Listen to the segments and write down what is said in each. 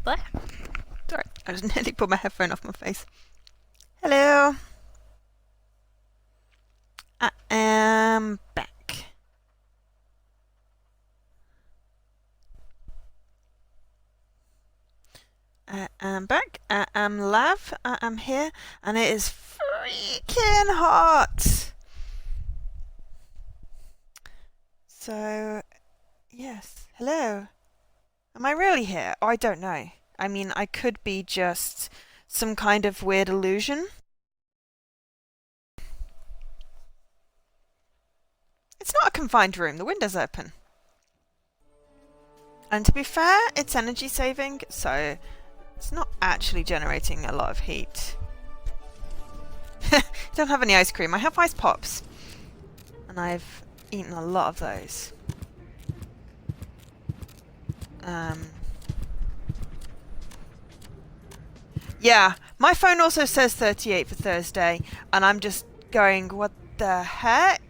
There. Sorry, I just nearly pulled my headphone off my face. Hello. I am back. I am back. I am live. I am here, and it is freaking hot. So, yes. Hello. Am I really here? Oh, I don't know. I mean, I could be just some kind of weird illusion. It's not a confined room. The window's open. And to be fair, it's energy saving, so it's not actually generating a lot of heat. Don't have any ice cream. I have ice pops. And I've eaten a lot of those. Yeah, my phone also says 38 for Thursday, and I'm just going, what the heck?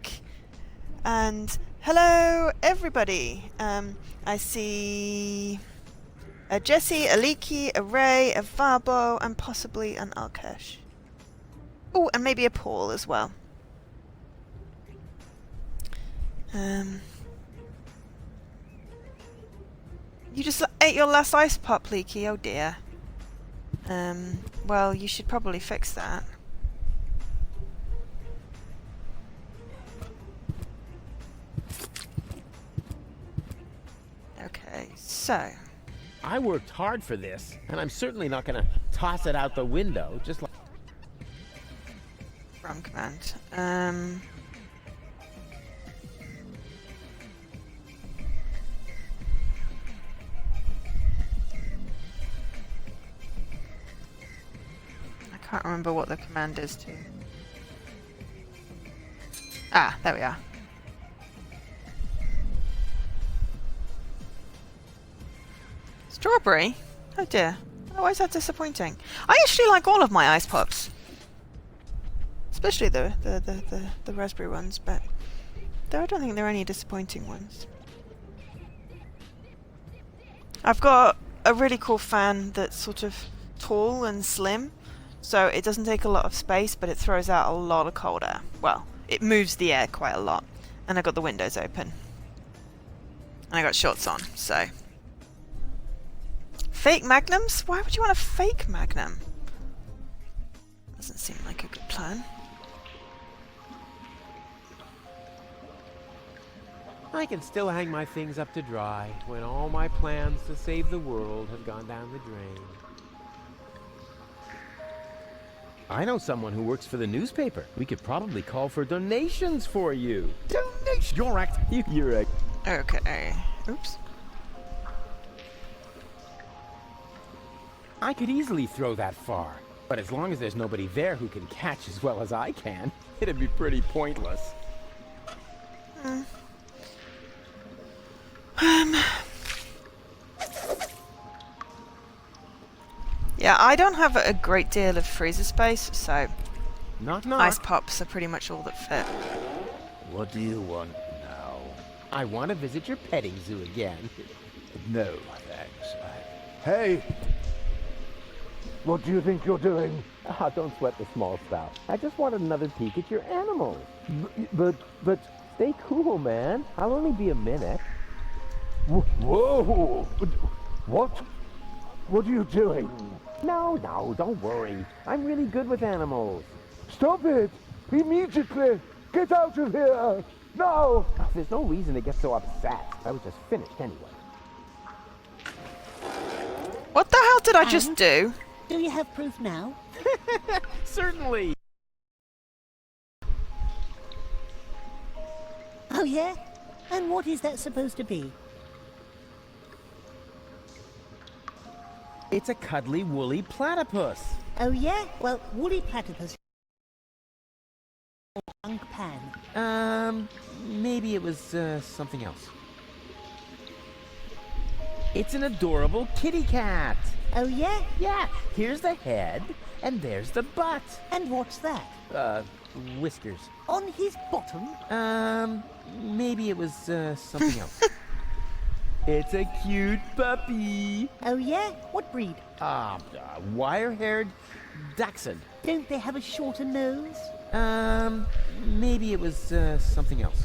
And hello, everybody. I see a Jesse, a Leaky, a Ray, a Varbo, and possibly an Alkesh. Oh, and maybe a Paul as well. You just ate your last ice pop, Leaky. Oh dear. Well, you should probably fix that. Okay, so. I worked hard for this, and I'm certainly not gonna toss it out the window, just like... Wrong command. I can't remember what the command is to. Ah, there we are. Strawberry? Oh dear. Oh, why is that disappointing? I actually like all of my ice pops. Especially the raspberry ones, but though I don't think there are any disappointing ones. I've got a really cool fan that's sort of tall and slim, so it doesn't take a lot of space, but it throws out a lot of cold air. Well, it moves the air quite a lot. And I got the windows open. And I got shorts on, so. Fake magnums? Why would you want a fake magnum? Doesn't seem like a good plan. I can still hang my things up to dry when all my plans to save the world have gone down the drain. I know someone who works for the newspaper. We could probably call for donations for you. Donations? You're right. You're right. Okay. Oops. I could easily throw that far, but as long as there's nobody there who can catch as well as I can, it'd be pretty pointless. Yeah, I don't have a great deal of freezer space, so Knock, knock. ice pops are pretty much all that fit. What do you want now? I want to visit your petting zoo again. No, thanks. Hey! What do you think you're doing? Ah, don't sweat the small stuff. I just wanted another peek at your animals. But... Stay cool, man. I'll only be a minute. Whoa! What? What are you doing? No, don't worry. I'm really good with animals. Stop it! Immediately! Get out of here! Now! Oh, there's no reason to get so upset. I was just finished anyway. What the hell did I just do? Do you have proof now? Certainly. Oh, yeah? And what is that supposed to be? It's a cuddly, woolly platypus. Oh, yeah? Well, woolly platypus. Junk pan. Maybe it was, something else. It's an adorable kitty cat. Oh, yeah? Yeah, here's the head, and there's the butt. And what's that? Whiskers. On his bottom? Maybe it was, something else. It's a cute puppy. Oh yeah? What breed? Wire-haired dachshund. Don't they have a shorter nose? Maybe it was something else.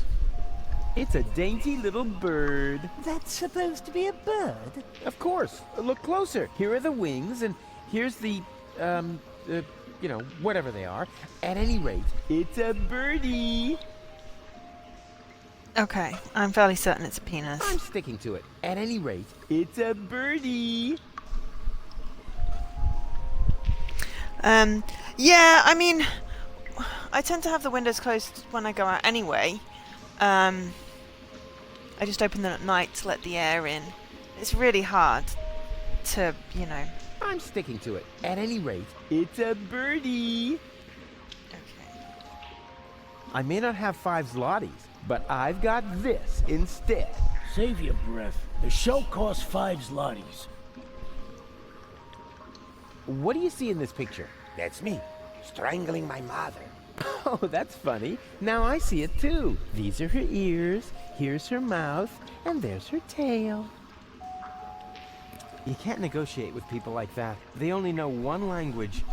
It's a dainty little bird. That's supposed to be a bird? Of course. Look closer. Here are the wings, and here's the, whatever they are. At any rate, it's a birdie. Okay, I'm fairly certain it's a penis. I'm sticking to it. At any rate, it's a birdie. Yeah, I mean, I tend to have the windows closed when I go out anyway. I just open them at night to let the air in. It's really hard to, I'm sticking to it. At any rate, it's a birdie. Okay. I may not have 5 zlotys, but I've got this instead. Save your breath. The show costs 5 zlotys. What do you see in this picture? That's me, strangling my mother. Oh, that's funny. Now I see it too. These are her ears, here's her mouth, and there's her tail. You can't negotiate with people like that. They only know one language.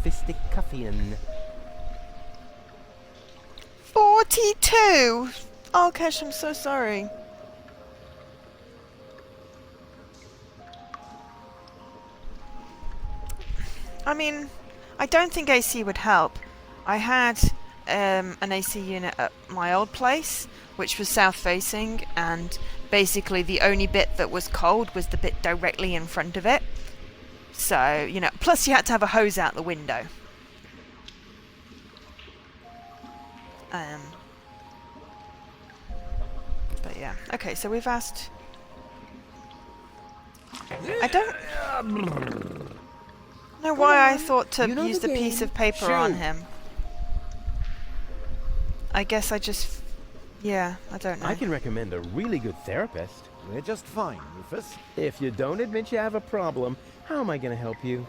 Fisticuffian. 42! Oh, Kesh, I'm so sorry. I mean, I don't think AC would help. I had an AC unit at my old place, which was south-facing, and basically the only bit that was cold was the bit directly in front of it. So, plus you had to have a hose out the window. But yeah, okay, so we've asked... I don't know why I thought to You know use the the piece game. of paper Shoo. on him. I guess I just... Yeah, I don't know. I can recommend a really good therapist. We're just fine, Rufus. If you don't admit you have a problem, how am I going to help you?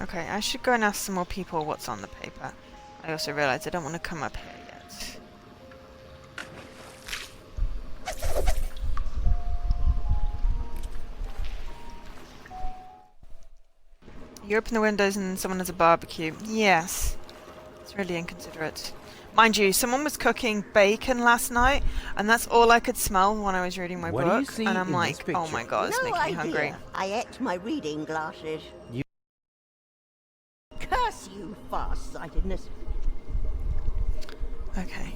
Okay, I should go and ask some more people what's on the paper. I also realised I don't want to come up here yet. You open the windows and someone has a barbecue. Yes. It's really inconsiderate. Mind you, someone was cooking bacon last night, and that's all I could smell when I was reading my What do you book. see And I'm in like, this oh picture? my god, it's No making me idea. hungry. I ate my reading glasses. Curse you, far-sightedness. Okay,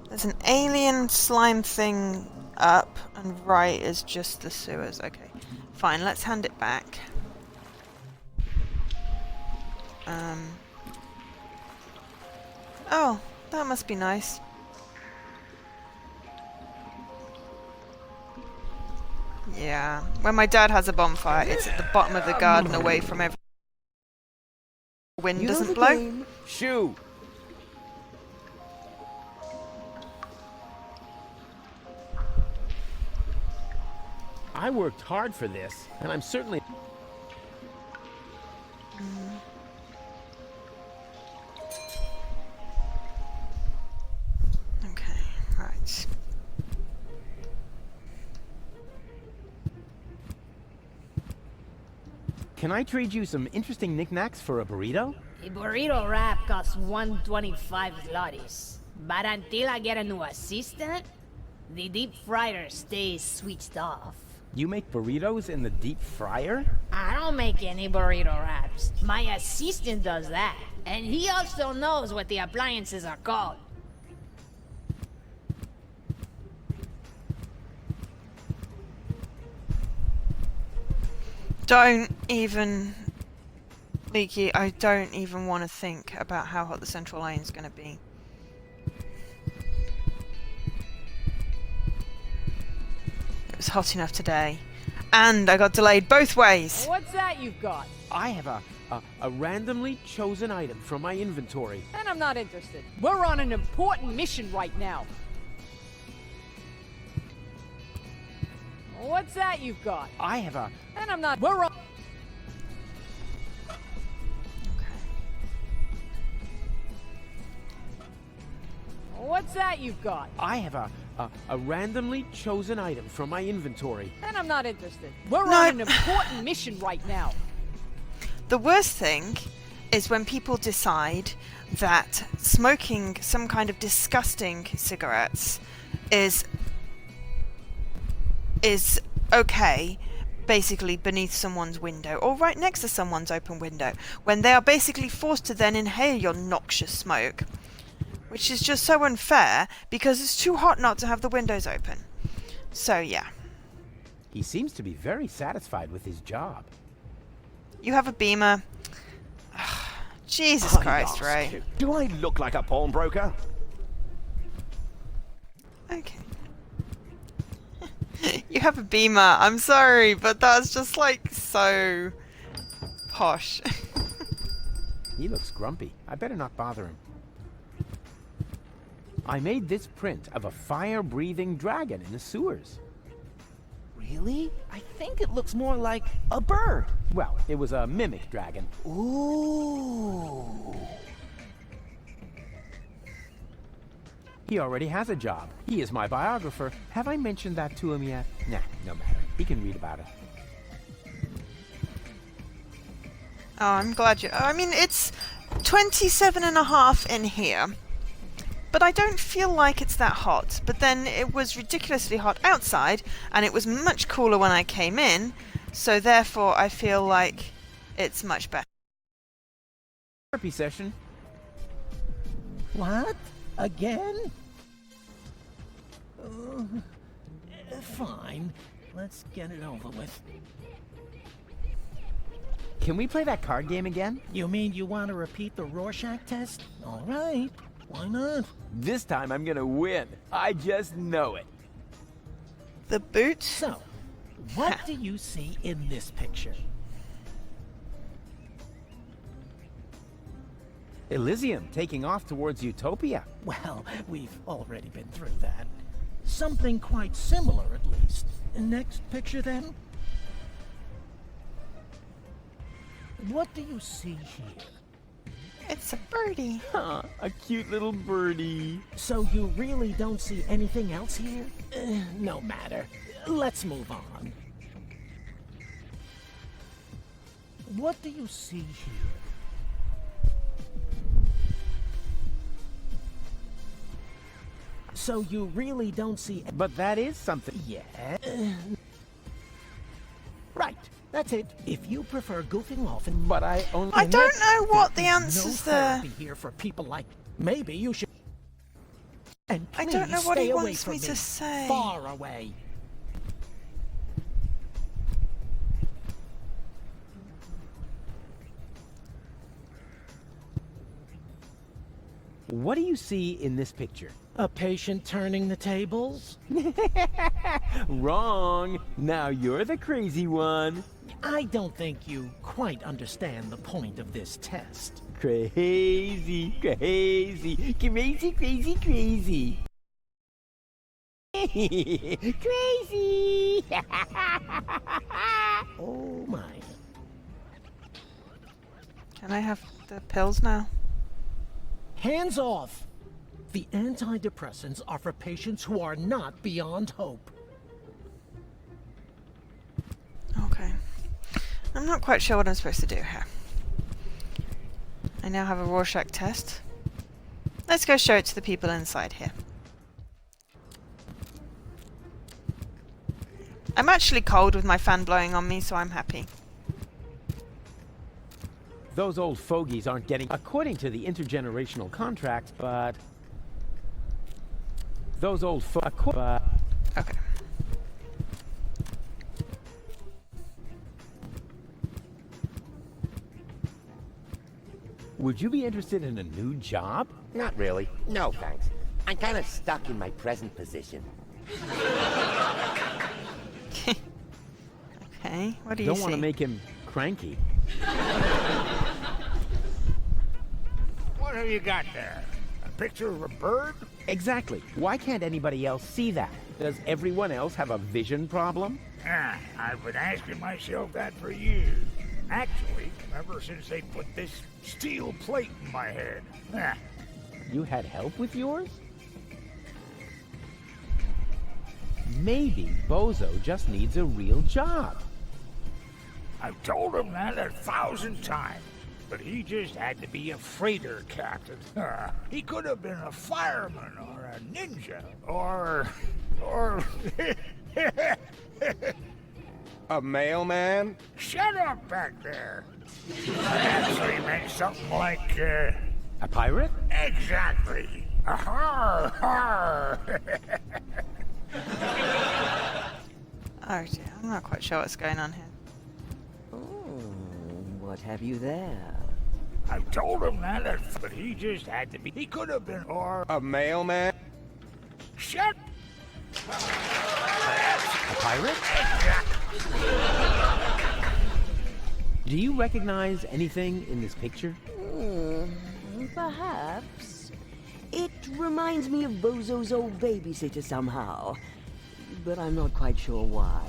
there's an alien slime thing up, and right is just the sewers. Okay, fine, let's hand it back. Oh, that must be nice. Yeah, when my dad has a bonfire, it's at the bottom of the garden away from every... Wind You know doesn't the blow. game. Shoo! I worked hard for this, and I'm certainly... Okay, right. Can I trade you some interesting knickknacks for a burrito? A burrito wrap costs 125 zlotys. But until I get a new assistant, the deep fryer stays switched off. You make burritos in the deep fryer? I don't make any burrito wraps. My assistant does that. And he also knows what the appliances are called. Don't even, Leaky, I don't even want to think about how hot the central lane's going to be. It was hot enough today. And I got delayed both ways. What's that you've got? I have a randomly chosen item from my inventory. And I'm not interested. We're on an important mission right now. What's that you've got? I have a... And I'm not... We're on... What's that you've got? I have a randomly chosen item from my inventory. And I'm not interested. We're No. on an important mission right now. The worst thing is when people decide that smoking some kind of disgusting cigarettes is okay, basically beneath someone's window or right next to someone's open window, when they are basically forced to then inhale your noxious smoke, which is just so unfair because it's too hot not to have the windows open. So yeah. He seems to be very satisfied with his job. You have a Beamer. Jesus Christ, ask Ray. you, do I look like a pawnbroker? Okay. You have a Beamer. I'm sorry, but that's just like so posh. He looks grumpy. I better not bother him. I made this print of a fire-breathing dragon in the sewers. Really? I think it looks more like a bird. Well, it was a mimic dragon. Ooh. He already has a job. He is my biographer. Have I mentioned that to him yet? Nah, no matter. He can read about it. Oh, I'm glad you... I mean, it's 27.5 in here. But I don't feel like it's that hot. But then it was ridiculously hot outside, and it was much cooler when I came in. So therefore, I feel like it's much better. Therapy session. What? Again? Fine. Let's get it over with. Can we play that card game again? You mean you want to repeat the Rorschach test? All right. Why not? This time I'm gonna win. I just know it. The boots? So, what do you see in this picture? Elysium taking off towards Utopia. Well, we've already been through that. Something quite similar, at least. Next picture, then. What do you see here? It's a birdie. Huh, a cute little birdie. So you really don't see anything else here? No matter. Let's move on. What do you see here? So you really don't see... But that is something. Yeah. Right. That's it. If you prefer goofing off and... But I only... I don't know what the no answer's there. therapy here for people like... Maybe you should... And I please don't know what stay he away wants from me to say. Far away. What do you see in this picture? A patient turning the tables? Wrong. Now you're the crazy one. I don't think you quite understand the point of this test. Crazy, crazy, crazy, crazy, crazy. Crazy. Oh my. Can I have the pills now? Hands off! The antidepressants are for patients who are not beyond hope. Okay. I'm not quite sure what I'm supposed to do here. I now have a Rorschach test. Let's go show it to the people inside here. I'm actually cold with my fan blowing on me, so I'm happy. Those old fogies aren't getting, according to the intergenerational contract, but those old Okay. Would you be interested in a new job? Not really. No, thanks. I'm kind of stuck in my present position. Okay, what do you Don't see? want to make him cranky. What have you got there? A picture of a bird? Exactly. Why can't anybody else see that? Does everyone else have a vision problem? I've been asking myself that for years. Actually, ever since they put this steel plate in my head. You had help with yours? Maybe Bozo just needs a real job. I've told him that 1,000 times, but he just had to be a freighter captain. He could have been a fireman or a ninja or A mailman? Shut up back there. I actually meant something like, A pirate? exactly. Har, har. Oh dear, I'm not quite sure what's going on here. What have you there? I told him that, but he just had to be. He could have been, or A mailman? shut. A pirate? Do you recognize anything in this picture? Perhaps. It reminds me of Bozo's old babysitter somehow, but I'm not quite sure why.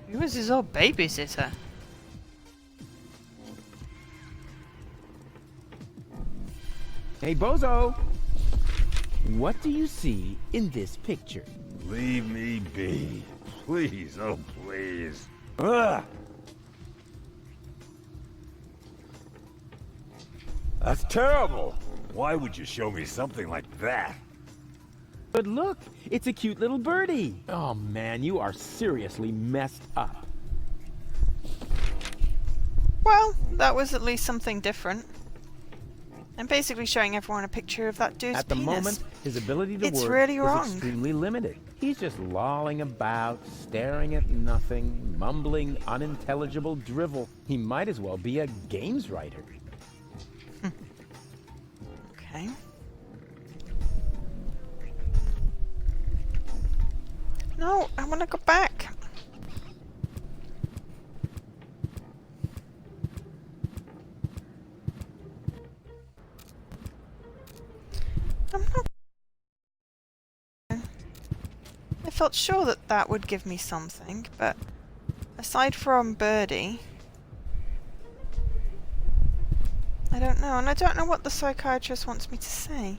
Who was his old babysitter? Hey, Bozo! What do you see in this picture? Leave me be. Please, oh please. Ugh. That's terrible. Why would you show me something like that? But look, it's a cute little birdie. Oh man, you are seriously messed up. Well, that was at least something different. I'm basically showing everyone a picture of that dude's At the penis. moment, his ability to It's work really is wrong. extremely limited. He's just lolling about, staring at nothing, mumbling unintelligible drivel. He might as well be a games writer. Okay. No, I want to go back. I'm not... I felt sure that that would give me something, but aside from Birdie, I don't know, and I don't know what the psychiatrist wants me to say.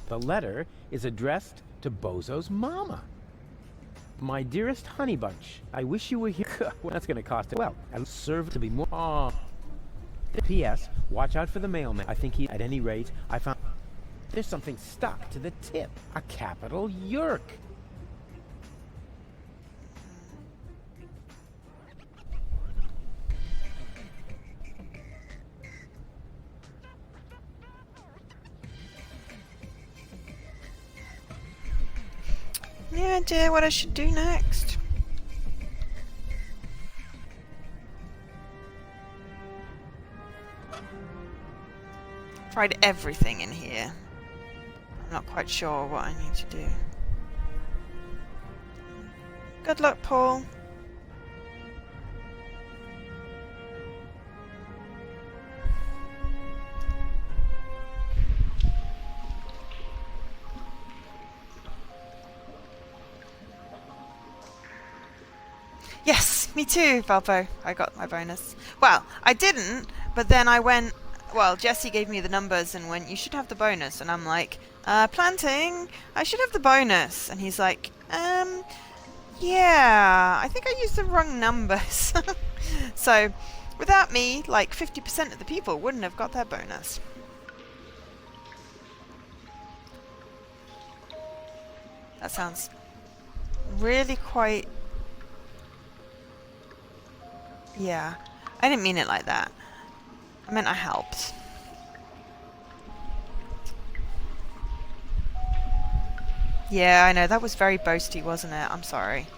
The letter is addressed to Bozo's mama. My dearest honey bunch, I wish you were here. Well, that's going to cost it. Well, I'll serve to be more. Aw. P.S. Watch out for the mailman. I think he. At any rate, I found there's something stuck to the tip. A capital yerk. Any idea what I should do next? Tried everything in here. I'm not quite sure what I need to do. Good luck, Paul. Yes, me too, Valpo. I got my bonus. Well, I didn't, but then I went... Well, Jesse gave me the numbers and went, you should have the bonus. And I'm like, planting, I should have the bonus. And he's like, yeah, I think I used the wrong numbers. So, without me, like 50% of the people wouldn't have got their bonus. That sounds really quite... Yeah, I didn't mean it like that. I meant I helped. Yeah, I know, that was very boasty, wasn't it? I'm sorry.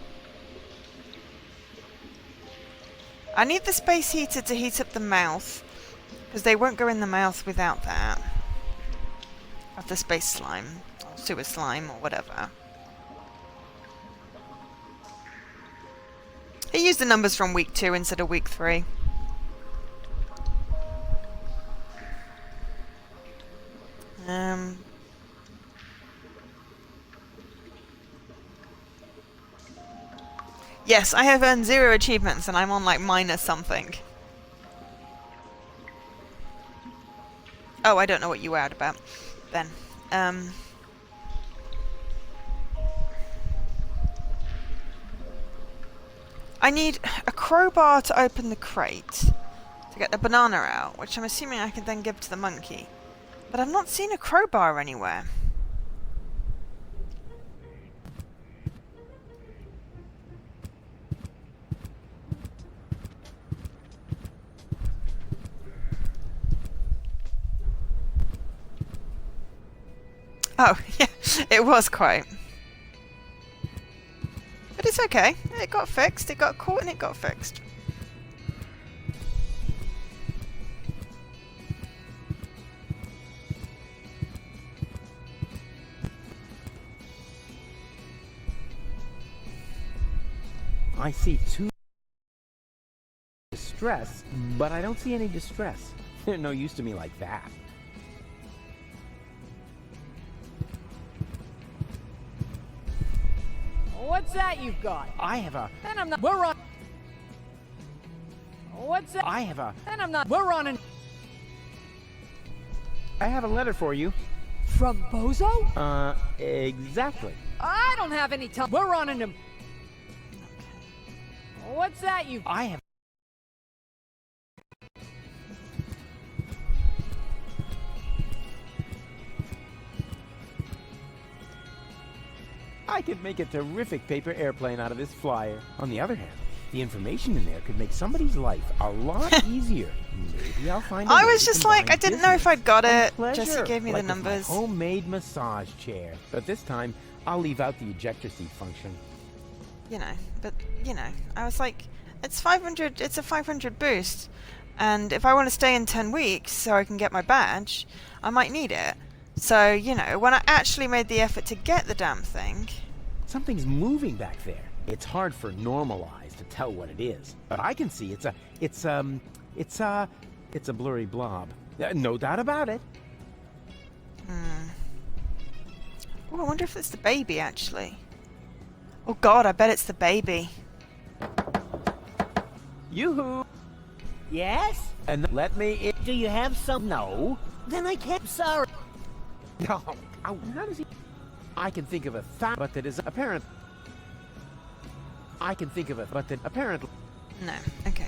I need the space heater to heat up the mouth, because they won't go in the mouth without that. Of the space slime, or sewer slime, or whatever. He used the numbers from week 2 instead of week 3. Yes, I have earned 0 achievements and I'm on like minus something. Oh, I don't know what you were out about then. I need a crowbar to open the crate to get the banana out, which I'm assuming I can then give to the monkey. But I've not seen a crowbar anywhere. Oh, yeah, it was quite. But it's okay. It got fixed. It got caught and it got fixed. I see 2 distress, but I don't see any distress. They're no use to me like that. What's that you've got? I have a... And I'm not. We're on. What's that? I have a... And I'm not. We're on an. I have a letter for you. From Bozo? Exactly. I don't have any time. We're on an. What's that you? I have... I could make a terrific paper airplane out of this flyer. On the other hand, the information in there could make somebody's life a lot easier. Maybe I'll find a I way was to just like, I combine didn't know if I'd got it. business and Jesse pleasure, gave me like the with my numbers. homemade massage chair. But this time, I'll leave out the ejector seat function. You know, but, you know, I was like, it's 500, it's a 500 boost. And if I want to stay in 10 weeks so I can get my badge, I might need it. So, you know, when I actually made the effort to get the damn thing... Something's moving back there. It's hard for normal eyes to tell what it is, but I can see it's a blurry blob. No doubt about it. Oh, I wonder if it's the baby, actually. Oh god, I bet it's the baby. Yoo-hoo! Yes? And let me in. Do you have some? No. Then I can't. Sorry. Oh, how does he... I can think of a thought, but that is apparent. I can think of it, but that apparently... No, okay.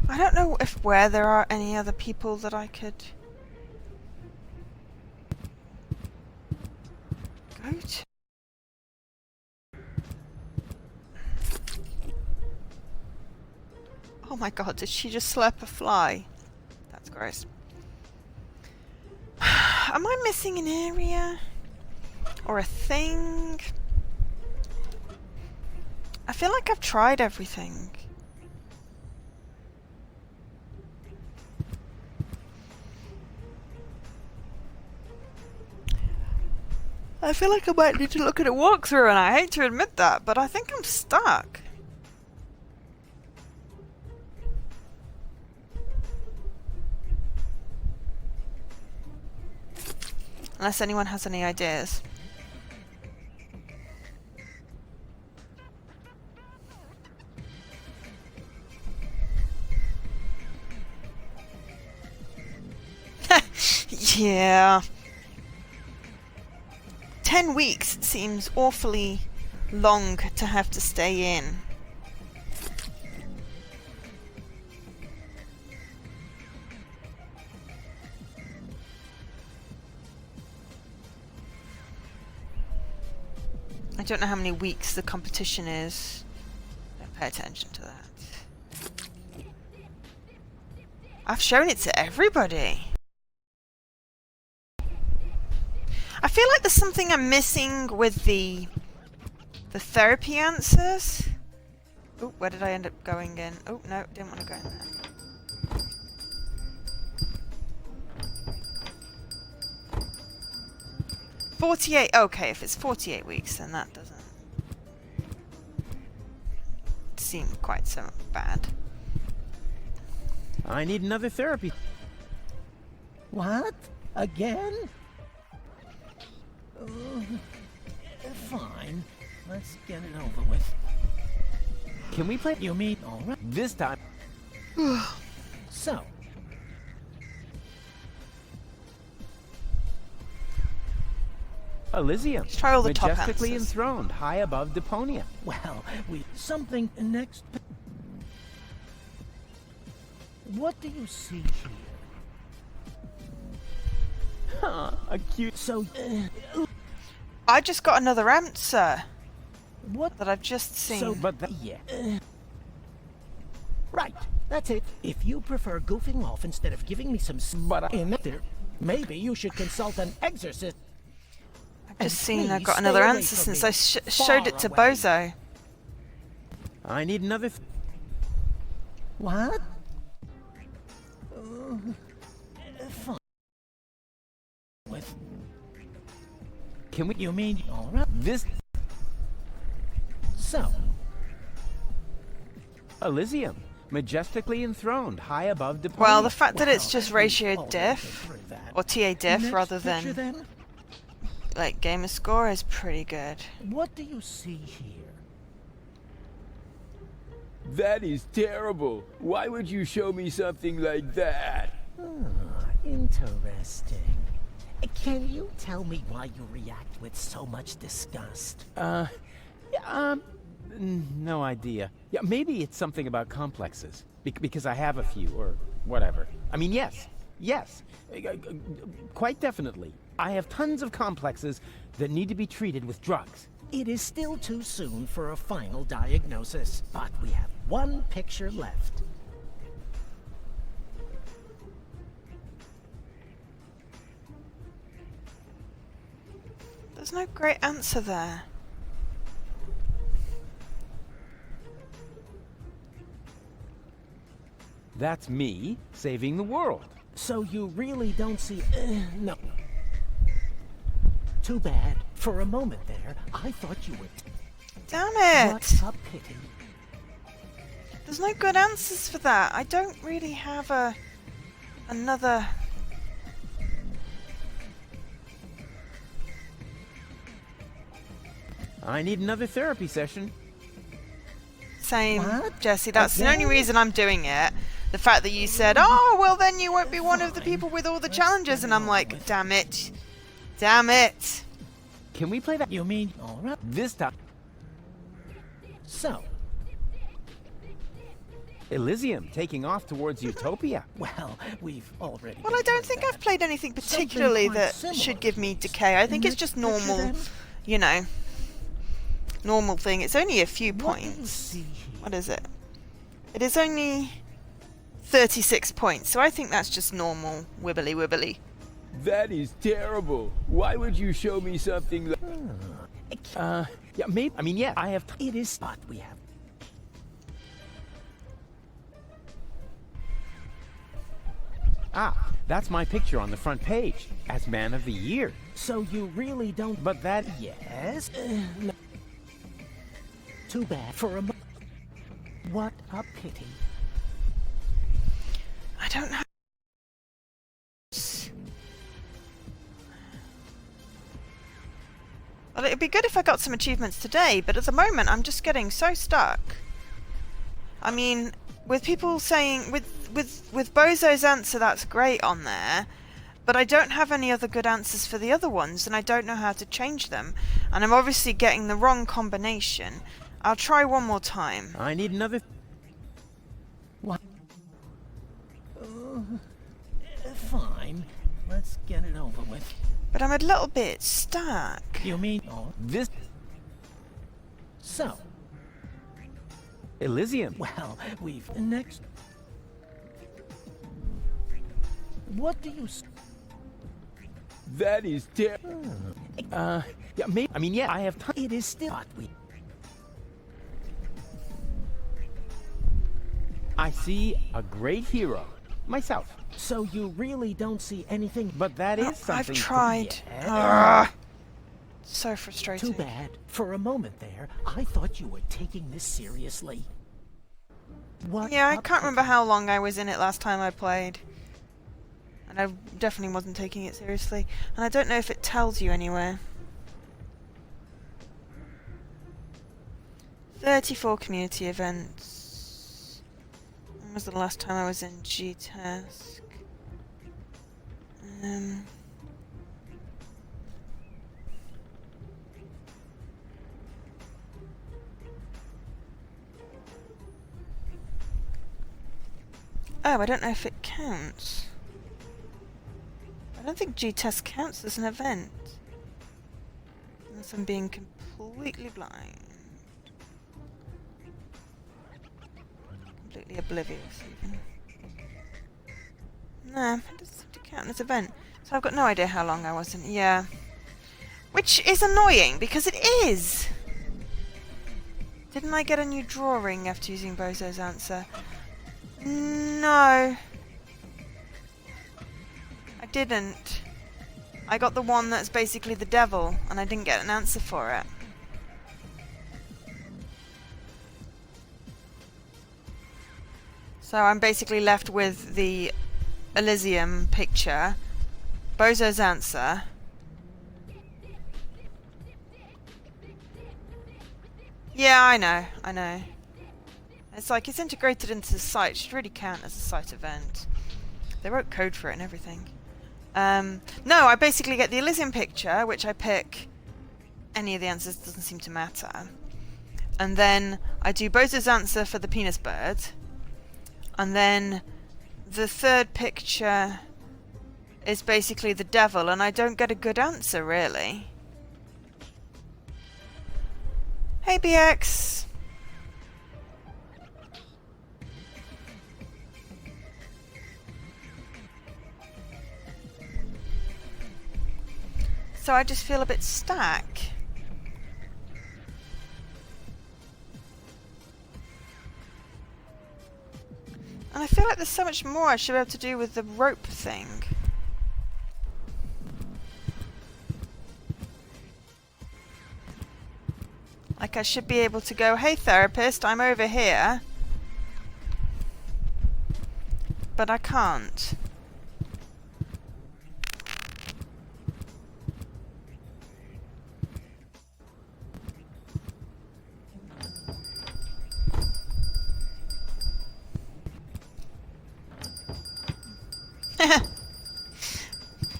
I don't know if where there are any other people that I could go to. Oh my god, did she just slurp a fly? That's gross. Am I missing an area? Or a thing? I feel like I've tried everything. I feel like I might need to look at a walkthrough, and I hate to admit that, but I think I'm stuck. Unless anyone has any ideas. Yeah. 10 weeks seems awfully long to have to stay in. I don't know how many weeks the competition is. Don't pay attention to that. I've shown it to everybody. I feel like there's something I'm missing with the therapy answers. Oh, where did I end up going in? Oh, no, didn't want to go in there. 48. Okay, if it's 48 weeks, then that doesn't seem quite so bad. I need another therapy. What? Again? Fine. Let's get it over with. Can we play? You mean all right? This time. So, Elysium. Let's try all the top majestically answers. enthroned, high above Deponia. well, something next. What do you see here? Huh, a cute. So, I just got another answer what? that I've just seen. So, But that. yeah. Right, that's it. If you prefer goofing off instead of giving me some But in there, maybe you should consult an exorcist. I've just seen please I got stay another away answer from since me. I showed it to Far away. Bozo. I need another. What? Fine. With Can we? you mean all right? This. So, Elysium. Majestically enthroned, high above Deponia. Well, the fact that it's just we've ratio already diff, been through that. or TA diff Next rather picture, than then? like gamer score is pretty good. What do you see here? That is terrible. Why would you show me something like that? Interesting. Can you tell me why you react with so much disgust? No idea. Yeah, maybe it's something about complexes. Because I have a few, or whatever. I mean, yes. Quite definitely. I have tons of complexes that need to be treated with drugs. It is still too soon for a final diagnosis, but we have one picture left. There's no great answer there. That's me saving the world. So you really don't see... no. Too bad. For a moment there, I thought you would... Damn What it! a pity. There's no good answers for that. I don't really have another. I need another therapy session. Same, What? Jesse. That's the only Again? reason I'm doing it. The fact that you said, "Oh, well, then you won't be one of the people with all the challenges," and I'm like, "Damn it, damn it!" Can we play that? You mean... all right. This time. So, Elysium taking off towards Utopia. well, we've already... Well, I don't think I've played anything particularly quite that similar, should give me at least. decay. I think it's Next just picture, normal, then? you know, normal thing. It's only a few What do you points. see here? What is it? It is only 36 points, so I think that's just normal wibbly wibbly. That is terrible. Why would you show me something like... yeah, maybe... I mean, yeah, I have... It is... but we have... Ah, that's my picture on the front page, as Man of the Year. So you really don't... But that... Yes? No. Too bad. For a what a pity. I don't know. Well, it'd be good if I got some achievements today, but at the moment I'm just getting so stuck. I mean, with people saying, with Bozo's answer, that's great on there, but I don't have any other good answers for the other ones, and I don't know how to change them. And I'm obviously getting the wrong combination. I'll try one more time. I need another... What? Fine. Let's get it over with. But I'm a little bit stuck. You mean... oh, This... so... Elysium. well, we've... next... what do you... That is terrible. Yeah, maybe... I mean, yeah, I have... it is still... but we... I see a great hero. Myself. so you really don't see anything... But that is Oh, something... I've tried. Yeah. Ugh. So frustrating. Too bad. For a moment there, I thought you were taking this seriously. What Yeah, I up can't to- remember how long I was in it last time I played. And I definitely wasn't taking it seriously. And I don't know if it tells you anywhere. 34 community events. When was the last time I was in G-Task? Oh, I don't know if it counts. I don't think G-Test counts as an event. Unless I'm being completely blind. Completely oblivious, even. No, it doesn't seem to count as an event. So I've got no idea how long I was in. Yeah. Which is annoying, because it is! Didn't I get a new drawing after using Bozo's answer? No. I didn't. I got the one that's basically the devil, and I didn't get an answer for it. So I'm basically left with the Elysium picture, Bozo's answer, yeah, I know. It's like, it's integrated into the site. It should really count as a site event. They wrote code for it and everything. No, I basically get the Elysium picture, which I pick any of the answers, doesn't seem to matter. And then I do Bozo's answer for the penis bird. And then the third picture is basically the devil, and I don't get a good answer, really. Hey, BX! So I just feel a bit stuck. And I feel like there's so much more I should be able to do with the rope thing. Like, I should be able to go, hey therapist, I'm over here. But I can't.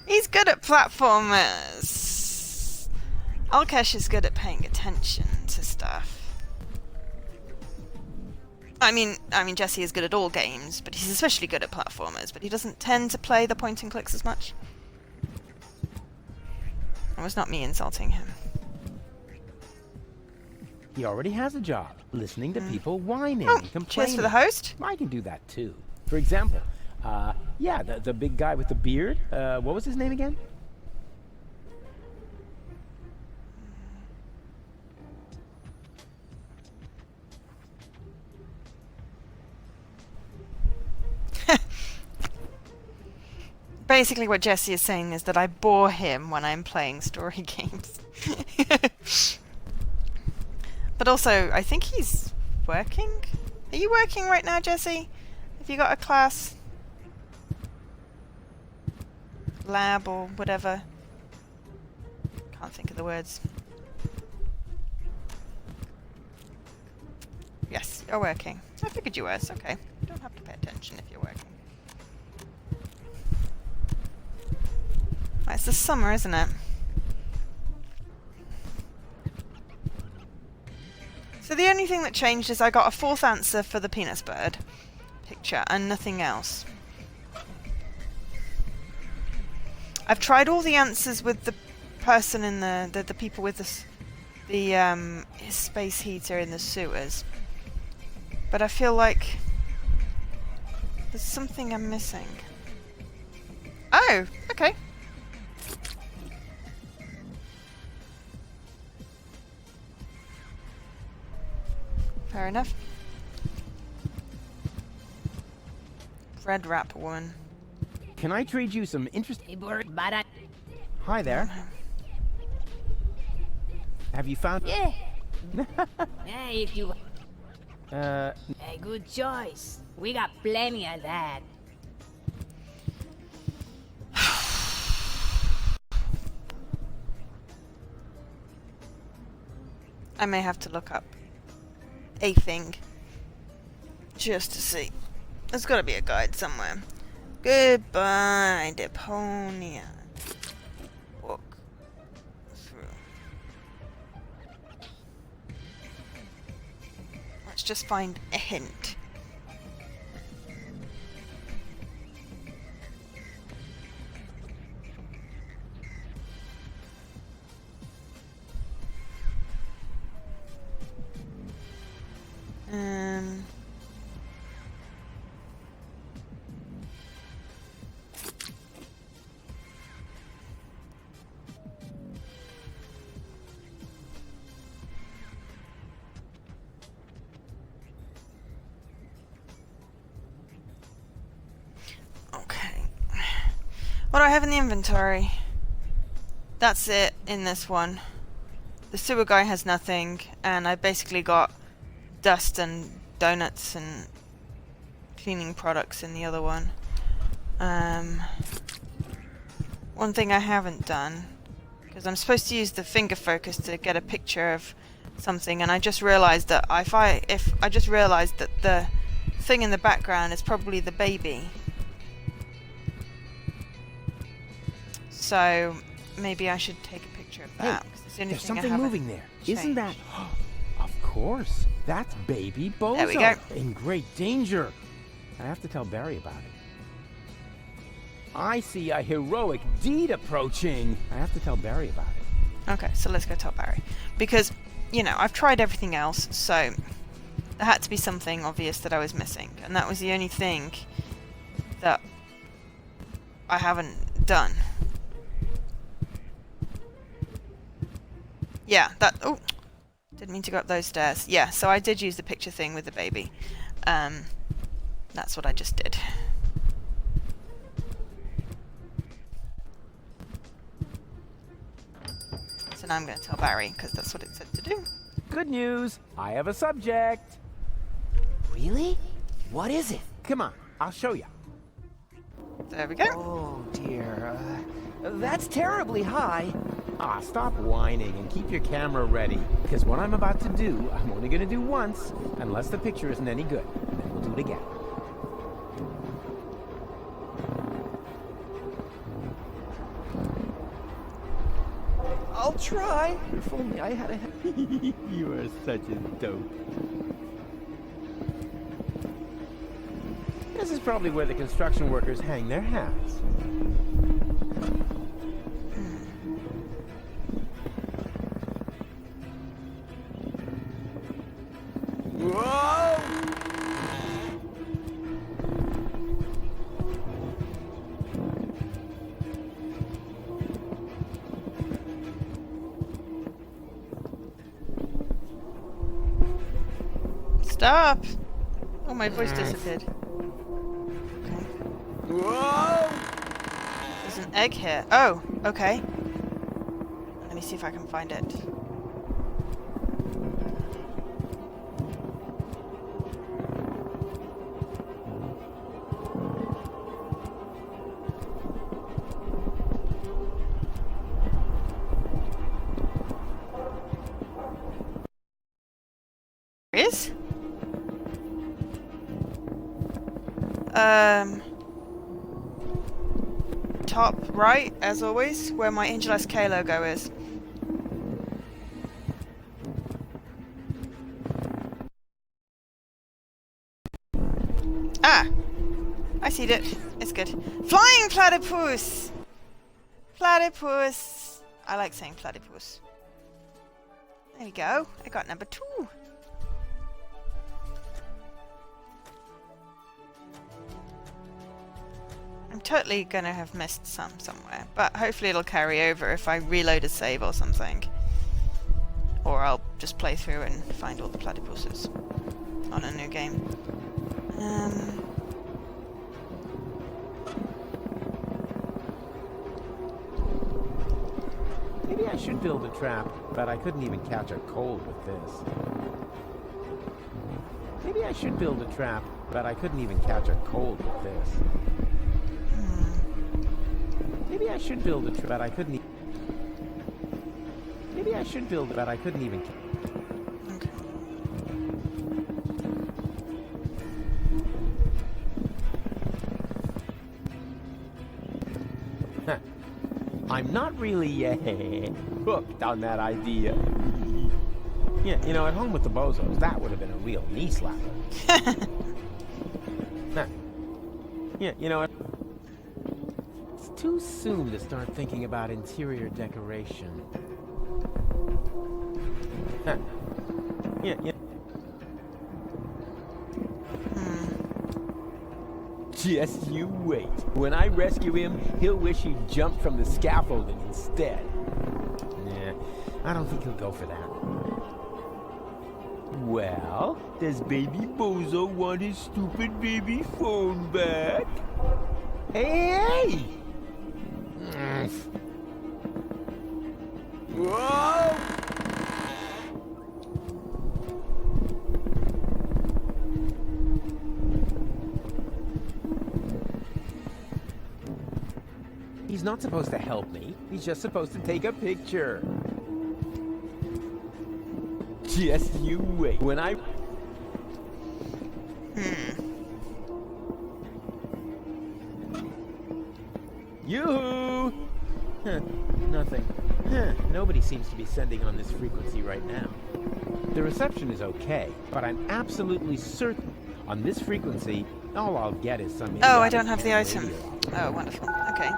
He's good at platformers. Alkesh is good at paying attention to stuff. I mean, Jesse is good at all games, but he's especially good at platformers, but he doesn't tend to play the point and clicks as much. It was not me insulting him. He already has a job, listening to people whining Oh, and complaining. cheers for the host. I can do that too. For example, yeah, the big guy with the beard. What was his name again? Basically what Jesse is saying is that I bore him when I'm playing story games. But also, I think he's working? Are you working right now, Jesse? Have you got a class? Lab or whatever? Can't think of the words. Yes, you're working. I figured you were, so okay. You don't have to pay attention if you're working. Right, it's the summer, isn't it? So the only thing that changed is I got a fourth answer for the penis bird picture and nothing else. I've tried all the answers with the person in the people with the space heater in the sewers, but I feel like there's something I'm missing. Oh, okay. Fair enough. Red wrap woman. Can I trade you some interest? But Hi there. Have you found? yeah. If you A good choice. We got plenty of that. I may have to look up a thing just to see. There's got to be a guide somewhere. Goodbye, Deponia. Walk through. Let's just find a hint. Okay. What do I have in the inventory? That's it in this one. The sewer guy has nothing, and I basically got dust and donuts and cleaning products in the other one. One thing I haven't done, because I'm supposed to use the finger focus to get a picture of something, and I just realized that the thing in the background is probably the baby. So maybe I should take a picture of that. 'Cause it's the only There's thing I something haven't moving there. Isn't that? changed. Of course. That's baby Bozo. There we go. In great danger. I have to tell Barry about it. I see a heroic deed approaching. I have to tell Barry about it. Okay, so let's go tell Barry. Because, you know, I've tried everything else, so there had to be something obvious that I was missing. And that was the only thing that I haven't done. Yeah, that... Oh! Didn't mean to go up those stairs. Yeah, so I did use the picture thing with the baby. That's what I just did. So now I'm going to tell Barry, because that's what it said to do. Good news. I have a subject. Really? What is it? Come on, I'll show you. There we go. Oh dear. That's terribly high. Ah, stop whining and keep your camera ready. Because what I'm about to do, I'm only going to do once, unless the picture isn't any good. And then we'll do it again. I'll try. If only I had a... You are such a dope. This is probably where the construction workers hang their hats. Whoa! Stop! Oh, my voice disappeared. Whoa! There's an egg here. Oh, okay. Let me see if I can find it. There it is? Top right, as always, where my Angel SK logo is. Ah! I see it. It's good. Flying platypus! Platypus! I like saying platypus. There we go. I got number 2. I'm totally gonna have missed some somewhere, but hopefully it'll carry over if I reload a save or something. Or I'll just play through and find all the platypuses on a new game. Maybe I should build a trap, but I couldn't even catch a cold with this. Maybe I should build a trap, but I couldn't even catch a cold with this. Maybe I should build a trap, but I couldn't. Maybe I should build it, but I couldn't even. I'm not really hooked on that idea. Yeah, you know, at home with the bozos, that would have been a real knee slapper. Yeah, you know, it's too soon to start thinking about interior decoration. Yeah. Just you wait. When I rescue him, he'll wish he'd jumped from the scaffolding instead. Nah, I don't think he'll go for that. Well, does baby Bozo want his stupid baby phone back? Hey! Whoa! He's not supposed to help me. He's just supposed to take a picture. Just you wait. When I... Yoo-hoo! Nothing. Nobody seems to be sending on this frequency right now. The reception is okay, but I'm absolutely certain on this frequency, all I'll get is some... Oh, I don't have the item. Oh, wonderful. Okay.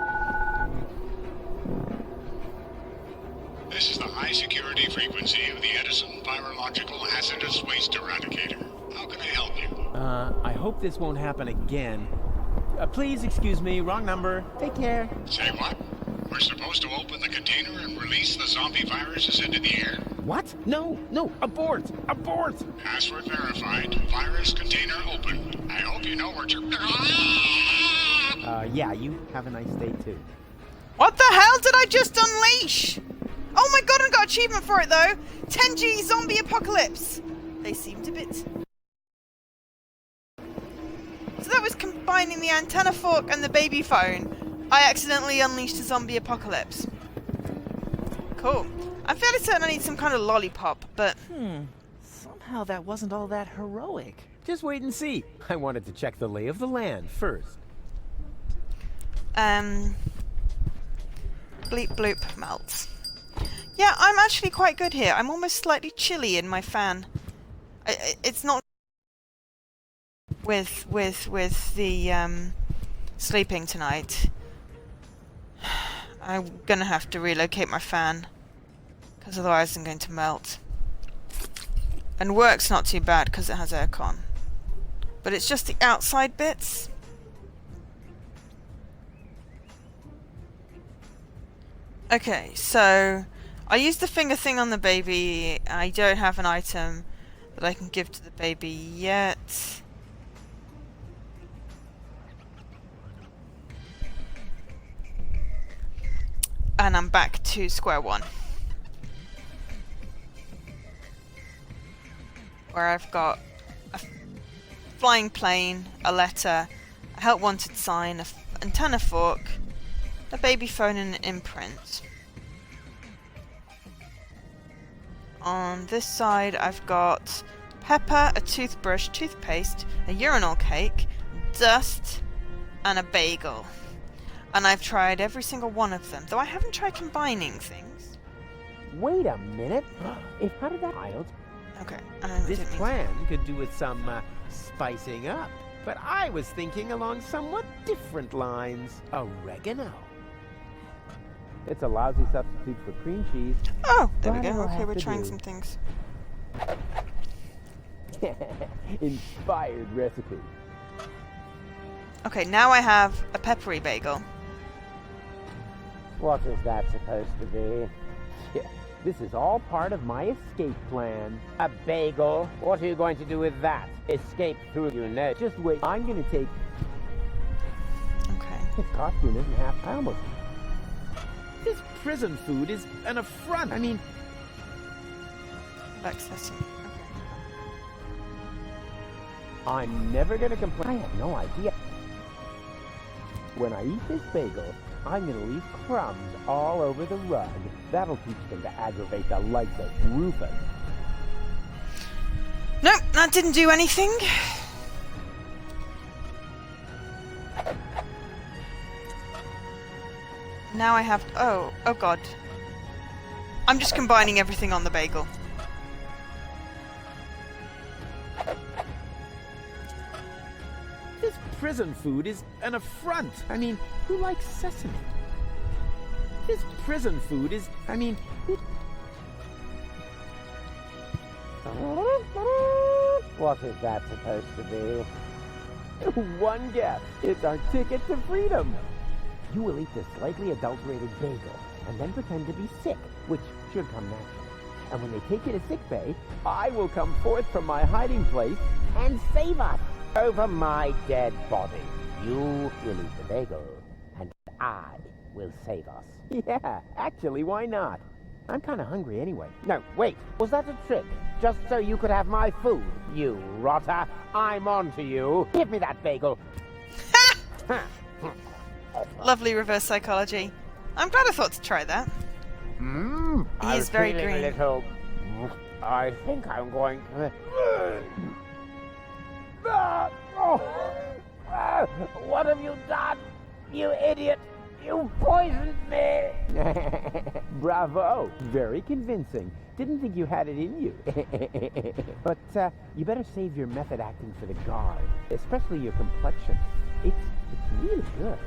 This is the high-security frequency of the Edison Virological Hazardous Waste Eradicator. How can I help you? I hope this won't happen again. Please excuse me, wrong number. Take care. Say what? We're supposed to open the container and release the zombie viruses into the air? What? No, abort! Abort! Password verified. Virus container opened. I hope you know where to... Yeah, you have a nice day too. What the hell did I just unleash? Oh my god, I got achievement for it though! 10G zombie apocalypse! They seemed a bit... So that was combining the antenna fork and the baby phone. I accidentally unleashed a zombie apocalypse. Cool. I'm fairly certain I need some kind of lollipop, but... Somehow that wasn't all that heroic. Just wait and see. I wanted to check the lay of the land first. Bleep bloop melts. Yeah, I'm actually quite good here. I'm almost slightly chilly in my fan. It's not with the sleeping tonight. I'm gonna have to relocate my fan because otherwise I'm going to melt. And work's not too bad because it has aircon, but it's just the outside bits. Okay, so I used the finger thing on the baby. I don't have an item that I can give to the baby yet. And I'm back to square one. Where I've got a flying plane, a letter, a help wanted sign, an antenna fork, a baby phone and an imprint. On this side I've got pepper, a toothbrush, toothpaste, a urinal cake, dust, and a bagel. And I've tried every single one of them, though I haven't tried combining things. Wait a minute. If how did that child? Okay. This plan could do with some spicing up, but I was thinking along somewhat different lines. Oregano. It's a lousy substitute for cream cheese. Oh, there we go. Okay, we're trying some things. Inspired recipe. Okay, now I have a peppery bagel. What is that supposed to be? Yeah, this is all part of my escape plan. A bagel? What are you going to do with that? Escape through your nose. Just wait. I'm going to take... Okay. This costume isn't half... I almost... This prison food is an affront. I mean... Accessing. I'm never gonna complain. I have no idea. When I eat this bagel, I'm gonna leave crumbs all over the rug. That'll teach them to aggravate the likes of Rufus. Nope, that didn't do anything. Now I have... Oh god. I'm just combining everything on the bagel. This prison food is an affront. I mean, who likes sesame? This prison food is... I mean, who... What is that supposed to be? One guess. It's our ticket to freedom. You will eat this slightly adulterated bagel and then pretend to be sick, which should come naturally. And when they take you to sickbay, I will come forth from my hiding place and save us. Over my dead body. You will eat the bagel, and I will save us. Yeah, actually, why not? I'm kind of hungry anyway. No, wait, was that a trick? Just so you could have my food? You rotter, I'm on to you. Give me that bagel. Lovely reverse psychology. I'm glad I thought to try that. He is very green. A little... I think I'm going to... What have you done? You idiot! You poisoned me! Bravo! Very convincing. Didn't think you had it in you. But you better save your method acting for the guard, especially your complexion. It's really good.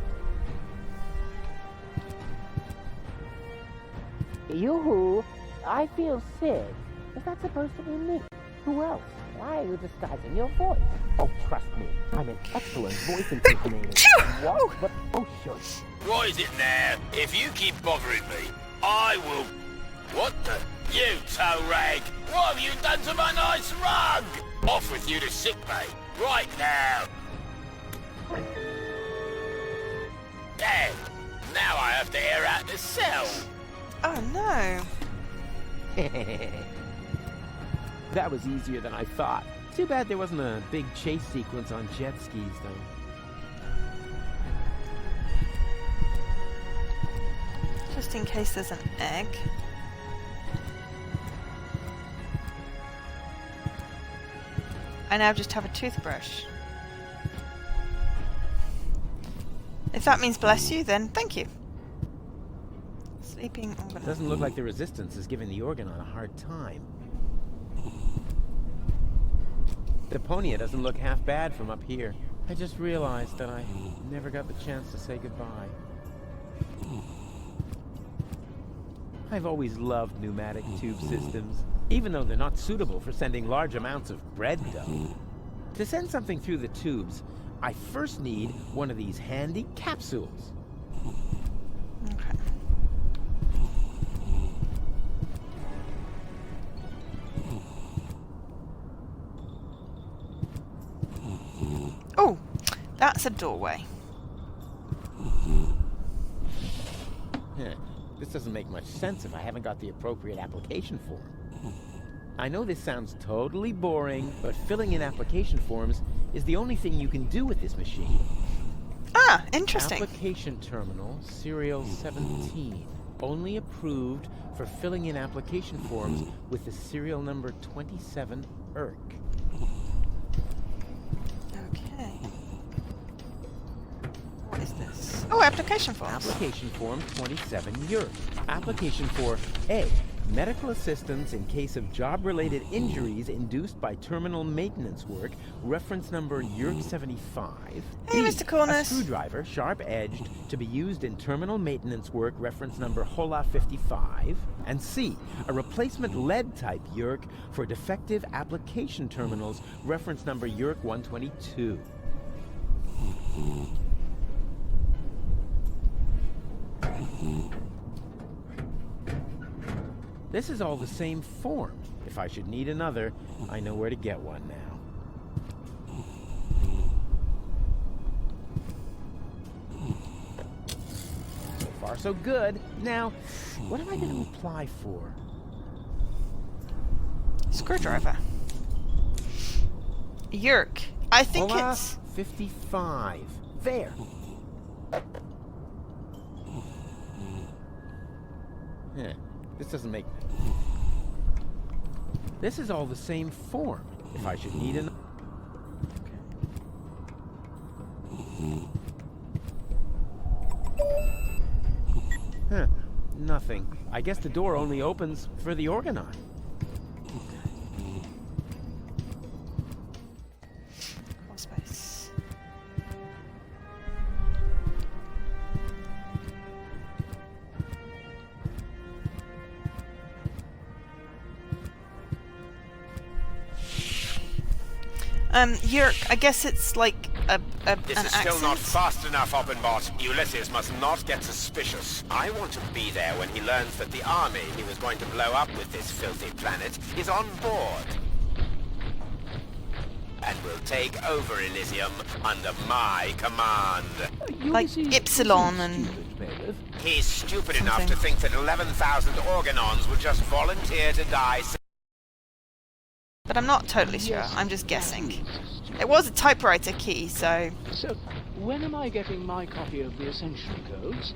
Yoo-hoo! I feel sick. Is that supposed to be me? Who else? Why are you disguising your voice? Oh, trust me. I'm an excellent voice impersonator. What? But, oh, shush. What is it now? If you keep bothering me, I will... What the... You toe rag! What have you done to my nice rug? Off with you to sickbay, right now! There! Now I have to air out the cell! Oh no! That was easier than I thought. Too bad there wasn't a big chase sequence on jet skis, though. Just in case there's an egg. I now just have a toothbrush. If that means bless you, then thank you. Sleeping organ. Doesn't look like the resistance is giving the organ a hard time. Deponia doesn't look half bad from up here. I just realized that I never got the chance to say goodbye. I've always loved pneumatic tube systems, even though they're not suitable for sending large amounts of bread dough. To send something through the tubes, I first need one of these handy capsules. Okay. Oh, that's a doorway. This doesn't make much sense if I haven't got the appropriate application form. I know this sounds totally boring, but filling in application forms is the only thing you can do with this machine. Ah, interesting. Application terminal, serial 17. Only approved for filling in application forms with the serial number 27 ERC. Okay. What is this? Oh, application forms. Application form 27 ERC. Application for A. Medical assistance in case of job-related injuries induced by terminal maintenance work, reference number YERC 75. Hey, B, Mr. Cornus. A screwdriver, sharp-edged, to be used in terminal maintenance work, reference number HOLA 55. And C, a replacement lead-type YERC for defective application terminals, reference number YERC 122. This is all the same form. If I should need another, I know where to get one now. So far, so good. Now, what am I going to apply for? Screwdriver. YERC. I think Hola, it's... 55. There. Yeah, this doesn't make... This is all the same form. If I should need an... Huh, nothing. I guess the door only opens for the organon. More space. I guess it's like This an is still accent. not fast enough, Oppenbot. Ulysses must not get suspicious. I want to be there when he learns that the army he was going to blow up with this filthy planet is on board. And will take over Elysium under my command. Like Ypsilon and... He's stupid enough to Something. think that 11,000 organons would just volunteer to die. But I'm not totally sure. I'm just guessing. It was a typewriter key, so... So, when am I getting my copy of the Ascension Codes?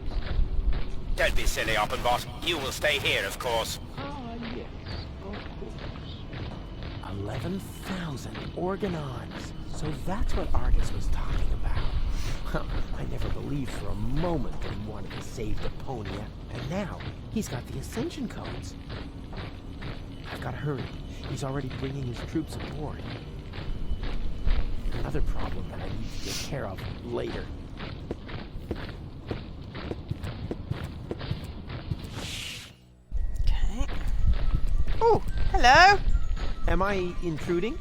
Don't be silly, Oppenbot. You will stay here, of course. Ah, yes, of course. 11,000 organons. So that's what Argus was talking about. I never believed for a moment that he wanted to save Deponia. And now, he's got the Ascension Codes. I've got to hurry. He's already bringing his troops aboard. Another problem that I need to take care of later. Okay. Oh, hello. Am I intruding?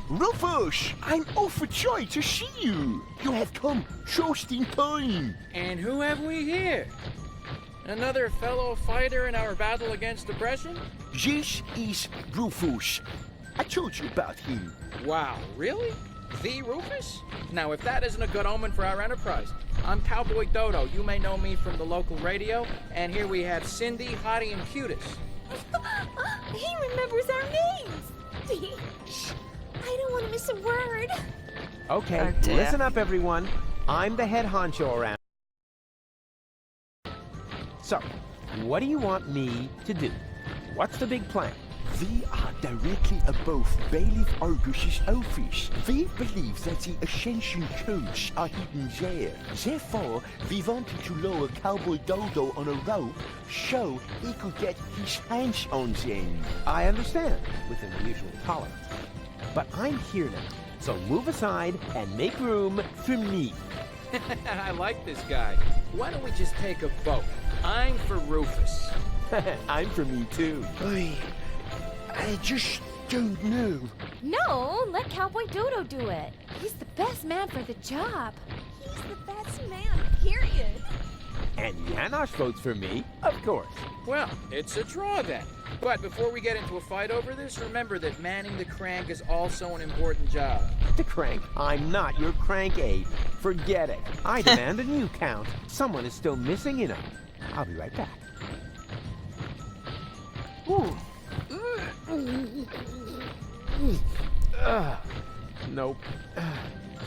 Rufus, I'm overjoyed to see you. You have come just in time. And who have we here? Another fellow fighter in our battle against oppression? This is Rufus. I told you about him. Wow, really? The Rufus? Now, if that isn't a good omen for our enterprise. I'm Cowboy Dodo. You may know me from the local radio. And here we have Cindy, Hottie, and Cutis. He remembers our names! Shh! I don't want to miss a word. Okay, Oh, dear. listen up, everyone. I'm the head honcho around. So, what do you want me to do? What's the big plan? We are directly above Bailiff Argus's office. We believe that the Ascension Codes are hidden there. Therefore, we wanted to lower Cowboy Dodo on a rope so he could get his hands on them. I understand, within the usual tolerance. But I'm here now, so move aside and make room for me. I like this guy. Why don't we just take a vote? I'm for Rufus. I'm for me too. I just don't know. No, let Cowboy Dodo do it. He's the best man for the job. He's the best man, period. And Janosch votes for me, of course. Well, it's a draw then. But before we get into a fight over this, remember that manning the crank is also an important job. The crank? I'm not your crank aide. Forget it. I demand a new count. Someone is still missing, you know. I'll be right back. Ooh. Nope.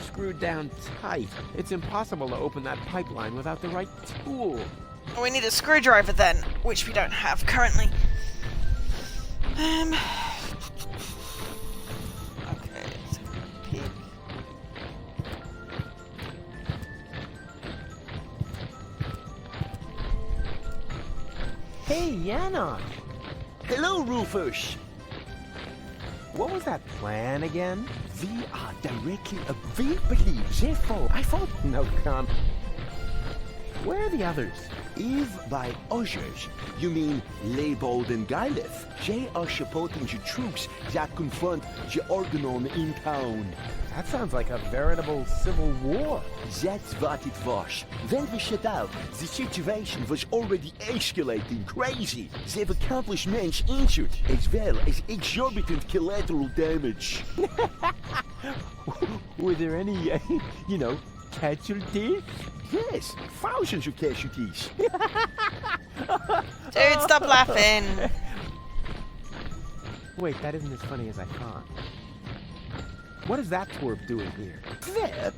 Screwed down tight. It's impossible to open that pipeline without the right tool. We need a screwdriver then, which we don't have currently. Okay, so peek. Hey, Janosch. Hello, Rufus. What was that plan again? We are directly above. We believe, therefore, I thought. No comment. Where are the others? If by others, you mean Leibold and Gailef. They are supporting the troops that confront the Organon in town. That sounds like a veritable civil war. That's what it was. When we set out, the situation was already escalating crazy. There were countless men injured, as well as exorbitant collateral damage. Were there any, casualties? Yes, thousands of casualties. Dude, stop laughing. Wait, that isn't as funny as I thought. What is that twerp doing here? Twerp?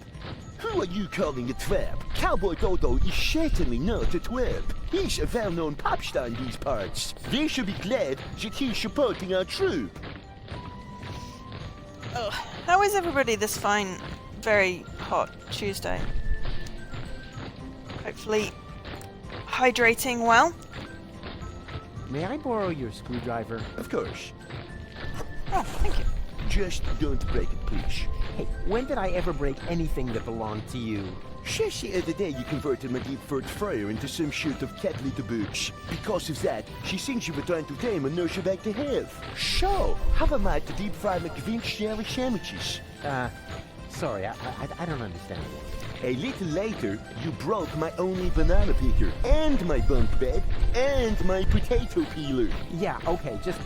Who are you calling a twerp? Cowboy Dodo is certainly not a twerp. He's a well-known pop star in these parts. They should be glad that he's supporting our troop. Oh, how is everybody this fine, very hot Tuesday? Hopefully hydrating well. May I borrow your screwdriver? Of course. Oh, thank you. Just don't break it, please. Hey, when did I ever break anything that belonged to you? Just the other day you converted my deep-throat fryer into some sort of cat litter box. Because of that, she thinks you were trying to tame and nurse her back to health. So, how am I to deep-fry McVinch sandwiches? Sorry, I don't understand. A little later, you broke my only banana picker, and my bunk bed, and my potato peeler. Yeah, okay, just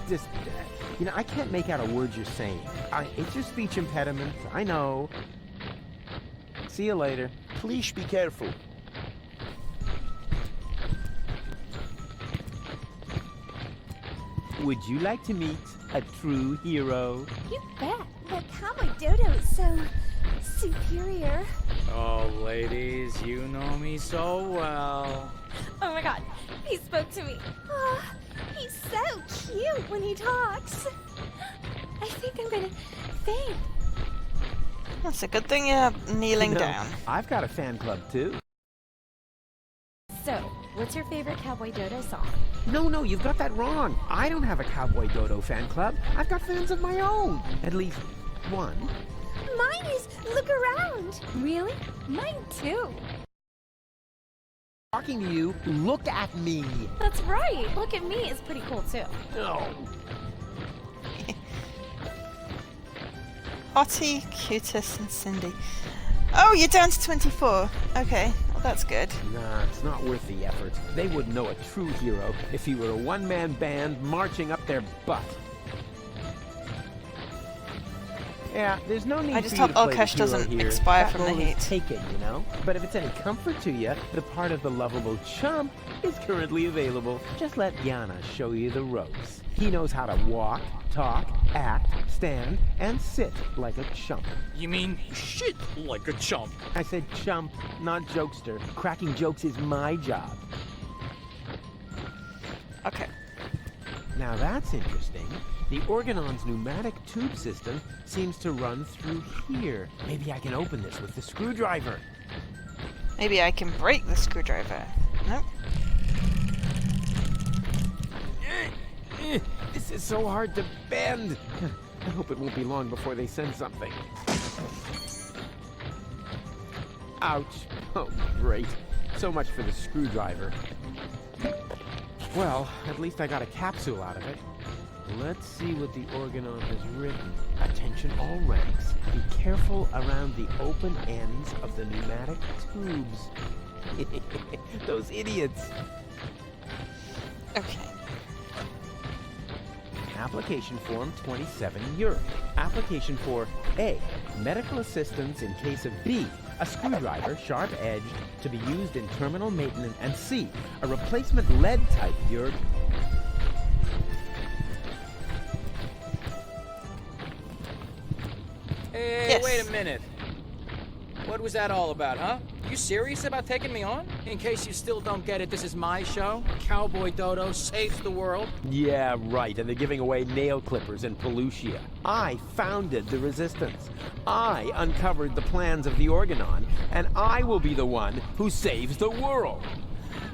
you know, I can't make out a word you're saying. It's your speech impediment, I know. See you later. Please be careful. Would you like to meet a true hero? You bet. But Cowboy Dodo is so superior. Oh, ladies, you know me so well. Oh my god, he spoke to me. Oh, he's so cute when he talks. I think I'm gonna faint. That's a good thing you're kneeling You know, down. I've got a fan club too. So, what's your favorite Cowboy Dodo song? No, you've got that wrong. I don't have a Cowboy Dodo fan club. I've got fans of my own. At least one. Mine is Look Around. Really? Mine too. Talking to you, look at me. That's right. Look at me is pretty cool too. No. Hottie, Cutis, and Cindy. Oh, you're down to 24. Okay, well, that's good. Nah, it's not worth the effort. They wouldn't know a true hero if he were a one-man band marching up their butt. Yeah, there's no need I just for you hope to play Alkesh the hero doesn't here. expire That from the role is heat. taken, you know? But if it's any comfort to you, the part of the lovable chump is currently available. Just let Yana show you the ropes. He knows how to walk, talk, act, stand, and sit like a chump. You mean shit like a chump? I said chump, not jokester. Cracking jokes is my job. Okay. Now that's interesting. The Organon's pneumatic tube system seems to run through here. Maybe I can open this with the screwdriver. Maybe I can break the screwdriver. Nope. This is so hard to bend. I hope it won't be long before they send something. Ouch. Oh, great. So much for the screwdriver. Well, at least I got a capsule out of it. Let's see what the Organon has written. Attention all ranks. Be careful around the open ends of the pneumatic tubes. Those idiots. Okay. Application form 27 Europe. Application for A. Medical assistance in case of B. A screwdriver, sharp-edged, to be used in terminal maintenance. And C. A replacement lead type Europe. Hey, Yes. wait a minute. What was that all about, huh? You serious about taking me on? In case you still don't get it, this is my show. Cowboy Dodo saves the world. Yeah, right, and they're giving away nail clippers in Pelusia. I founded the Resistance. I uncovered the plans of the Organon, and I will be the one who saves the world.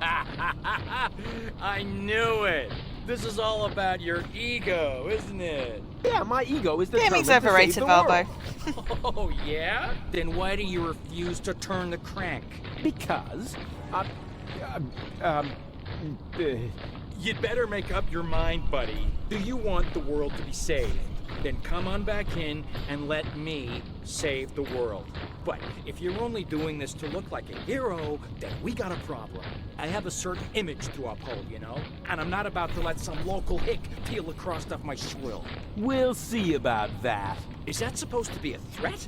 I knew it. This is all about your ego, isn't it? Yeah, my ego is determined Gaming's to save overrated, the Valbo. world. Oh, yeah? Then why do you refuse to turn the crank? Because, You'd better make up your mind, buddy. Do you want the world to be saved? Then come on back in and let me save the world. But if you're only doing this to look like a hero, then we got a problem. I have a certain image to uphold, you know? And I'm not about to let some local hick peel the crust off my swill. we'll see about that. Is that supposed to be a threat?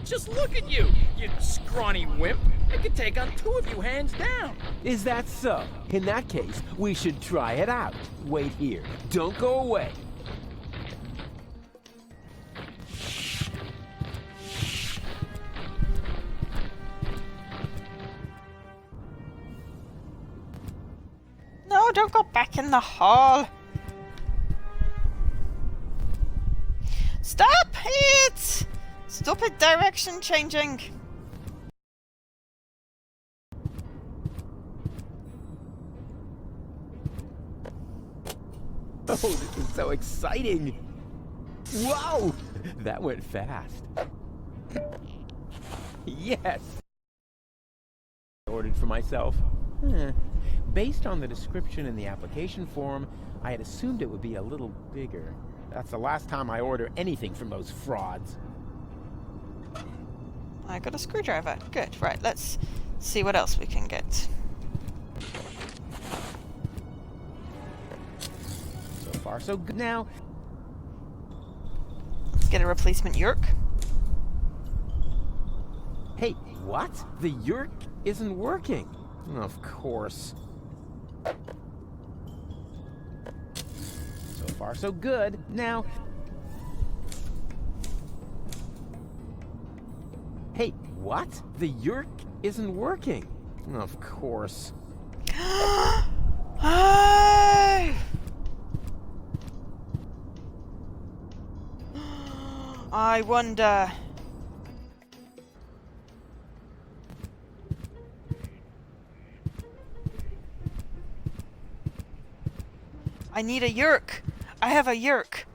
Just look at you, you scrawny wimp. I could take on two of you hands down. Is that so? In that case, we should try it out. Wait here. Don't go away. don't go back in the hall. Stop it! Stupid direction changing. Oh, this is so exciting! Wow! That went fast. Yes! I ordered for myself. Based on the description in the application form, I had assumed it would be a little bigger. That's the last time I order anything from those frauds. I got a screwdriver. Good. Right, let's see what else we can get. So far, so good. Now, let's get a replacement yerk. Hey, what? The yerk isn't working. Of course. So far, so good. Now... Hey, what? The yerk isn't working. Of course. I wonder... I need a yerk. I have a yerk.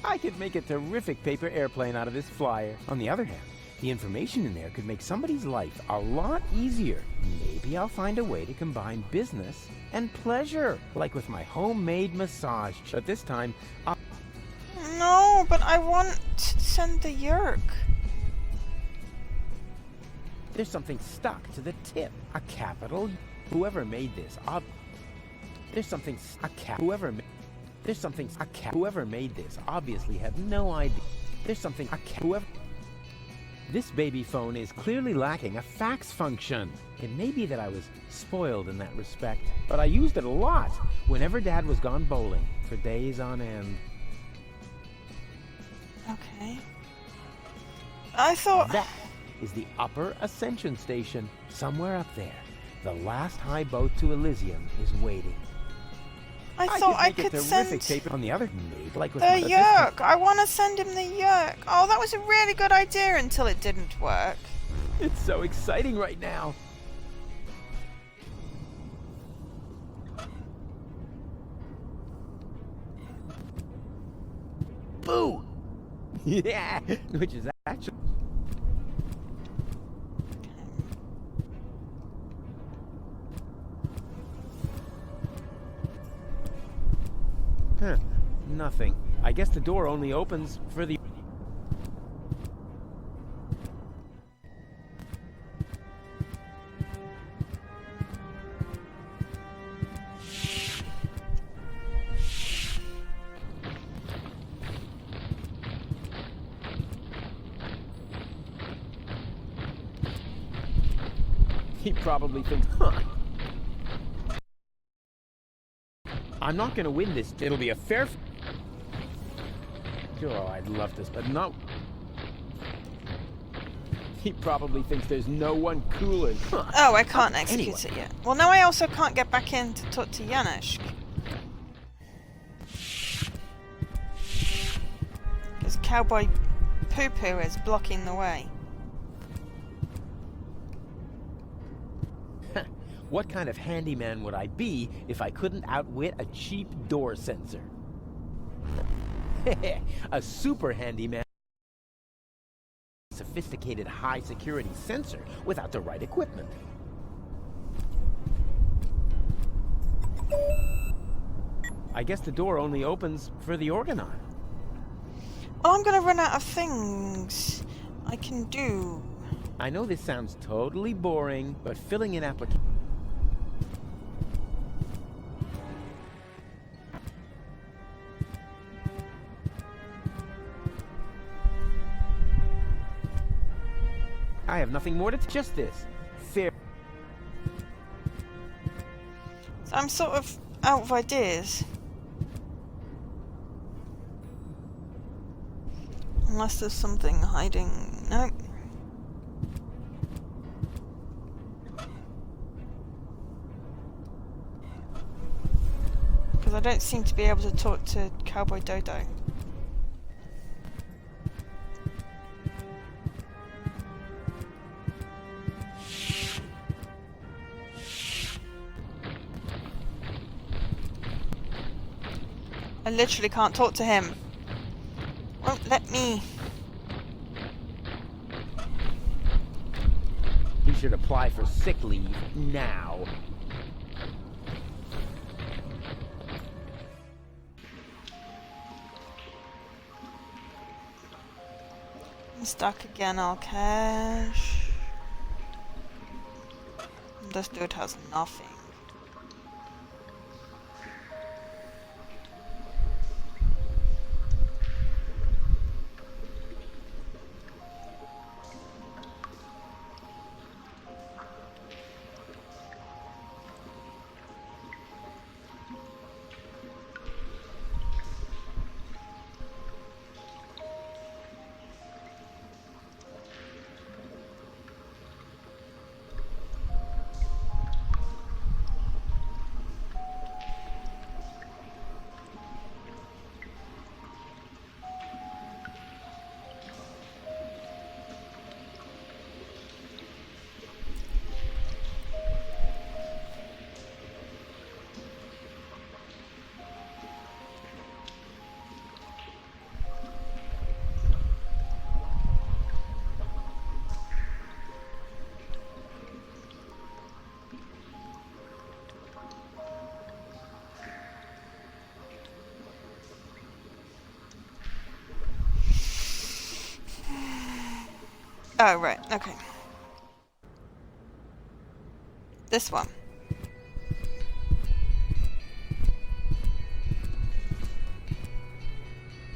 I could make a terrific paper airplane out of this flyer. On the other hand, the information in there could make somebody's life a lot easier. Maybe I'll find a way to combine business and pleasure, like with my homemade massage. But this time, No, but I want to send the yerk. There's something stuck to the tip. A capital. Whoever made this, there's something. Whoever made this obviously had no idea. There's something. Whoever. This baby phone is clearly lacking a fax function. It may be that I was spoiled in that respect, but I used it a lot whenever Dad was gone bowling for days on end. Okay. I thought... That is the Upper Ascension Station, somewhere up there. The last high boat to Elysium is waiting. I thought I could send on the other like with the yerk. I want to send him the yerk. Oh, that was a really good idea until it didn't work. It's so exciting right now. Boo! Yeah, which is actually... Huh, nothing. I guess the door only opens for the... He probably thinks, huh. I'm not gonna win this. It'll be a fair... Oh, I'd love this, but no. He probably thinks there's no one cooler. Huh. Oh, I can't execute it yet. Well, now I also can't get back in to talk to Janusz. Because Cowboy Poo-Poo is blocking the way. What kind of handyman would I be if I couldn't outwit a cheap door sensor? A super handyman. Sophisticated high-security sensor without the right equipment. I guess the door only opens for the organon. Well, I'm gonna run out of things I can do. I know this sounds totally boring, but filling in applications... I have nothing more to just this. Fair. So I'm sort of out of ideas. Unless there's something hiding. No. Because I don't seem to be able to talk to Cowboy Dodo. I literally can't talk to him. Won't let me. You should apply for sick leave now. I'm stuck again, I'll cash. This dude has nothing. Oh, right, okay. This one.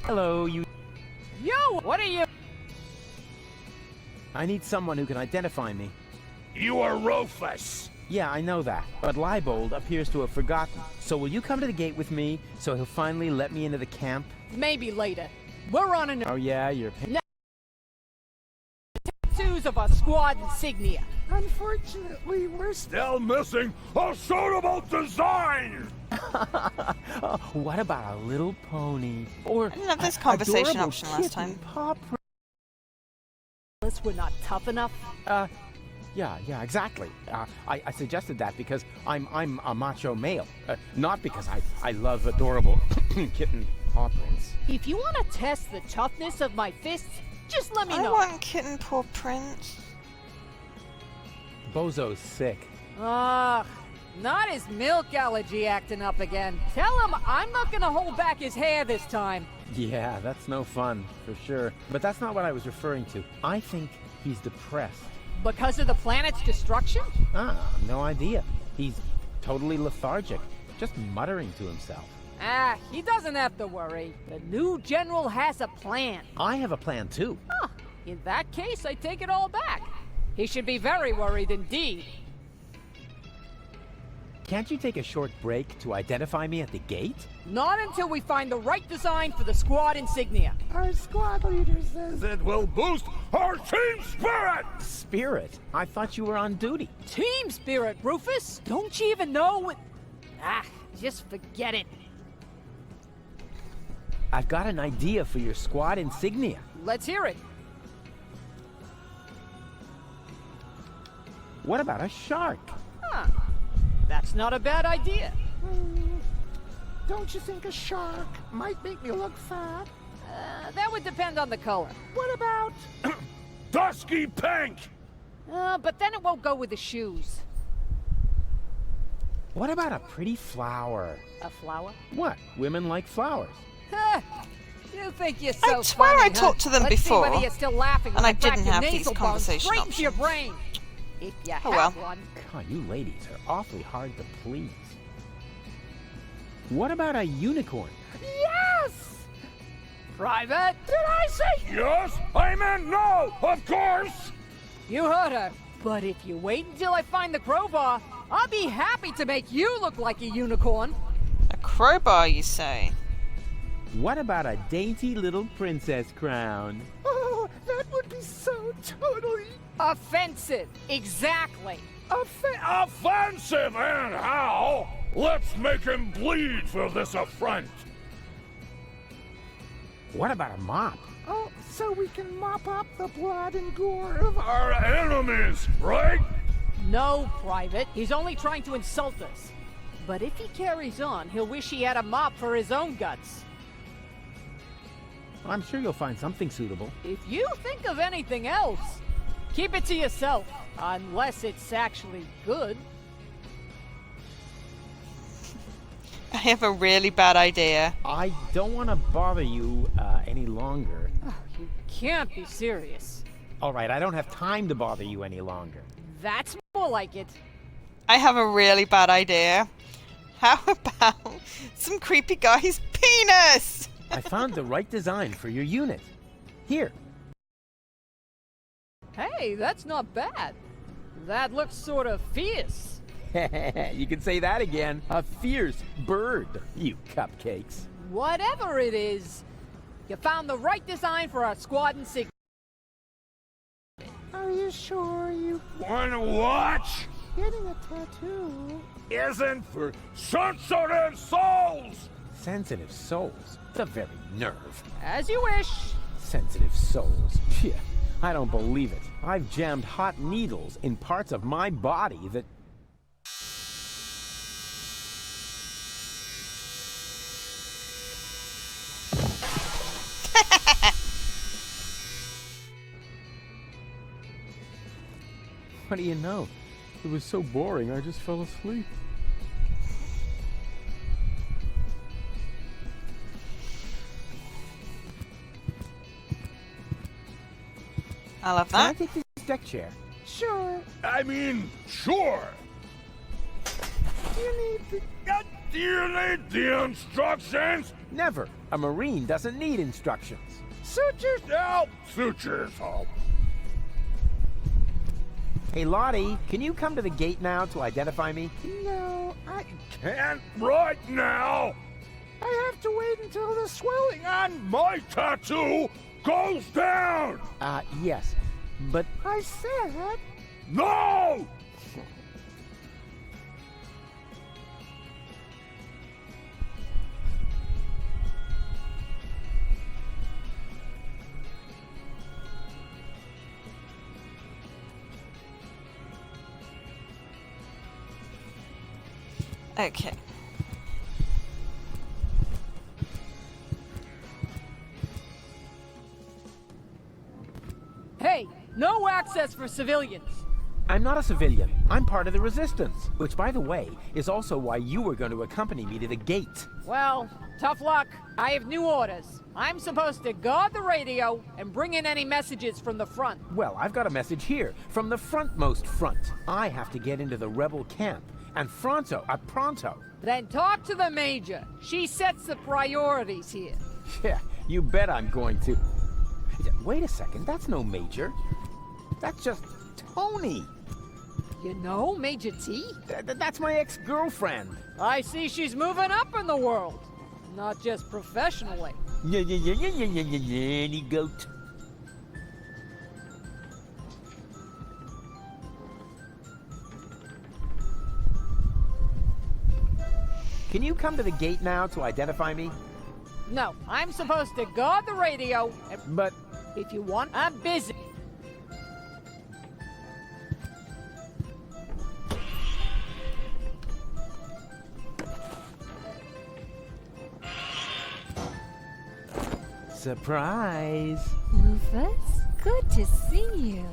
Hello, you... Yo, what are you... I need someone who can identify me. You are Rufus. Yeah, I know that. But Leibold appears to have forgotten. So will you come to the gate with me, so he'll finally let me into the camp? Maybe later. We're on an... Oh yeah, you're... tattoos of our squad insignia. Unfortunately, we're still missing a suitable design. What about a little pony? Or I didn't have this conversation adorable option last time. paw Unless we're not tough enough. Yeah, exactly. I suggested that because I'm a macho male, not because I love adorable kitten paw prints. If you want to test the toughness of my fists, just let me I know. want kitten paw prints. Bozo's sick. Ugh, not his milk allergy acting up again. Tell him I'm not gonna hold back his hair this time. Yeah, that's no fun, for sure. But that's not what I was referring to. I think he's depressed. Because of the planet's destruction? No idea. He's totally lethargic, just muttering to himself. He doesn't have to worry. The new general has a plan. I have a plan too. Huh. In that case, I take it all back. He should be very worried indeed. Can't you take a short break to identify me at the gate? Not until we find the right design for the squad insignia. Our squad leader says it will boost our team spirit! Spirit? I thought you were on duty. Team spirit, Rufus? Don't you even know what... just forget it. I've got an idea for your squad insignia. Let's hear it. What about a shark? Huh. That's not a bad idea. Don't you think a shark might make me look fat? That would depend on the color. What about... Dusky pink! But then it won't go with the shoes. What about a pretty flower? A flower? What? Women like flowers. You think you're so I swear funny, I talked to them Let's before, see whether you're still laughing and when I crack didn't your have these nasal bone conversation straight into your options. brain. If you Oh, have well. one. God, you ladies are awfully hard to please. What about a unicorn? Yes! Private? Did I say yes? I meant no, of course! You heard her. But if you wait until I find the crowbar, I'll be happy to make you look like a unicorn. A crowbar, you say? What about a dainty little princess crown? Oh, that would be so totally Offensive. Exactly. Offensive and how? Let's make him bleed for this affront. What about a mop? Oh, so we can mop up the blood and gore of Our enemies, right? No, Private. He's only trying to insult us. But if he carries on, he'll wish he had a mop for his own guts. I'm sure you'll find something suitable. If you think of anything else, keep it to yourself. Unless it's actually good. I have a really bad idea. I don't want to bother you any longer. Oh, you can't be serious. All right, I don't have time to bother you any longer. That's more like it. I have a really bad idea. How about some creepy guy's penis? I found the right design for your unit. Here. Hey, that's not bad. That looks sort of fierce. You can say that again. A fierce bird, you cupcakes. Whatever it is, you found the right design for our squad and sig. Are you sure you Wanna watch? getting a tattoo? Isn't for sensitive souls! Sensitive souls? The very nerve. As you wish. Sensitive souls. Phew, I don't believe it. I've jammed hot needles in parts of my body that... What do you know? It was so boring, I just fell asleep. I love Can I that. take this deck chair? Sure. I mean, sure. Do Do you need the instructions? Never. A Marine doesn't need instructions. Suit yourself. Suit yourself. Hey, Lottie, can you come to the gate now to identify me? No, I Can't right now. have to wait until the swelling on. My tattoo goes down. Yes. But I said. No! Okay. Hey, no access for civilians. I'm not a civilian. I'm part of the Resistance. Which, by the way, is also why you were going to accompany me to the gate. Well, tough luck. I have new orders. I'm supposed to guard the radio and bring in any messages from the front. Well, I've got a message here from the frontmost front. I have to get into the rebel camp. And pronto. Then talk to the Major. She sets the priorities here. Yeah, you bet I'm going to. Wait a second, that's no Major. That's just Tony. You know Major T? That's my ex-girlfriend. I see she's moving up in the world. Not just professionally. Any goat. Can you come to the gate now to identify me? No, I'm supposed to guard the radio. But if you want, I'm busy. surprise. Rufus, good to see you.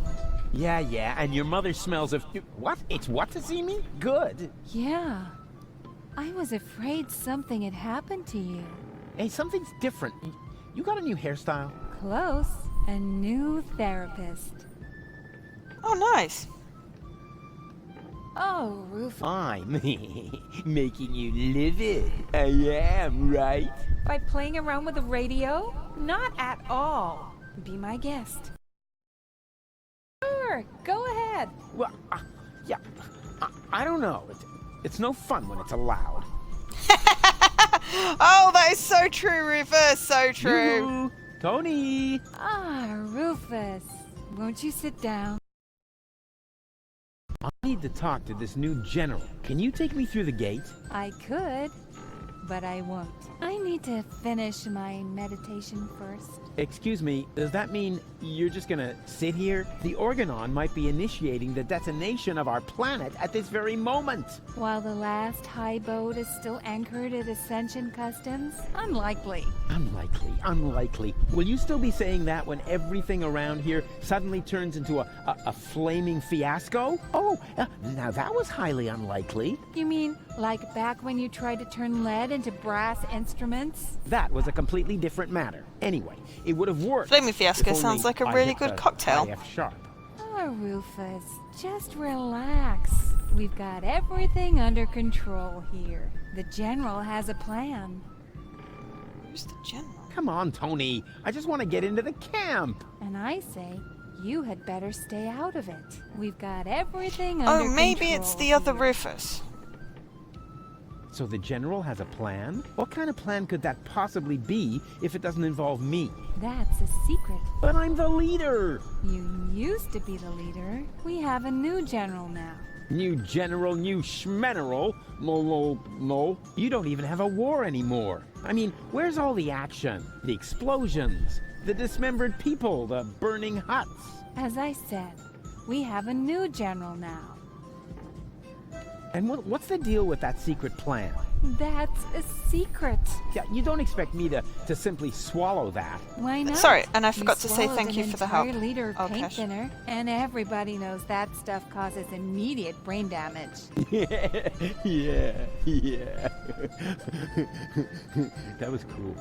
Yeah, and your mother smells of... What? It's what to see me? Good. Yeah. I was afraid something had happened to you. Hey, something's different. You got a new hairstyle? Close. A new therapist. Oh, nice. Oh, Rufus. I'm making you livid. I am, right? By playing around with the radio? Not at all. Be my guest. Sure, go ahead. Well, I don't know. It's no fun when it's allowed. Oh, that is so true, Rufus. So true. Yoo-hoo. Tony! Ah, Rufus. Won't you sit down? I need to talk to this new general. Can you take me through the gate? I could, but I won't. I need to finish my meditation first. Excuse me, does that mean you're just gonna sit here? The Organon might be initiating the detonation of our planet at this very moment. While the last high boat is still anchored at Ascension Customs? Unlikely. Unlikely. Will you still be saying that when everything around here suddenly turns into a flaming fiasco? Oh, now that was highly unlikely. You mean like back when you tried to turn lead into brass instruments? That was a completely different matter. Anyway, it would have worked. Flaming Fiasco if sounds only like a I really hit good the cocktail. IF sharp. Oh, Rufus, just relax. We've got everything under control here. The General has a plan. Who's the General? Come on, Tony. I just want to get into the camp. And I say, you had better stay out of it. We've got everything under control. Oh, maybe it's the other Rufus. So the General has a plan? What kind of plan could that possibly be if it doesn't involve me? That's a secret. But I'm the leader! You used to be the leader. We have a new general now. New general, new schmeneral. No. You don't even have a war anymore. I mean, where's all the action? The explosions, the dismembered people, the burning huts. As I said, we have a new general now. And what's the deal with that secret plan? That's a secret. Yeah, you don't expect me to simply swallow that. Why not? Sorry, and I forgot to say swallowed thank you an for the help. entire liter of paint Cash. thinner, and everybody knows that stuff causes immediate brain damage. Yeah. That was cool.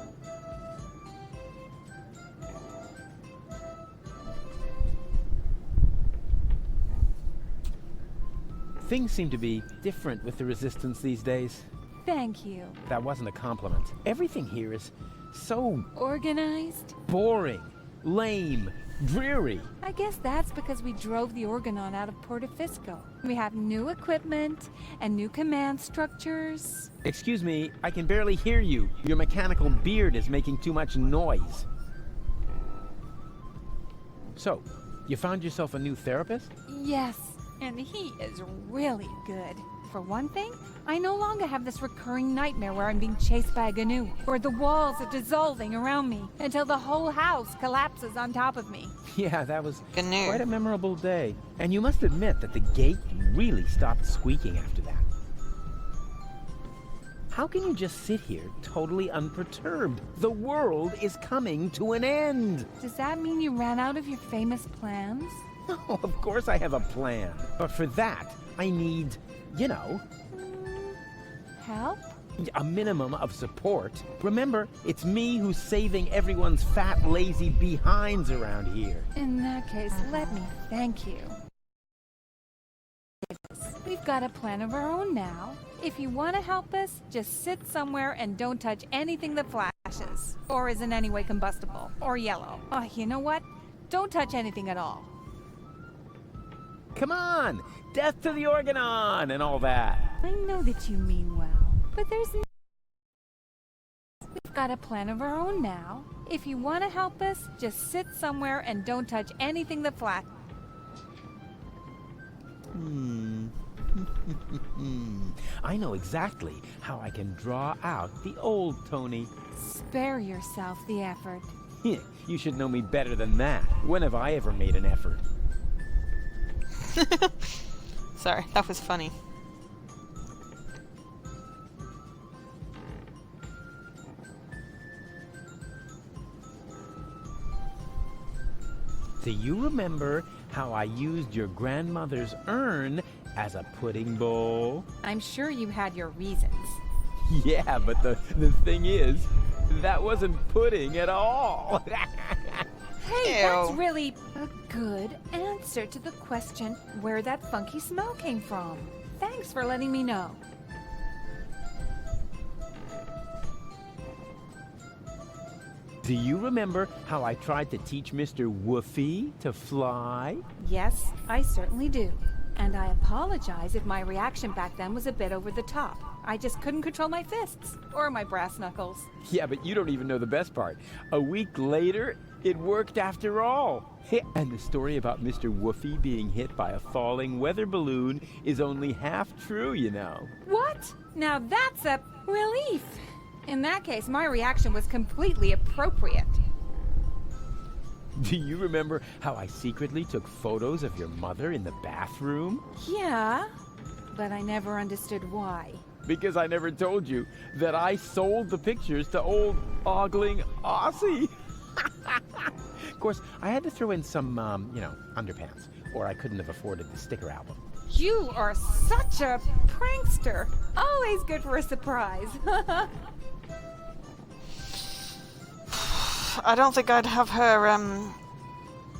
Things seem to be different with the Resistance these days. Thank you. That wasn't a compliment. Everything here is so Organized? boring, lame, dreary. I guess that's because we drove the Organon out of Porta Fisco. We have new equipment and new command structures. Excuse me, I can barely hear you. Your mechanical beard is making too much noise. So, you found yourself a new therapist? Yes, and he is really good. For one thing, I no longer have this recurring nightmare where I'm being chased by a GNU, or the walls are dissolving around me until the whole house collapses on top of me. Yeah, that was GNU. quite a memorable day. And you must admit that the gate really stopped squeaking after that. How can you just sit here totally unperturbed? The world is coming to an end. Does that mean you ran out of your famous plans? No, of course I have a plan. But for that, I need, Help? a minimum of support. Remember, it's me who's saving everyone's fat, lazy behinds around here. In that case, let me thank you. We've got a plan of our own now. If you want to help us, just sit somewhere and don't touch anything that flashes, or is in any way combustible, or yellow. Oh, you know what? Don't touch anything at all. Come on! Death to the Organon and all that. I know that you mean well, but we've got a plan of our own now. If you want to help us, just sit somewhere and don't touch anything that flashes. I know exactly how I can draw out the old Tony. Spare yourself the effort. You should know me better than that. When have I ever made an effort? Sorry, that was funny. Do you remember how I used your grandmother's urn as a pudding bowl? I'm sure you had your reasons. Yeah, but the thing is, that wasn't pudding at all. Hey, Ew. that's really a good answer to the question where that funky smell came from. Thanks for letting me know. Do you remember how I tried to teach Mr. Woofy to fly? Yes, I certainly do. And I apologize if my reaction back then was a bit over the top. I just couldn't control my fists or my brass knuckles. Yeah, but you don't even know the best part. A week later, it worked after all. And the story about Mr. Woofy being hit by a falling weather balloon is only half true, you know. What? Now that's a relief. In that case, my reaction was completely appropriate. Do you remember how I secretly took photos of your mother in the bathroom? Yeah, but I never understood why. Because I never told you that I sold the pictures to old ogling Aussie. Of course, I had to throw in some, underpants, or I couldn't have afforded the sticker album. You are such a prankster. Always good for a surprise. I don't think I'd have her,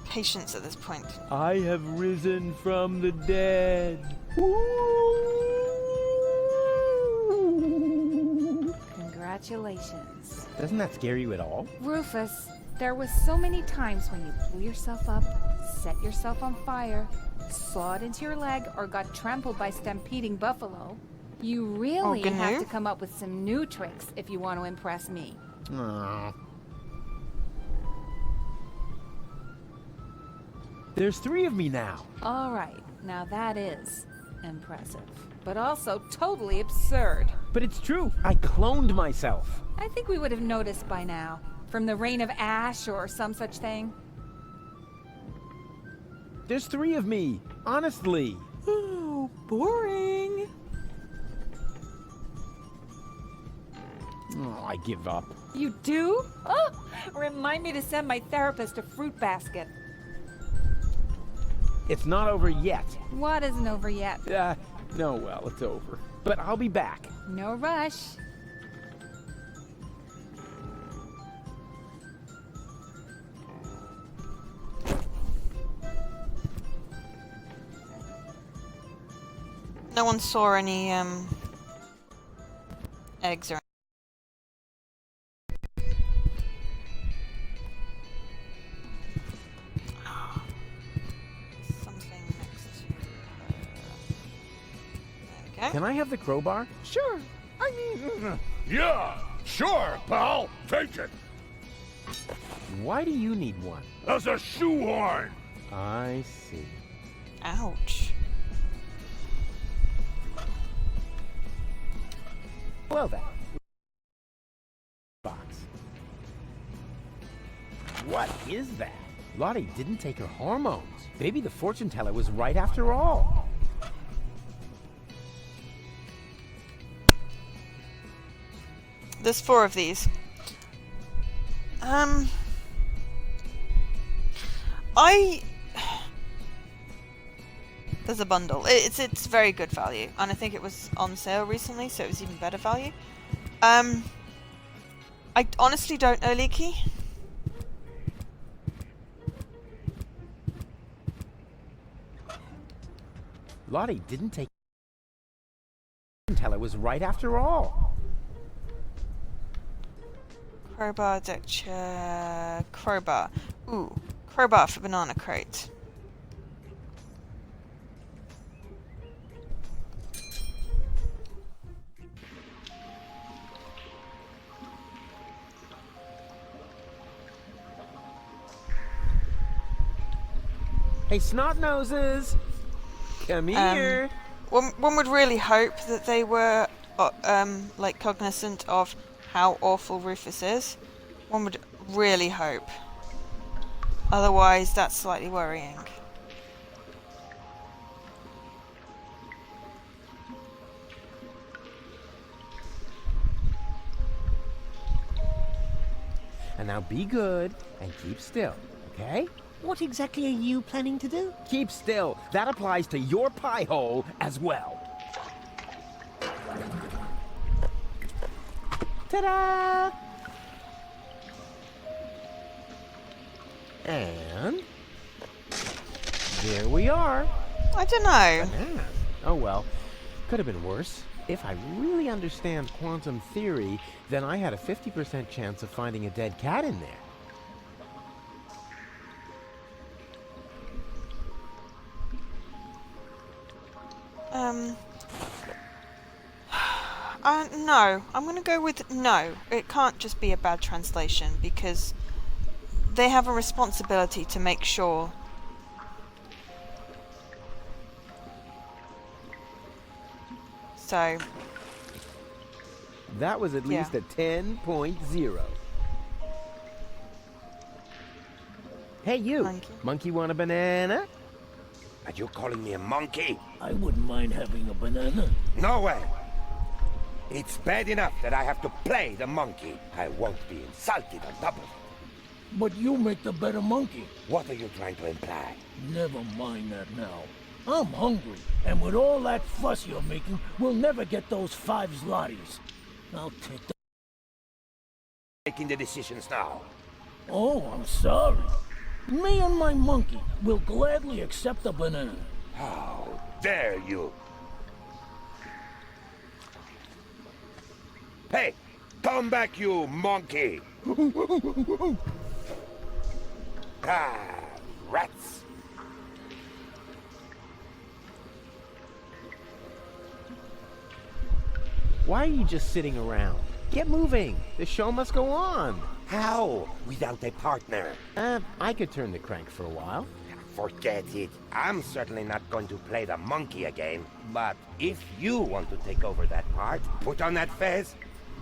patience at this point. I have risen from the dead. Congratulations. Doesn't that scare you at all? Rufus, there was so many times when you blew yourself up, set yourself on fire, sawed into your leg, or got trampled by stampeding buffalo. You really have to come up with some new tricks if you want to impress me. Aww. There's 3 of me now. All right, now that is impressive, but also totally absurd. But it's true. I cloned myself. I think we would have noticed by now. From the rain of ash or some such thing. There's 3 of me. Honestly. Oh, boring. Oh, I give up. You do? Oh, remind me to send my therapist a fruit basket. It's not over yet. What isn't over yet? No, well, it's over. But I'll be back. No rush. No one saw any, eggs or Can I have the crowbar? Sure. Yeah, sure, pal. Take it. Why do you need one? As a shoehorn. I see. Ouch. Well then. Box. What is that? Lottie didn't take her hormones. Maybe the fortune teller was right after all. There's 4 of these. There's a bundle. It's very good value, and I think it was on sale recently, so it was even better value. I honestly don't know, Leaky. Lottie didn't take her teller was right after all. Crowbar, deck chair, crowbar. Ooh, crowbar for banana crate. Hey, snot noses! Come here! One would really hope that they were, like, cognizant of how awful Rufus is. One would really hope. Otherwise, that's slightly worrying. And now be good and keep still, okay? What exactly are you planning to do? Keep still. That applies to your pie hole as well. Ta-da! And there we are. I don't know. Bananas. Oh well, could have been worse. If I really understand quantum theory, then I had a 50% chance of finding a dead cat in there. No. I'm going to go with no. It can't just be a bad translation because they have a responsibility to make sure. So. That was at least a 10.0. Hey, you. Monkey want a banana? Are you calling me a monkey? I wouldn't mind having a banana. No way. It's bad enough that I have to play the monkey. I won't be insulted on top of it. But you make the better monkey. What are you trying to imply? Never mind that now. I'm hungry, and with all that fuss you're making, we'll never get those 5 zlotys. I'll take the... Making the decisions now. Oh, I'm sorry. Me and my monkey will gladly accept the banana. How dare you? Hey, come back, you monkey! Ah, rats! Why are you just sitting around? Get moving. The show must go on. How? Without a partner? I could turn the crank for a while. Forget it. I'm certainly not going to play the monkey again. But if you want to take over that part, put on that fez,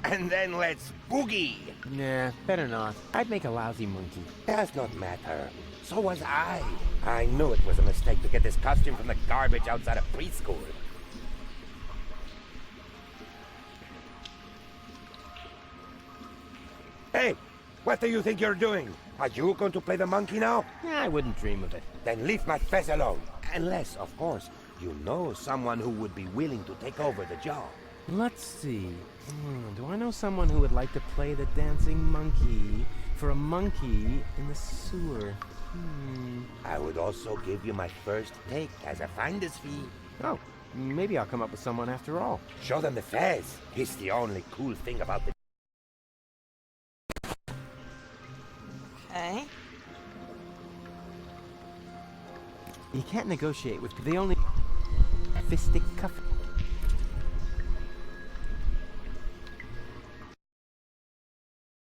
and then let's boogie. Nah, better not. I'd make a lousy monkey. Does not matter. So was I. I knew it was a mistake to get this costume from the garbage outside of preschool. Hey, what do you think you're doing? Are you going to play the monkey now? I wouldn't dream of it. Then leave my fez alone. Unless, of course, you know someone who would be willing to take over the job. Let's see. Do I know someone who would like to play the dancing monkey for a monkey in the sewer? I would also give you my first take as a finder's fee. Oh, maybe I'll come up with someone after all. Show them the fez. It's the only cool thing about the... Okay. You can't negotiate with... They only... Fistic cuff...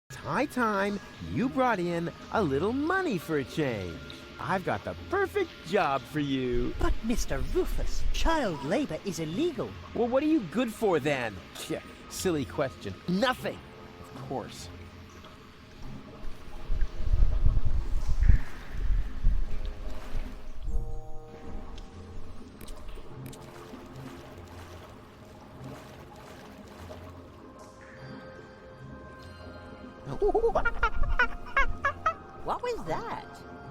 It's high time you brought in a little money for a change. I've got the perfect job for you. But, Mr. Rufus, child labor is illegal. Well, what are you good for then? Yeah, silly question. Nothing. Of course. What was that?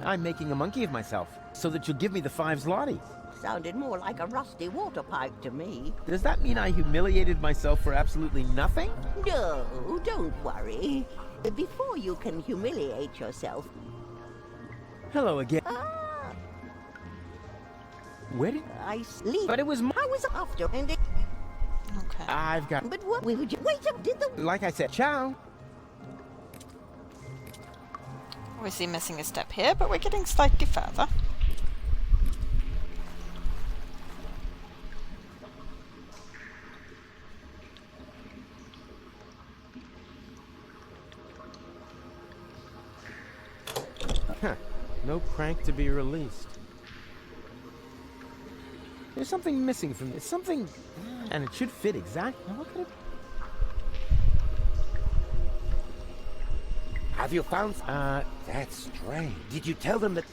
I'm making a monkey of myself, so that you'll give me the 5 zloty. Sounded more like a rusty water pipe to me. Does that mean I humiliated myself for absolutely nothing? No, don't worry. Before you can humiliate yourself... Hello again. Where did... I sleep. But it was I was after and it... Okay. I've got... But what... Wait up, did the... Like I said, ciao. Obviously missing a step here, but we're getting slightly further. Huh. No crank to be released. There's something missing from this. Something... And it should fit exactly... What could it... Have you found... That's strange. Did you tell them that...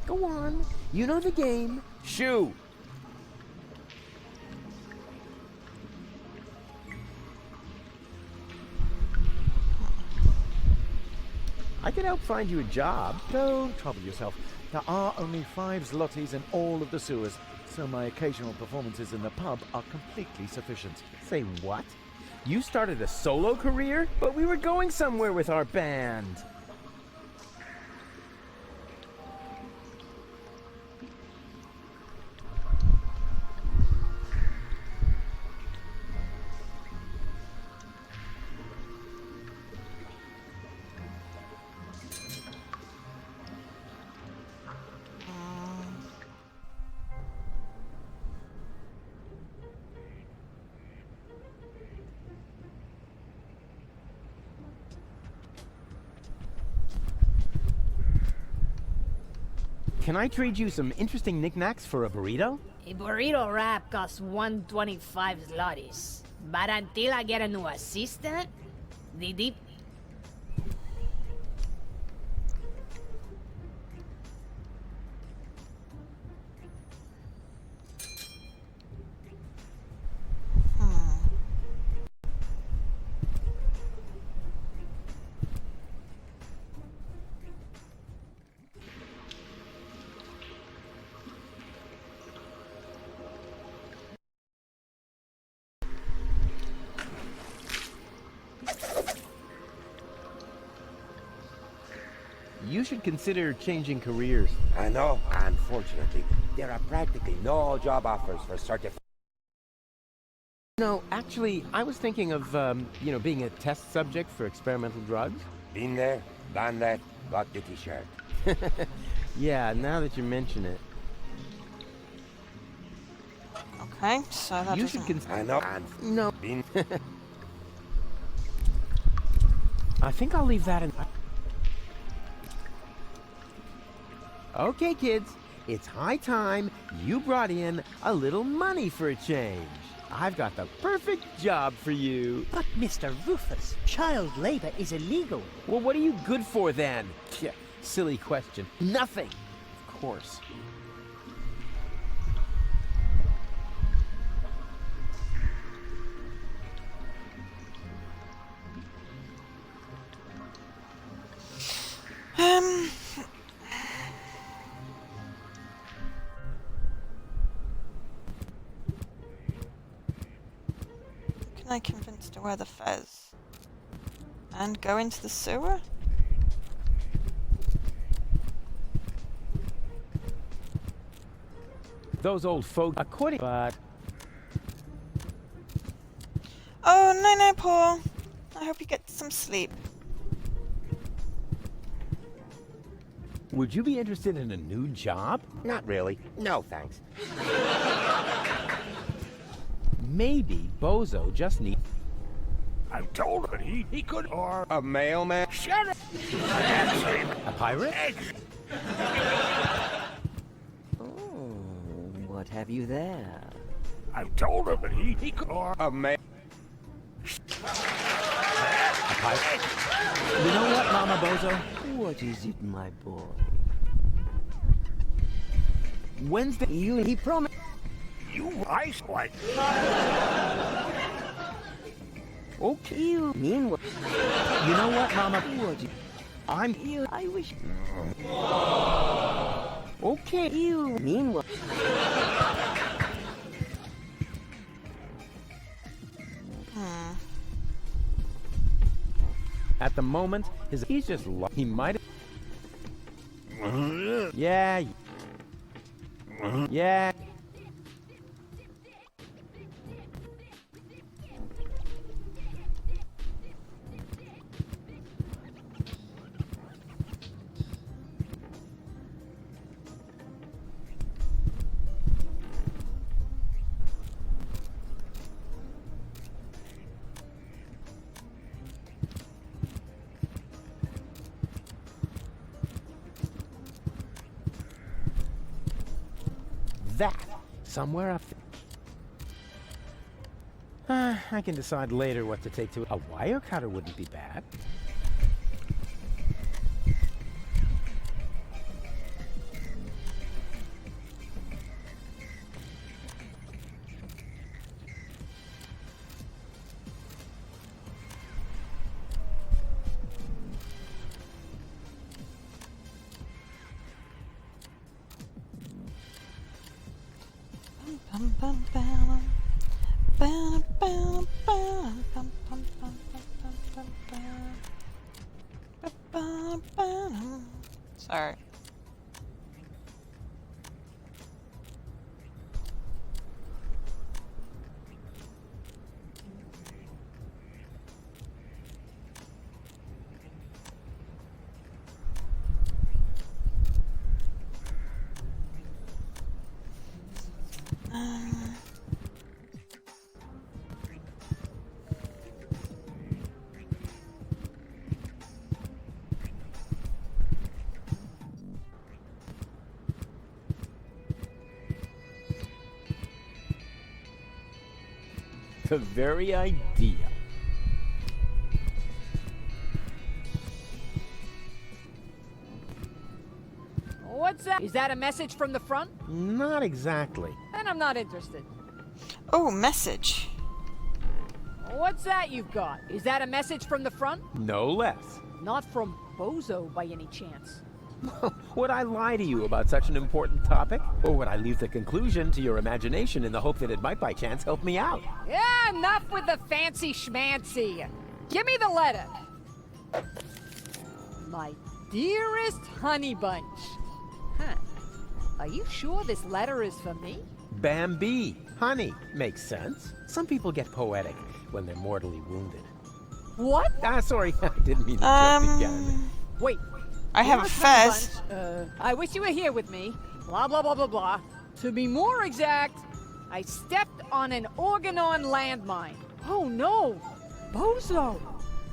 Go on. You know the game. Shoo! I can help find you a job. Don't trouble yourself. There are only 5 zlotys in all of the sewers, so my occasional performances in the pub are completely sufficient. Say what? You started a solo career? But we were going somewhere with our band. Can I trade you some interesting knickknacks for a burrito? A burrito wrap costs 125 zlotys. But until I get a new assistant, the deep... You should consider changing careers. I know. Unfortunately, there are practically no job offers for certified. No, actually, I was thinking of, being a test subject for experimental drugs. Been there, done that, got the t-shirt. Yeah, now that you mention it. Okay, so that You should I know. No. Been... I think I'll leave that in... Okay, kids, it's high time you brought in a little money for a change. I've got the perfect job for you. But, Mr. Rufus, child labor is illegal. Well, what are you good for then? Yeah, silly question. Nothing. Of course. Can I convince to wear the fez? And go into the sewer? Those old folk, according, but... Oh, no, Paul. I hope you get some sleep. Would you be interested in a new job? Not really. No, thanks. Maybe Bozo just needs... I told her he could, or... A mailman? Shut up! A pirate? What have you there? I told her he could, or... A mail... A pirate? You know what, Mama Bozo? What is it, my boy? Wednesday... He promised... You ice like... Okay. You mean what? You know what, Mama? What? I'm... You... I wish... Okay. You mean what? At the moment, he's just... He might... Yeah. Yeah. That somewhere up there. I can decide later what to take to a wire cutter. Wouldn't be bad. Sorry. The very idea. What's that? Is that a message from the front? Not exactly. Then I'm not interested. Oh, message. What's that you've got? Is that a message from the front? No less. Not from Bozo by any chance. Would I lie to you about such an important topic? Or would I leave the conclusion to your imagination in the hope that it might by chance help me out? Yeah, enough with the fancy schmancy. Give me the letter. My dearest honey bunch. Huh. Are you sure this letter is for me? Bambi. Honey. Makes sense. Some people get poetic when they're mortally wounded. What? Sorry. I didn't mean to jump again. Wait. I have a fez. I wish you were here with me. Blah, blah, blah, blah, blah. To be more exact, I stepped on an Organon landmine. Oh, no. Bozo.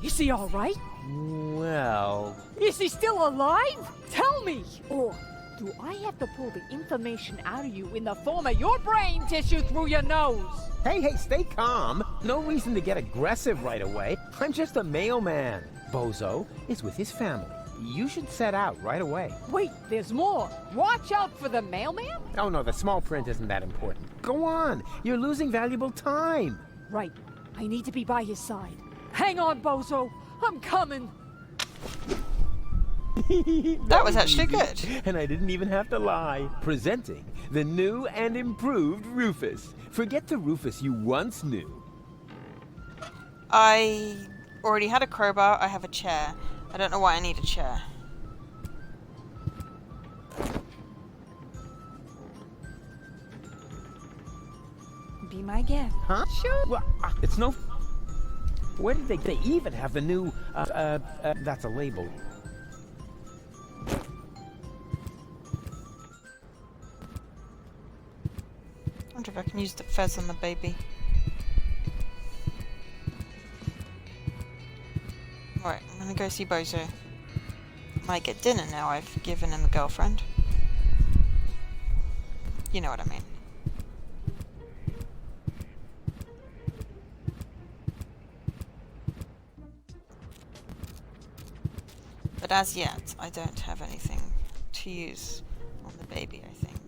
Is he all right? Well... Is he still alive? Tell me. Or do I have to pull the information out of you in the form of your brain tissue through your nose? Hey, stay calm. No reason to get aggressive right away. I'm just a mailman. Bozo is with his family. You should set out right away. Wait, there's more. Watch out for the mailman? Oh, no, the small print isn't that important. Go on. You're losing valuable time. Right. I need to be by his side. Hang on, Bozo. I'm coming. That was actually good. And I didn't even have to lie. Presenting the new and improved Rufus. Forget the Rufus you once knew. I already had a crowbar. I have a chair. I don't know why I need a chair. Be my guest. Huh? Sure. Well, it's no... Where did they even have the new, that's a label. I wonder if I can use the fez on the baby. Right, I'm gonna go see Bozo. Might get dinner now I've given him a girlfriend. You know what I mean. But as yet, I don't have anything to use on the baby, I think.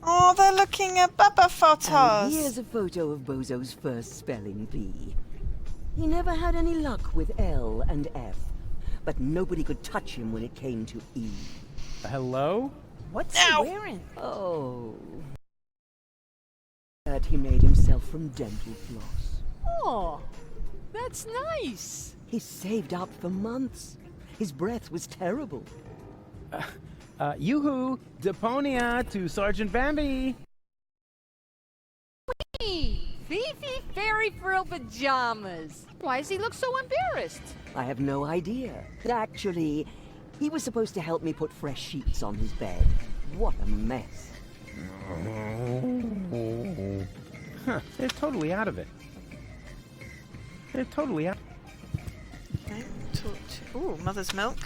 Oh, they're looking at Baba photos! And here's a photo of Bozo's first spelling bee. He never had any luck with L and F, but nobody could touch him when it came to E. Hello? What's he wearing? Oh. That he made himself from dental floss. Oh, that's nice. He saved up for months. His breath was terrible. Yoo-hoo! Deponia to Sergeant Bambi! Fifi Fairy Frill Pajamas. Why does he look so embarrassed? I have no idea. Actually, he was supposed to help me put fresh sheets on his bed. What a mess. Huh, they're totally out of it. They're totally out. Okay, ooh, mother's milk.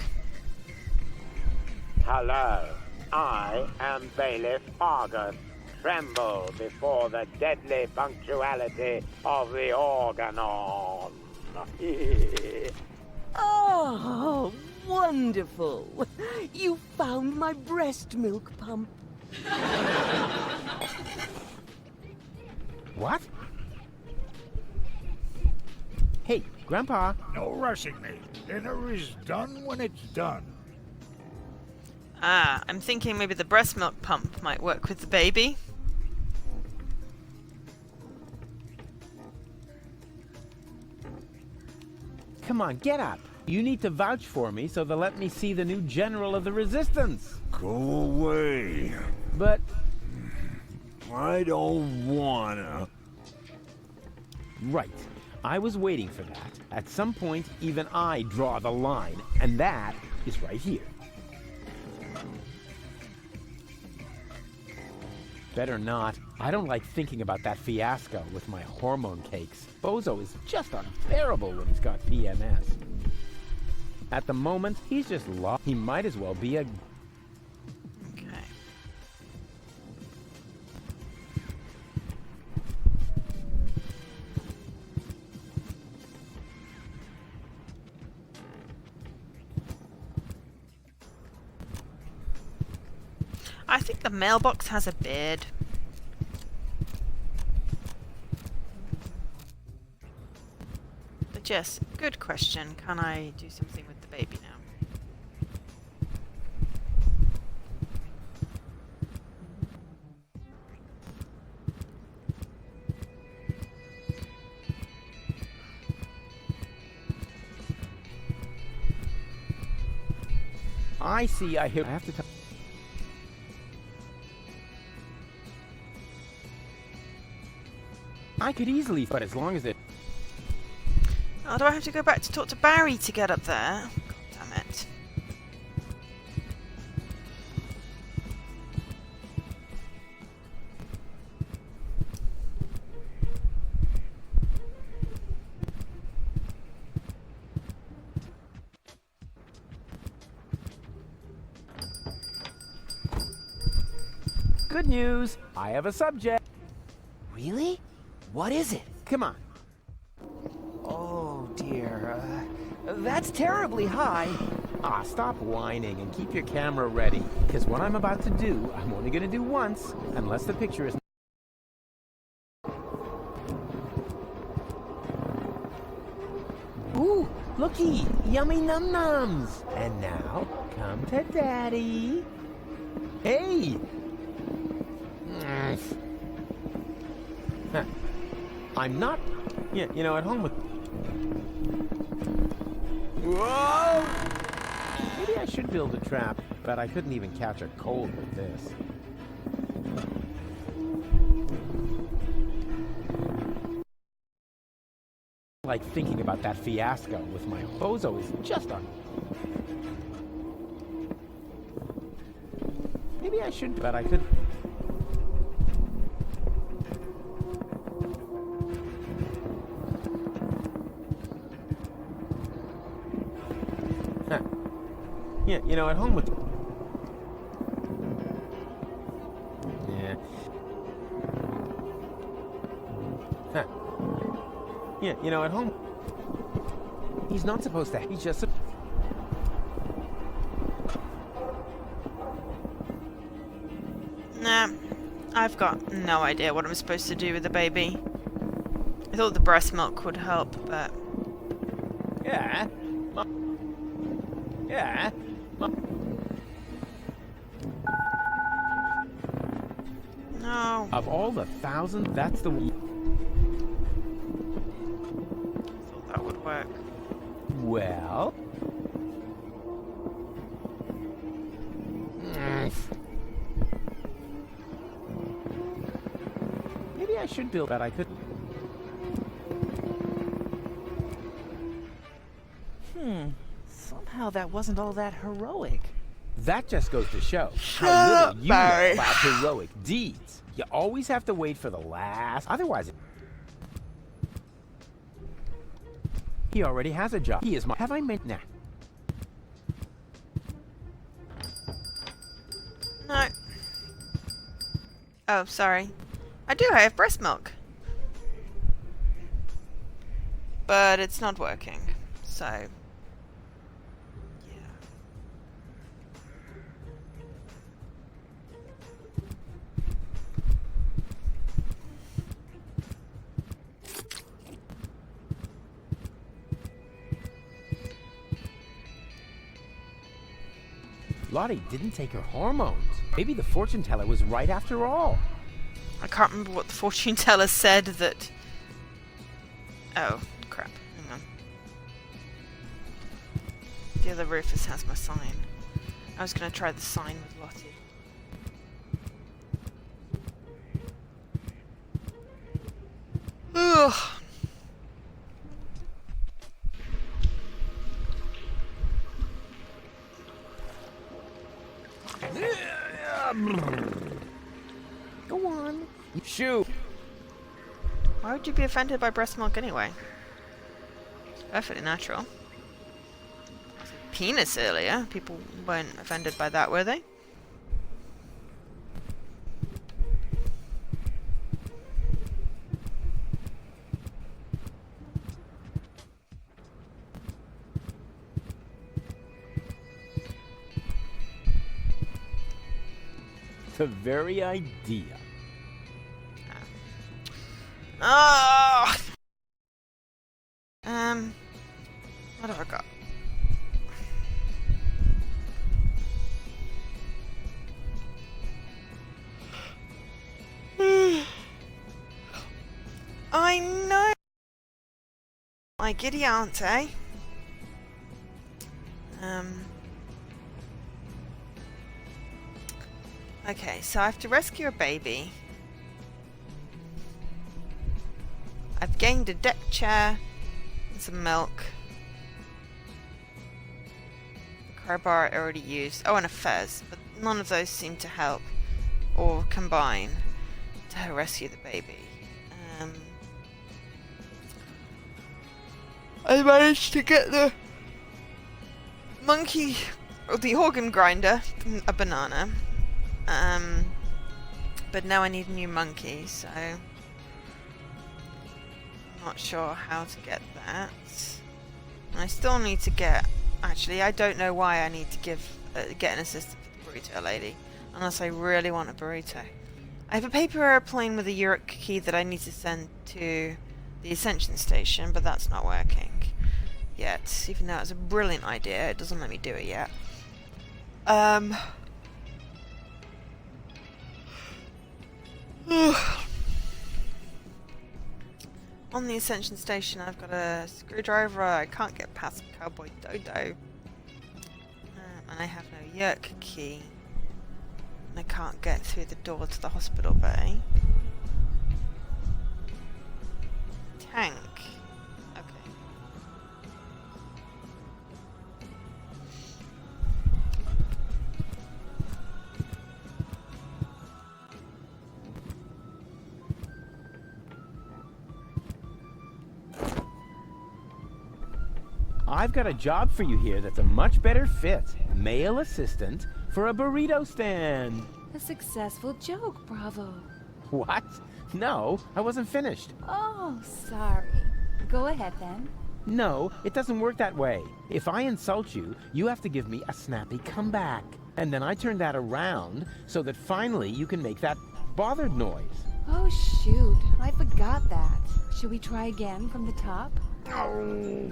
Hello, I am Bailiff Argus. Tremble before the deadly punctuality of the Organon. Oh, wonderful. You found my breast milk pump. What? Hey, Grandpa. No rushing me. Dinner is done when it's done. Ah, I'm thinking maybe the breast milk pump might work with the baby. Come on, get up. You need to vouch for me so they'll let me see the new general of the resistance. Go away. But... I don't wanna. Right. I was waiting for that. At some point, even I draw the line. And that is right here. Better not. I don't like thinking about that fiasco with my hormone cakes. Bozo is just unbearable when he's got PMS. At the moment, he's just lost. He might as well be a... Okay. I think the mailbox has a beard. But yes, good question. Can I do something with the baby now? I see. I hear. I have to tell. I could easily, but as long as it. Oh, do I have to go back to talk to Barry to get up there? God damn it. Good news. I have a subject. Really? What is it? Come on. Oh dear, that's terribly high. Ah, stop whining and keep your camera ready. Because what I'm about to do, I'm only going to do once, unless the picture is... Ooh, looky, yummy num-nums. And now, come to Daddy. Hey! Huh. I'm not, yeah, you know, at home with... Whoa! Maybe I should build a trap, but I couldn't even catch a cold with this. Like thinking about that fiasco with my bozo is just on... Maybe I should, but I could... Huh. Yeah, you know, at home with... Yeah. Huh. Yeah, you know, at home... He's not supposed to... He's just... Nah, I've got no idea what I'm supposed to do with the baby. I thought the breast milk would help, but... Yeah. Yeah. No. Of all the thousands, that's the one. I thought that would work. Well... Maybe I should build, but I could... Somehow that wasn't all that heroic. That just goes to show how little you know about heroic deeds. You always have to wait for the last... Otherwise... He already has a job. He is my... Have I meant... Nah. No. Oh, sorry. I do have breast milk. But it's not working. So... Lottie didn't take her hormones. Maybe the fortune teller was right after all. I can't remember what the fortune teller said that... Oh, crap. Hang on. The other Rufus has my sign. I was going to try the sign with Lottie. Ugh. Go on. Shoot. Why would you be offended by breast milk anyway? It's perfectly natural. I said penis earlier. People weren't offended by that, were they? The very idea. Oh! What have I got? I know. My giddy aunt, eh? Okay, so I have to rescue a baby. I've gained a deck chair and some milk. The crowbar I already used. Oh, and a fez, but none of those seem to help or combine to rescue the baby. I managed to get the monkey, or the organ grinder, from a banana. But now I need a new monkey, so I'm not sure how to get that. I still need to get. Actually, I don't know why I need to get an assistant for the burrito lady, unless I really want a burrito. I have a paper airplane with a Europe key that I need to send to the Ascension station, but that's not working yet. Even though it's a brilliant idea, it doesn't let me do it yet. On the Ascension station, I've got a screwdriver. I can't get past Cowboy Dodo. And I have no Yerk key. And I can't get through the door to the hospital bay. Tank. Okay. I've got a job for you here that's a much better fit. Male assistant for a burrito stand. A successful joke, bravo. What? No, I wasn't finished. Oh, sorry. Go ahead then. No, it doesn't work that way. If I insult you, you have to give me a snappy comeback. And then I turn that around so that finally you can make that bothered noise. Oh, shoot. I forgot that. Should we try again from the top? Oh.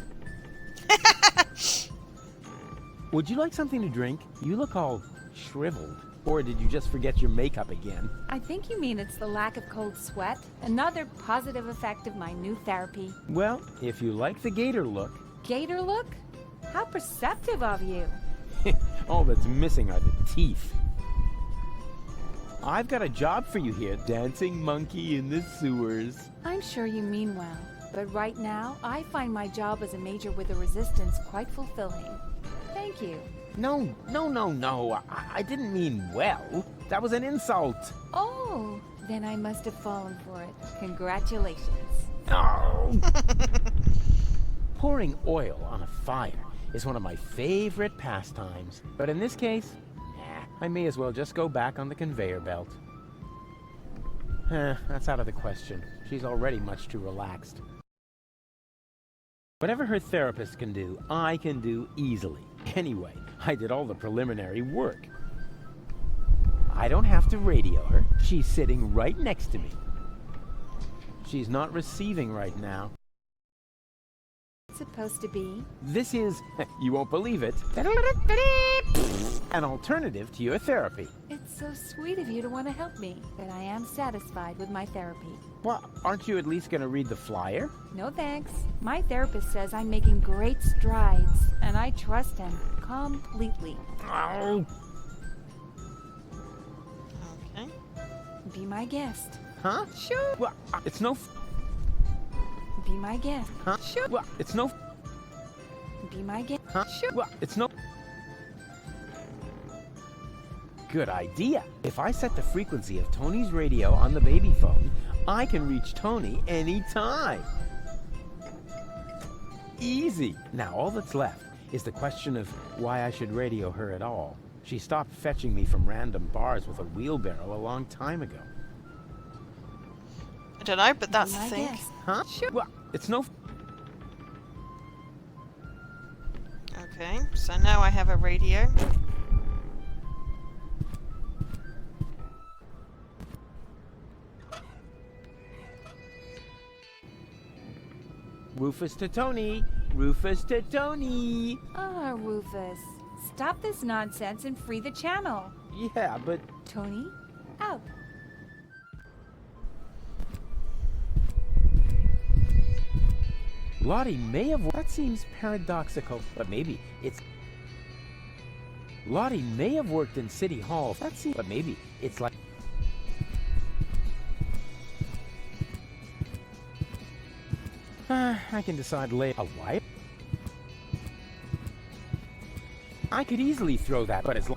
Would you like something to drink? You look all shriveled. Or did you just forget your makeup again? I think you mean it's the lack of cold sweat. Another positive effect of my new therapy. Well, if you like the gator look... Gator look? How perceptive of you. All that's missing are the teeth. I've got a job for you here, dancing monkey in the sewers. I'm sure you mean well. But right now, I find my job as a major with the Resistance quite fulfilling. Thank you. No. I didn't mean well. That was an insult. Oh, then I must have fallen for it. Congratulations. Oh. Pouring oil on a fire is one of my favorite pastimes. But in this case, I may as well just go back on the conveyor belt. That's out of the question. She's already much too relaxed. Whatever her therapist can do, I can do easily. Anyway, I did all the preliminary work. I don't have to radio her. She's sitting right next to me. She's not receiving right now. It's supposed to be. This is, you won't believe it, an alternative to your therapy. It's so sweet of you to want to help me, but I am satisfied with my therapy. Well, aren't you at least going to read the flyer? No thanks. My therapist says I'm making great strides, and I trust him completely. Oh. Okay. Be my guest. Huh? Sure. Well, it's no... Be my guest. Huh? Sure. Well, it's no... Be my guest. Huh? Sure. Well, it's no... Good idea. If I set the frequency of Tony's radio on the baby phone, I can reach Tony anytime. Easy. Now all that's left is the question of why I should radio her at all. She stopped fetching me from random bars with a wheelbarrow a long time ago. I don't know, but that's the thing. Guess. Huh? Sure. Well, it's no... Okay, so now I have a radio. Rufus to Tony. Rufus to Tony. Ah, Rufus. Stop this nonsense and free the channel. Yeah, but... Tony, out. Lottie may have... That seems paradoxical, but maybe it's... Lottie may have worked in City Hall. That seems... But maybe it's like... I can decide later. A wife? I could easily throw that, but it's...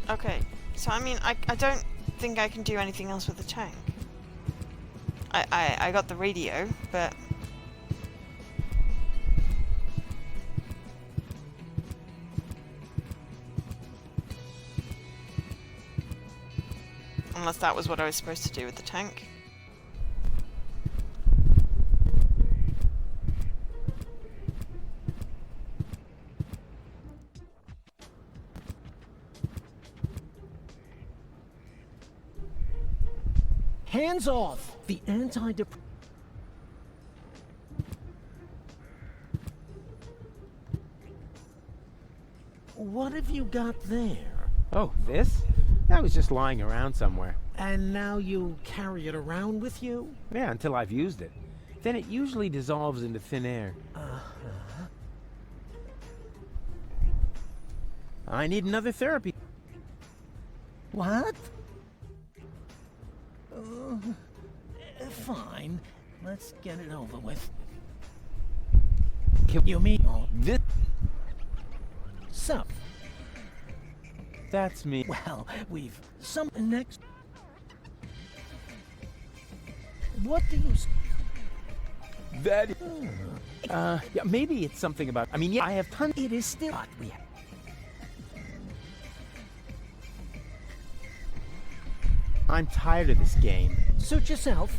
Okay, so I mean, I don't think I can do anything else with the tank. I got the radio, but... Unless that was what I was supposed to do with the tank. Hands off! The anti-dep... What have you got there? Oh, this? That was just lying around somewhere. And now you carry it around with you? Yeah, until I've used it. Then it usually dissolves into thin air. Uh-huh. I need another therapy. What? Fine. Let's get it over with. You mean this? So. That's me. Well, we've some next. What do you? That. Yeah, maybe it's something about. I mean, yeah, I have tons. It is still what we have. I'm tired of this game. Suit yourself.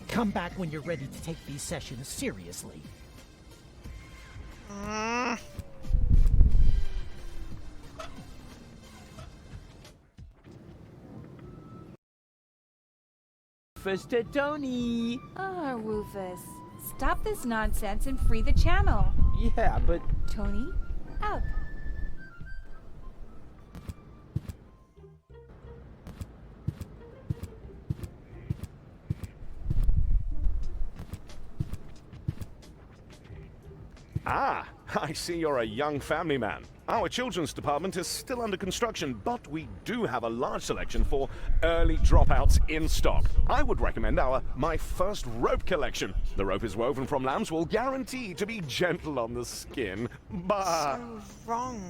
Come back when you're ready to take these sessions seriously. Rufus to Tony. Ah, Rufus. Stop this nonsense and free the channel. Yeah, but... Tony, out. Ah, I see you're a young family man. Our children's department is still under construction, but we do have a large selection for early dropouts in stock. I would recommend our My First Rope collection. The rope is woven from lambswool, guaranteed to be gentle on the skin, but... So wrong.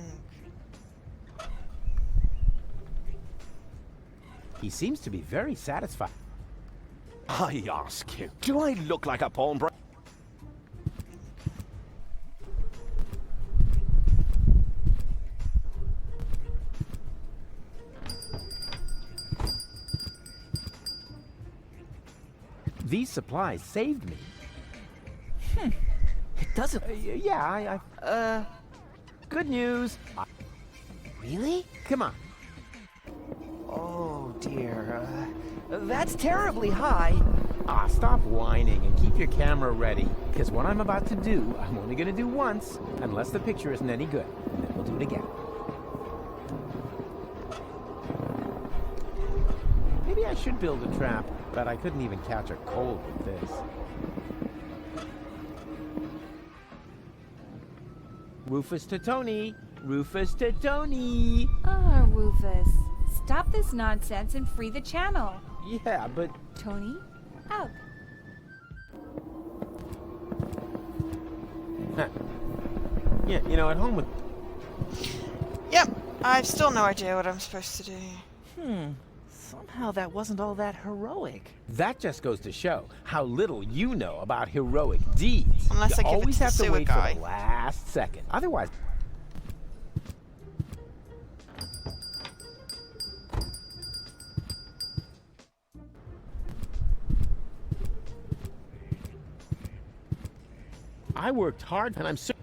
He seems to be very satisfied. I ask you, do I look like a pawnbroker? These supplies saved me. It doesn't... Yeah, good news. Really? Come on. Oh, dear. That's terribly high. Ah, stop whining and keep your camera ready. Because what I'm about to do, I'm only going to do once, unless the picture isn't any good. And then we'll do it again. Maybe I should build a trap, but I couldn't even catch a cold with this. Rufus to Tony. Rufus to Tony. Ah, Rufus. Stop this nonsense and free the channel. Yeah, but... Tony, out. Huh. Yeah, you know, at home with... Yep, I've still no idea what I'm supposed to do. Somehow that wasn't all that heroic. That just goes to show how little you know about heroic deeds. Unless I you give always it to have the to sewer wait guy. for the last second. Otherwise... I worked hard and I'm so...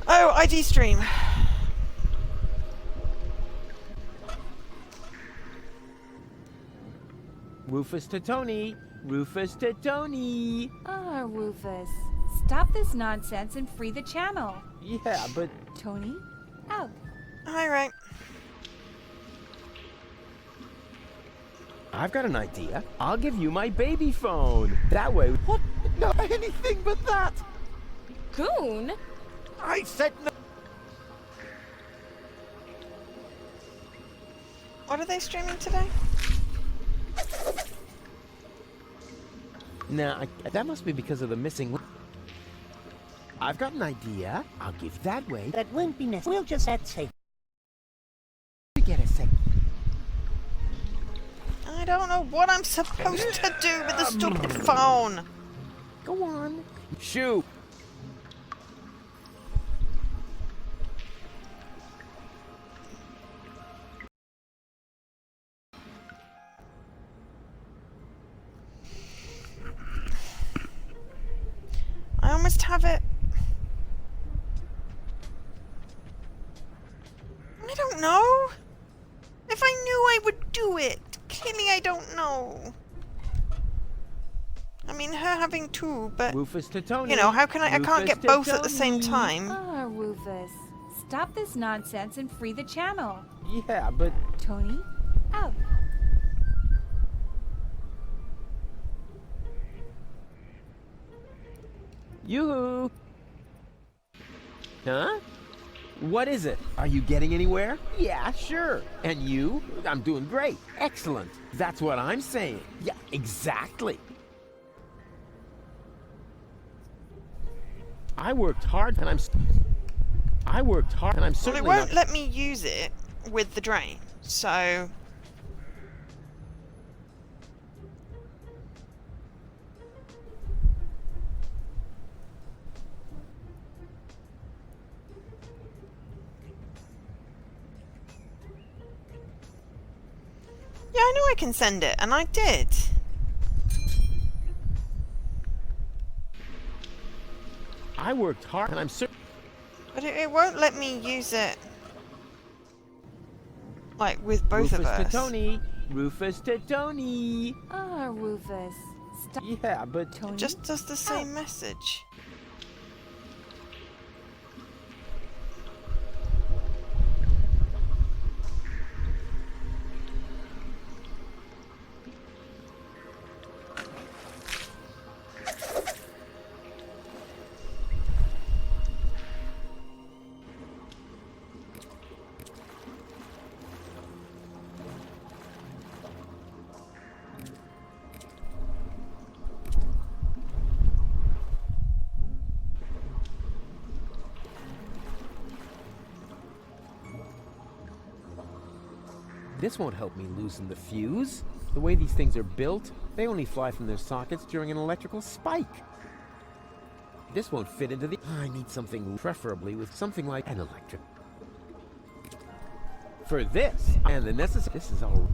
Oh, ID stream. Rufus to Tony. Rufus to Tony. Ah, Rufus. Stop this nonsense and free the channel. Yeah, but... Tony, out. Alright. I've got an idea. I'll give you my baby phone. That way... What? No, anything but that! Goon? I said no! What are they streaming today? Nah, that must be because of the missing... I've got an idea. I'll give that way. That won't be necessary. We'll just add safe. Get a sec. I don't know what I'm supposed to do with the stupid phone. Go on. Shoot. I almost have it. I don't know. If I knew, I would do it. Clearly, I don't know. I mean, her having two, but Rufus to Tony. you know, how can I can't Rufus get to both at the same Tony. time. Ah, Rufus. Stop this nonsense and free the channel. Yeah, but... Tony, out. Yoo-hoo! Huh? What is it? Are you getting anywhere? Yeah, sure. And you? I'm doing great. Excellent. That's what I'm saying. Yeah, exactly. I worked hard and I'm certainly Well, it won't let me use it with the drain, so... Yeah, I know I can send it, and I did. I worked hard and I'm certain. But it won't let me use it, like, with both of us. Rufus to Tony. Rufus to Tony. Ah, Rufus. Stop. Yeah, but... Tony, It just does the same message. This won't help me loosen the fuse. The way these things are built, they only fly from their sockets during an electrical spike. This won't fit into the... I need something preferably with something like an electric... For this, and the necessary... This is all...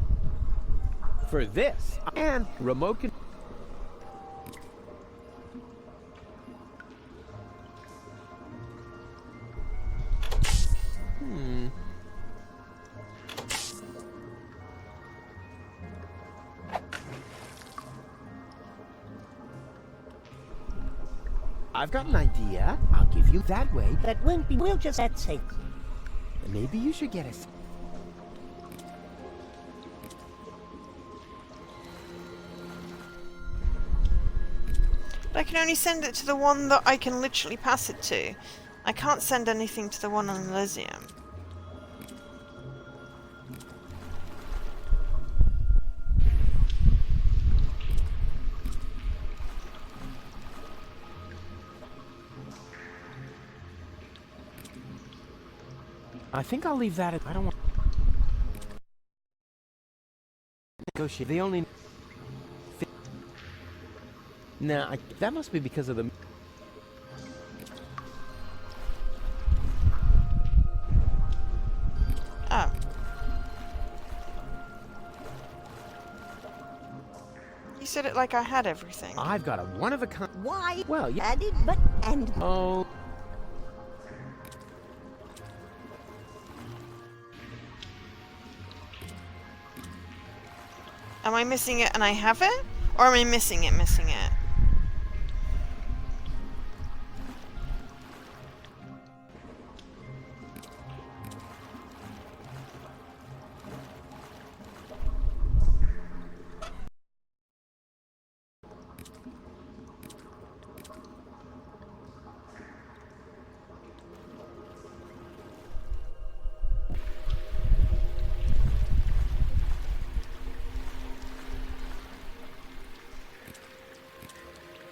For this, and remote control... I've got an idea. I'll give you that way. That won't be... We'll just add safe. Maybe you should get us... I can only send it to the one that I can literally pass it to. I can't send anything to the one on Elysium. I think I'll leave that at... I don't want... Negotiate. They only... Nah, that must be because of the... Oh. You said it like I had everything. I've got a one-of-a-kind... Why? Well, yeah. Added, but and... Oh... Am I missing it and I have it? Or am I missing it?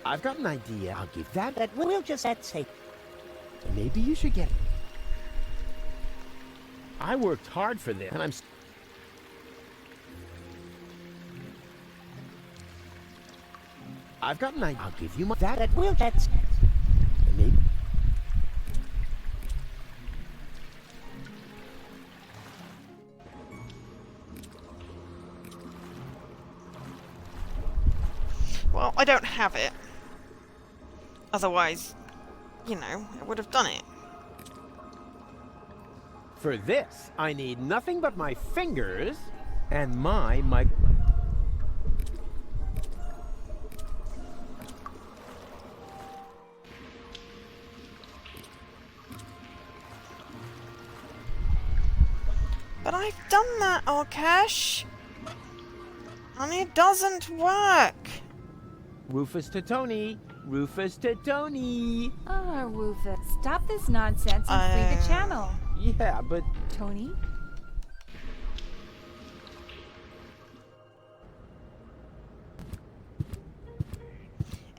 I've got an idea. I'll give that. That we'll just say. Maybe you should get it. I worked hard for this, and I've got an idea. I'll give you my That we'll just. Maybe. Well, I don't have it. Otherwise, you know, I would have done it. For this, I need nothing but my fingers and my... But I've done that, Orkesh. And it doesn't work. Rufus to Tony. Rufus to Tony. Ah, Rufus, stop this nonsense and free the channel. Yeah, but... Tony?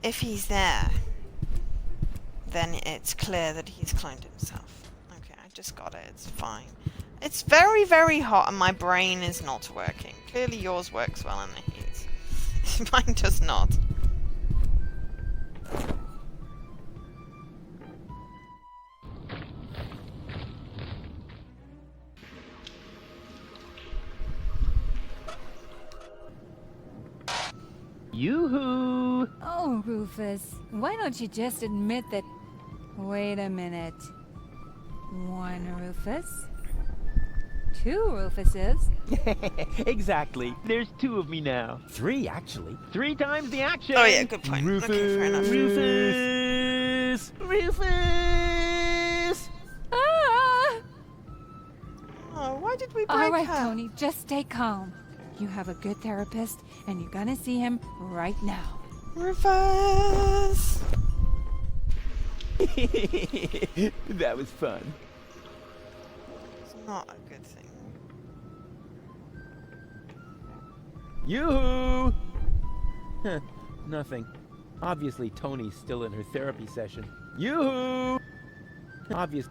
If he's there, then it's clear that he's cloned himself. Okay, I just got it. It's fine. It's very, very hot and my brain is not working. Clearly yours works well in the heat. Mine does not. Yoo-hoo! Oh, Rufus, why don't you just admit that... Wait a minute. 1 Rufus. 2 Rufuses. Exactly. There's 2 of me now. 3, actually. 3 times the action! Oh yeah, good point. Rufus! Okay, fair enough. Rufus! Rufus! Ah! Oh, why did we break All right, her? Tony, just stay calm. You have a good therapist, and you're gonna see him right now. Rufus! That was fun. It's not a good thing. Yoo-hoo! Huh, nothing. Obviously, Tony's still in her therapy session. Yoo-hoo! Obvious.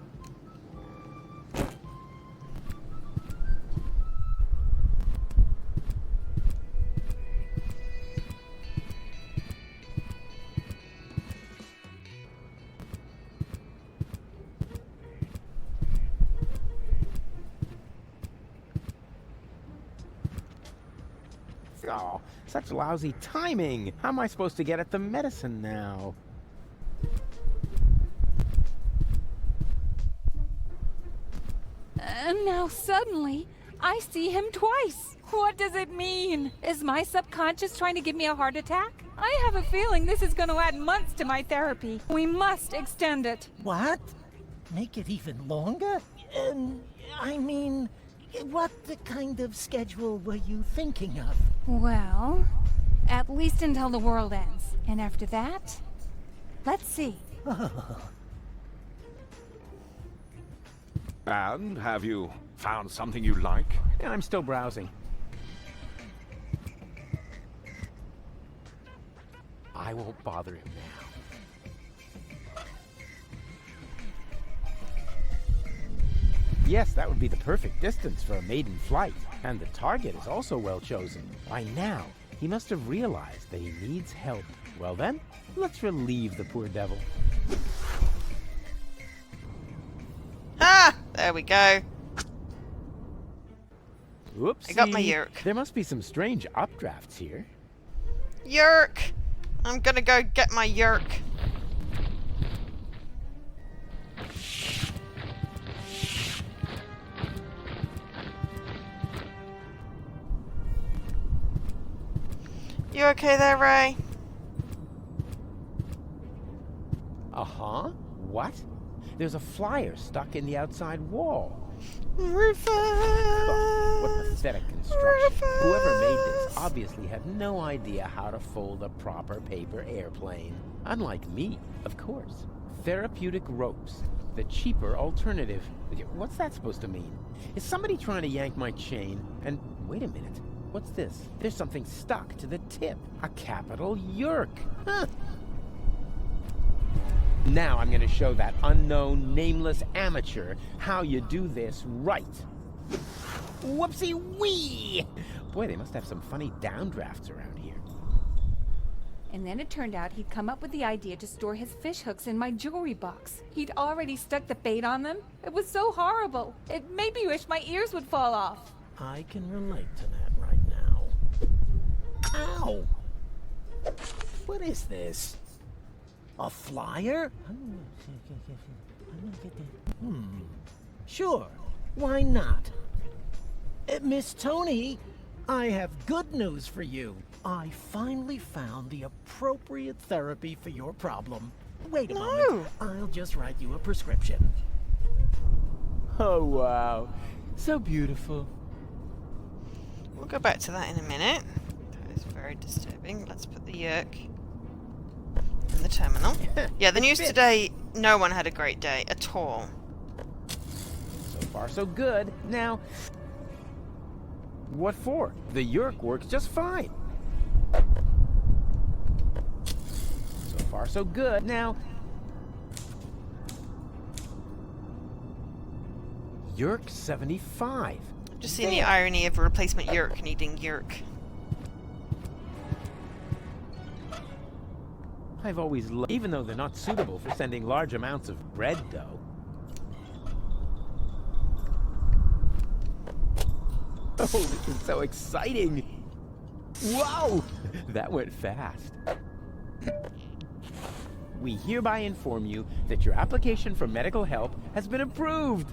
Oh, such lousy timing. How am I supposed to get at the medicine now? And now suddenly, I see him twice. What does it mean? Is my subconscious trying to give me a heart attack? I have a feeling this is going to add months to my therapy. We must extend it. What? Make it even longer? I mean, what kind of schedule were you thinking of? Well, at least until the world ends. And after that, let's see. And have you found something you like? Yeah, I'm still browsing. I won't bother him now. Yes, that would be the perfect distance for a maiden flight. And the target is also well chosen. By now, he must have realized that he needs help. Well then, let's relieve the poor devil. Ah! There we go. Whoopsie. I got my yerk. There must be some strange updrafts here. Yerk! I'm gonna go get my yerk. You okay there, Ray? Uh-huh. What? There's a flyer stuck in the outside wall. Rufus! Oh, what pathetic construction. Whoever made this obviously had no idea how to fold a proper paper airplane. Unlike me, of course. Therapeutic ropes. The cheaper alternative. What's that supposed to mean? Is somebody trying to yank my chain? And wait a minute. What's this? There's something stuck to the tip. A capital Yerk. Huh. Now I'm going to show that unknown, nameless amateur how you do this right. Whoopsie-wee! Boy, they must have some funny downdrafts around here. And then it turned out he'd come up with the idea to store his fish hooks in my jewelry box. He'd already stuck the bait on them. It was so horrible. It made me wish my ears would fall off. I can relate to that right now. Ow! What is this? A flyer? Sure, why not? Miss Tony, I have good news for you. I finally found the appropriate therapy for your problem. Wait a moment, I'll just write you a prescription. Oh, wow. So beautiful. We'll go back to that in a minute. That is very disturbing. Let's put the Yerk in the terminal. Yeah, the news today, no one had a great day at all. So far, so good. Now, what for? The Yerk works just fine. So far, so good. Now, Yerk 75. Just seeing the irony of a replacement Yerk needing Yerk. I've always loved, even though they're not suitable for sending large amounts of bread dough. Oh, this is so exciting! Whoa! That went fast. We hereby inform you that your application for medical help has been approved.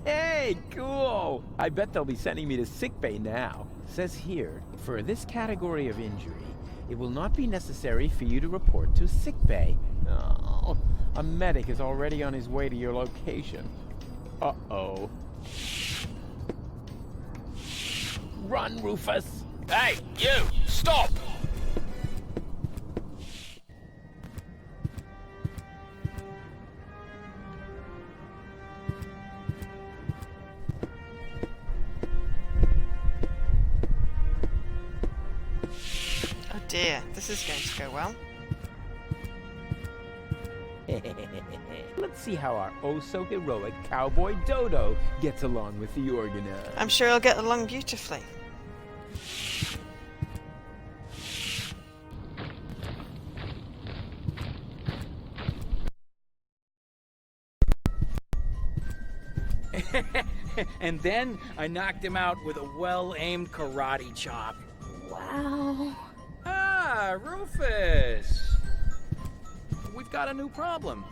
Hey, cool! I bet they'll be sending me to sickbay now. Says here, for this category of injury, it will not be necessary for you to report to sickbay. Oh, a medic is already on his way to your location. Uh-oh. Run, Rufus! Hey, you! Stop! Oh dear, this is going to go well. Let's see how our oh-so-heroic cowboy Dodo gets along with the organizer. I'm sure he'll get along beautifully. And then I knocked him out with a well-aimed karate chop. Wow. Ah, Rufus! We've got a new problem.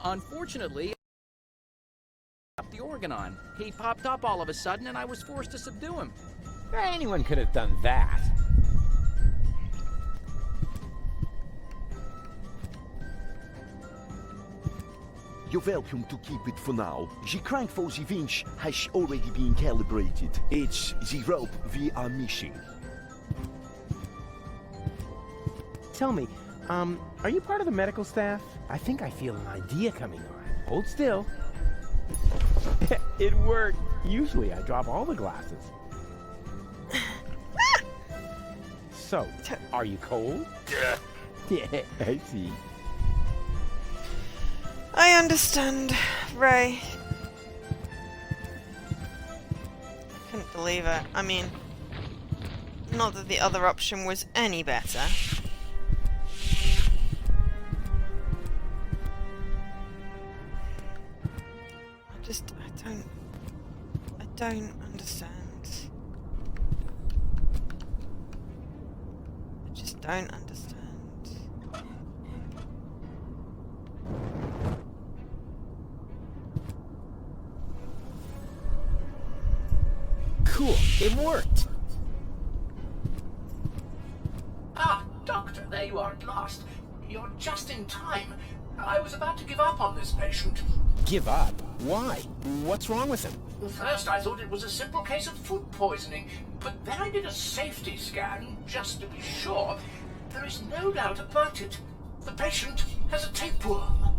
Unfortunately, the Organon. He popped up all of a sudden and I was forced to subdue him. Anyone could have done that. You're welcome to keep it for now. The crank for the winch has already been calibrated. It's the rope we are missing. Tell me, are you part of the medical staff? I think I feel an idea coming on. Hold still. It worked. Usually I drop all the glasses. So, are you cold? Yeah, I see. I understand, Ray. Couldn't believe it. I mean, not that the other option was any better. I don't understand. I just don't understand. Cool, it worked. Ah, last. You're just in time. I was about to give up on this patient. Give up? Why? What's wrong with him? First, I thought it was a simple case of food poisoning, but then I did a safety scan just to be sure. There is no doubt about it. The patient has a tapeworm.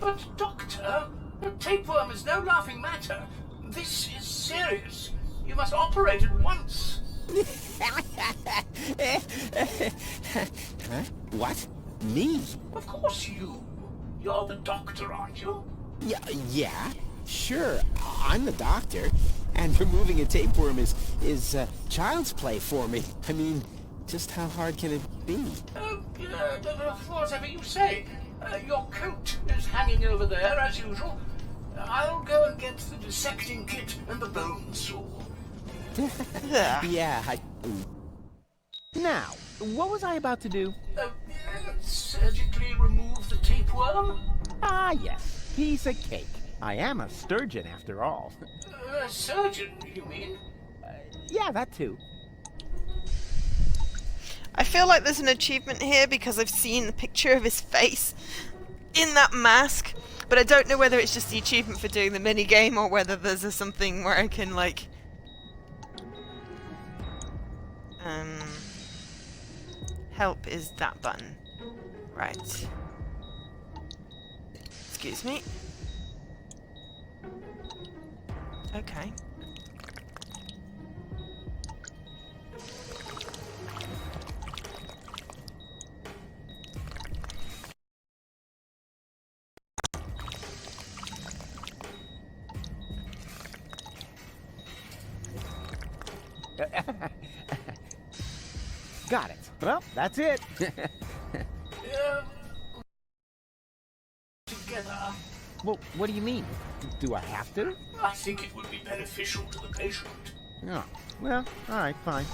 But, Doctor, a tapeworm is no laughing matter. This is serious. You must operate at once. Huh? What? Me? Of course you. You're the doctor, aren't you? Yeah. Sure, I'm the doctor. And removing a tapeworm is child's play for me. I mean, just how hard can it be? Whatever you say. Your coat is hanging over there, as usual. I'll go and get the dissecting kit and the bone saw. Yeah, Now, what was I about to do? Surgically remove the tapeworm? Ah, yes. Piece of cake. I am a sturgeon, after all. A surgeon, you mean? Yeah, that too. I feel like there's an achievement here because I've seen the picture of his face in that mask, but I don't know whether it's just the achievement for doing the minigame or whether there's something where I can, like... help is that button. Right. Excuse me. Okay. Got it. Well, that's it. Together. Well, what do you mean? Do I have to? I think it would be beneficial to the patient. Oh, well, all right, fine.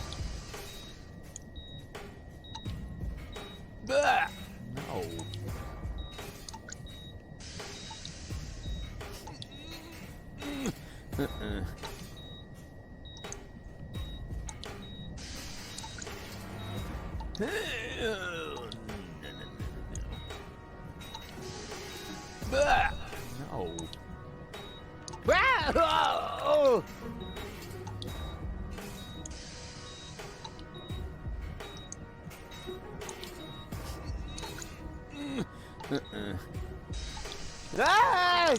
No. No. Oh! Ah!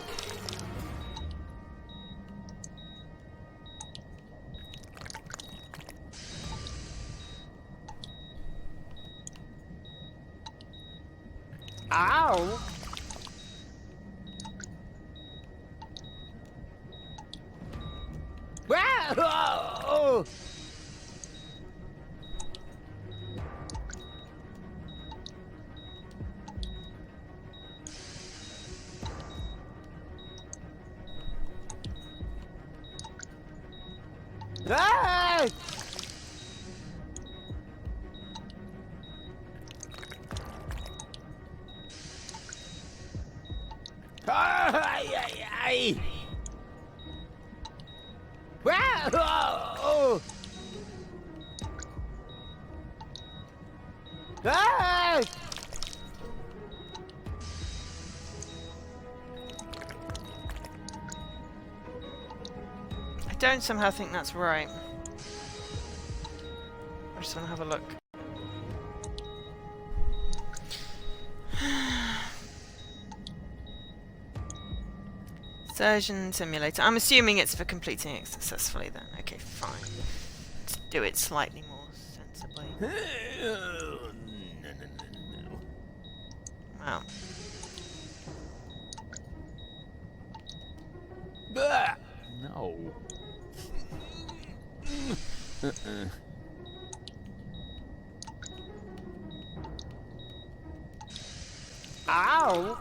Ow! Oh! Ah! Ay, ay, ay. Oh! Ah! I don't somehow think that's right. I just want to have a look. Surgeon simulator. I'm assuming it's for completing it successfully then. Okay, fine. Let's do it slightly more sensibly. Wow. No. Ow!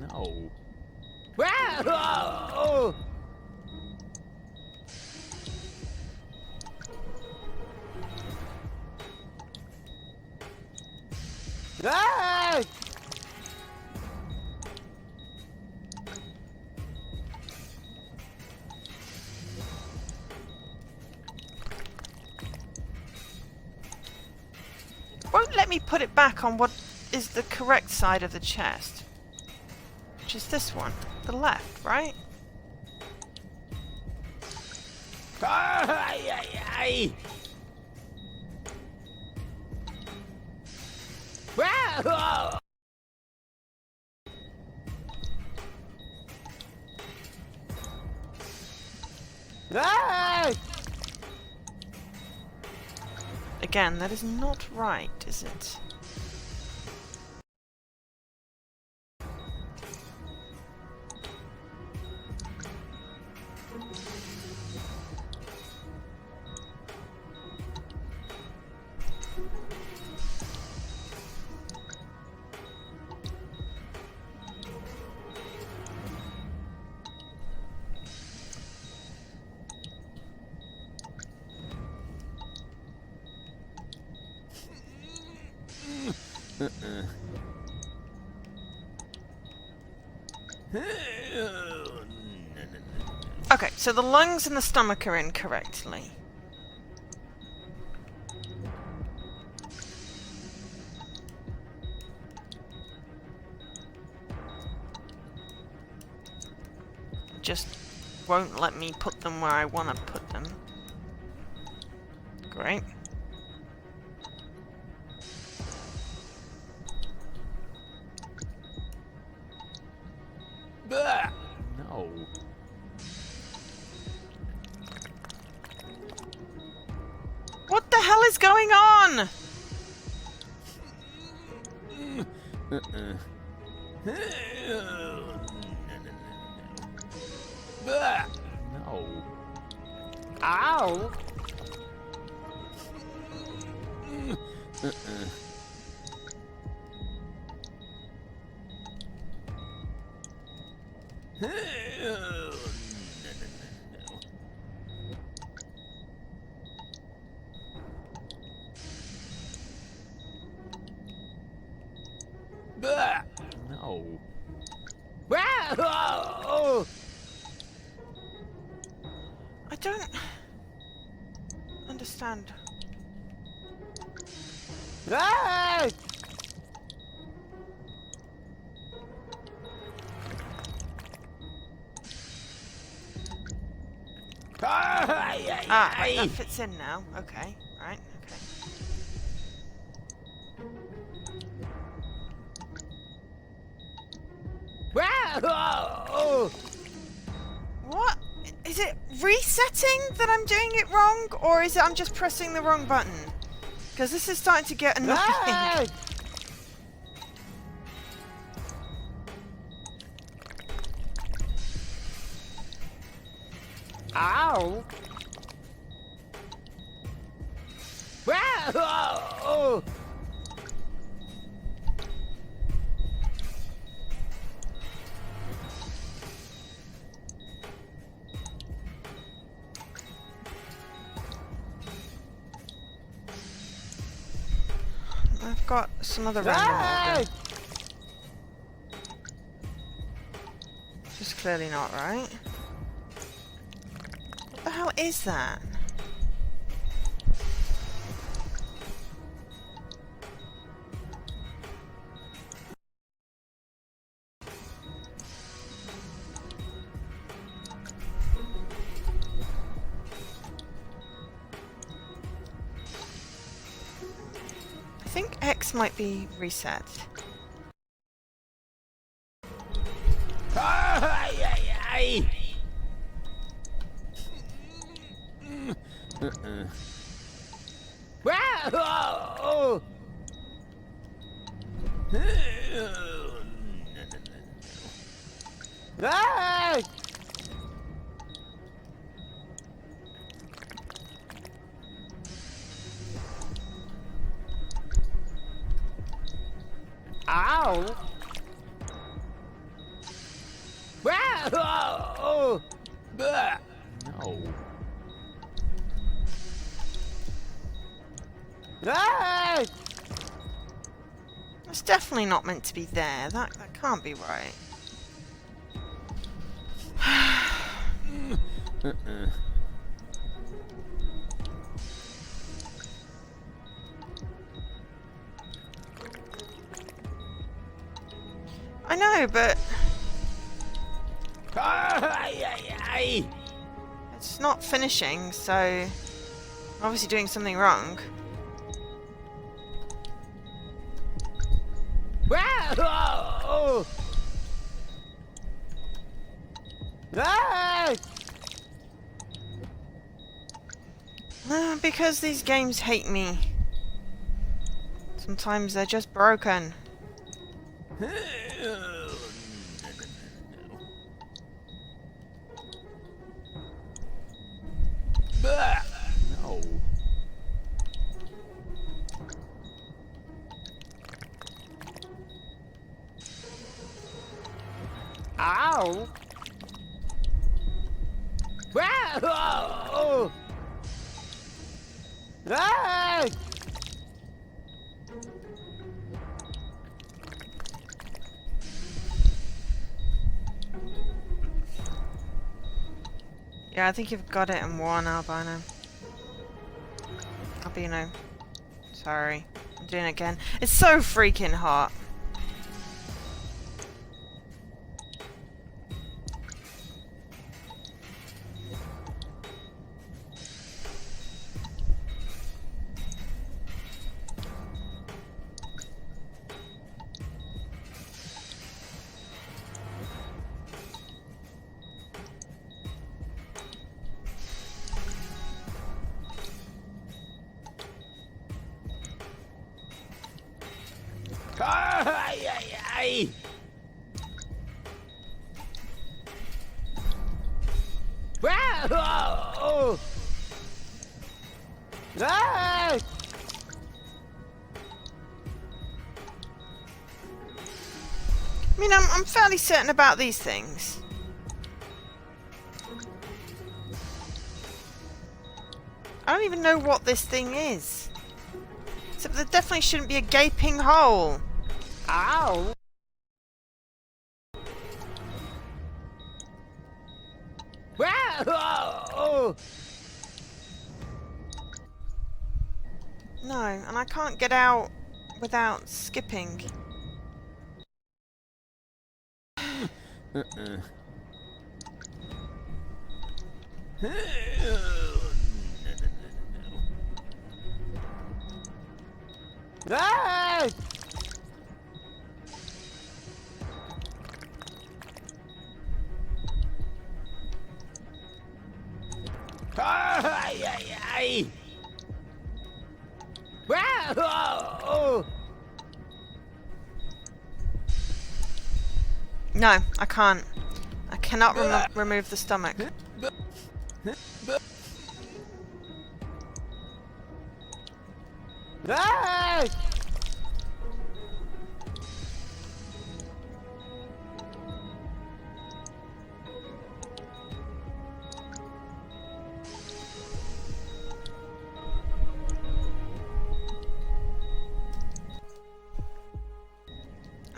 No. Ah! Won't let me put it back on what is the correct side of the chest. Which is this one. The left, right? Ay, ay, ay. Ah! Ah! Again, that is not right, is it? Okay, so the lungs and the stomach are in correctly. Just won't let me put them where I want to put them. Great. No. What the hell is going on? No. Ow! No. I don't understand. Ah! Ah, right, that fits in now. Okay, right, okay. What? Is it resetting that I'm doing it wrong? Or is it I'm just pressing the wrong button? Because this is starting to get annoying. Ow! I've got some other random order. Which is clearly not right. What the hell is that? I think X might be reset. Ow! No. I That's definitely not meant to be there. That can't be right. I know, but it's not finishing, so I'm obviously doing something wrong. Because these games hate me. Sometimes they're just broken. No. Ow! Oh! Ah! Yeah, I think you've got it in one, albino. Albino. Sorry. I'm doing it again. It's so freaking hot. Ay, ay, ay. Oh. Ah. I mean, I'm fairly certain about these things. I don't even know what this thing is. Except there definitely shouldn't be a gaping hole. Ow! Oh. No, and I can't get out without skipping. Ah! Ay, ay, ay. Oh. No, I can't. I cannot remove the stomach. Ah!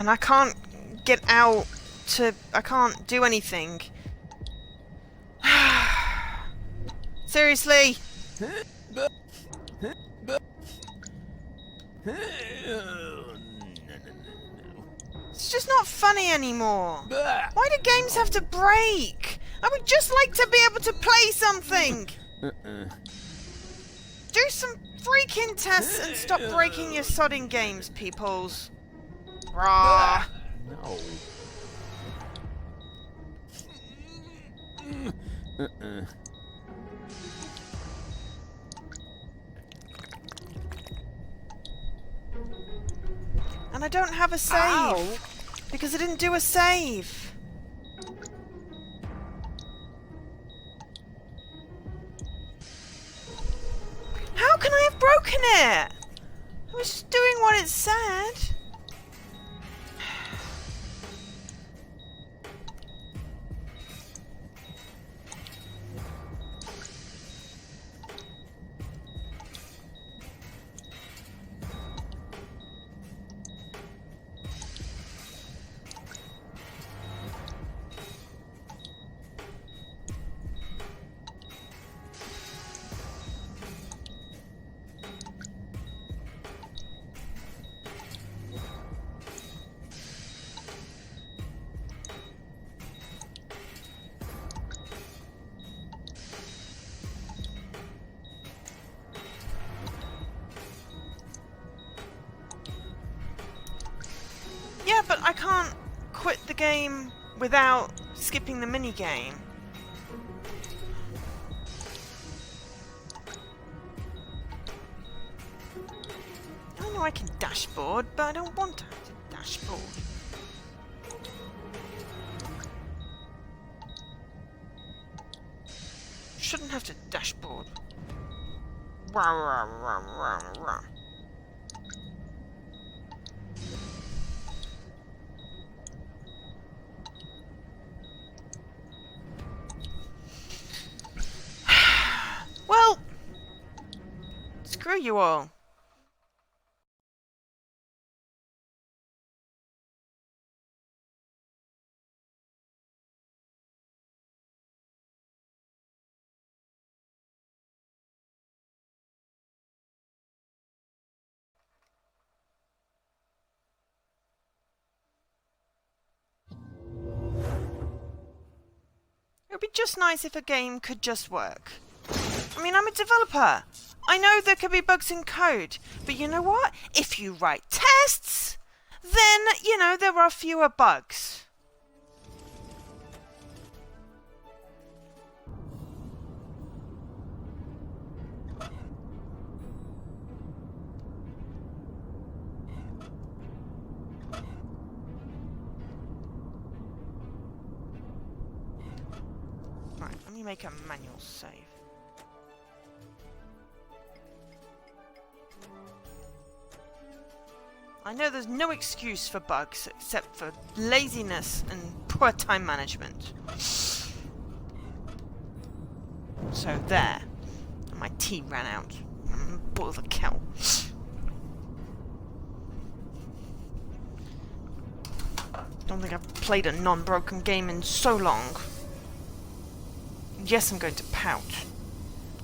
And I can't get out to... I can't do anything. Seriously? It's just not funny anymore. Why do games have to break? I would just like to be able to play something. Do some freaking tests and stop breaking your sodding games, peoples. Rah. No. And I don't have a save. Ow. Because I didn't do a save. How can I have broken it? I was just doing what it said. but I can't quit the game without skipping the mini game. I know I can dashboard, but I don't want to dashboard. Shouldn't have to dashboard. Rah, rah, rah, rah, rah. Well, screw you all. It would be just nice if a game could just work. I mean, I'm a developer. I know there could be bugs in code, but you know what? If you write tests, then, you know, there are fewer bugs. Right, let me make a manual save. I know there's no excuse for bugs except for laziness and poor time management. So there. My tea ran out. Boil the kettle. Don't think I've played a non-broken game in so long. Yes, I'm going to pout.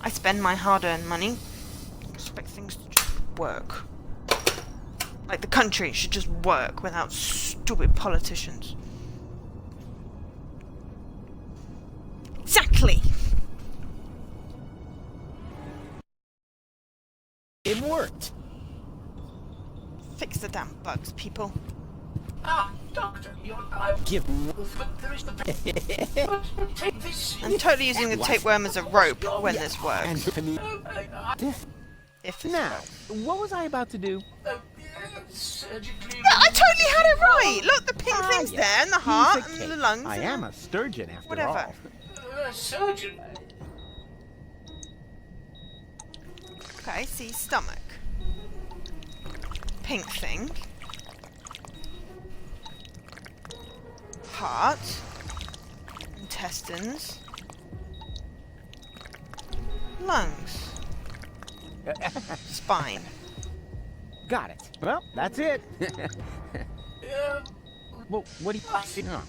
I spend my hard-earned money. I expect things to just work. Like the country should just work without stupid politicians. Exactly! It worked! Fix the damn bugs, people. Doctor, I'm totally using the tapeworm as a rope when this works. If now, what was I about to do? I totally had it right! Look, the pink thing's yeah. there, and the heart, and the lungs. I am a sturgeon after whatever. all. Surgeon. Okay, see, stomach. Pink thing. Heart. Intestines. Lungs. Spine. Got it. Well, that's it. Well, what do you see? Oh.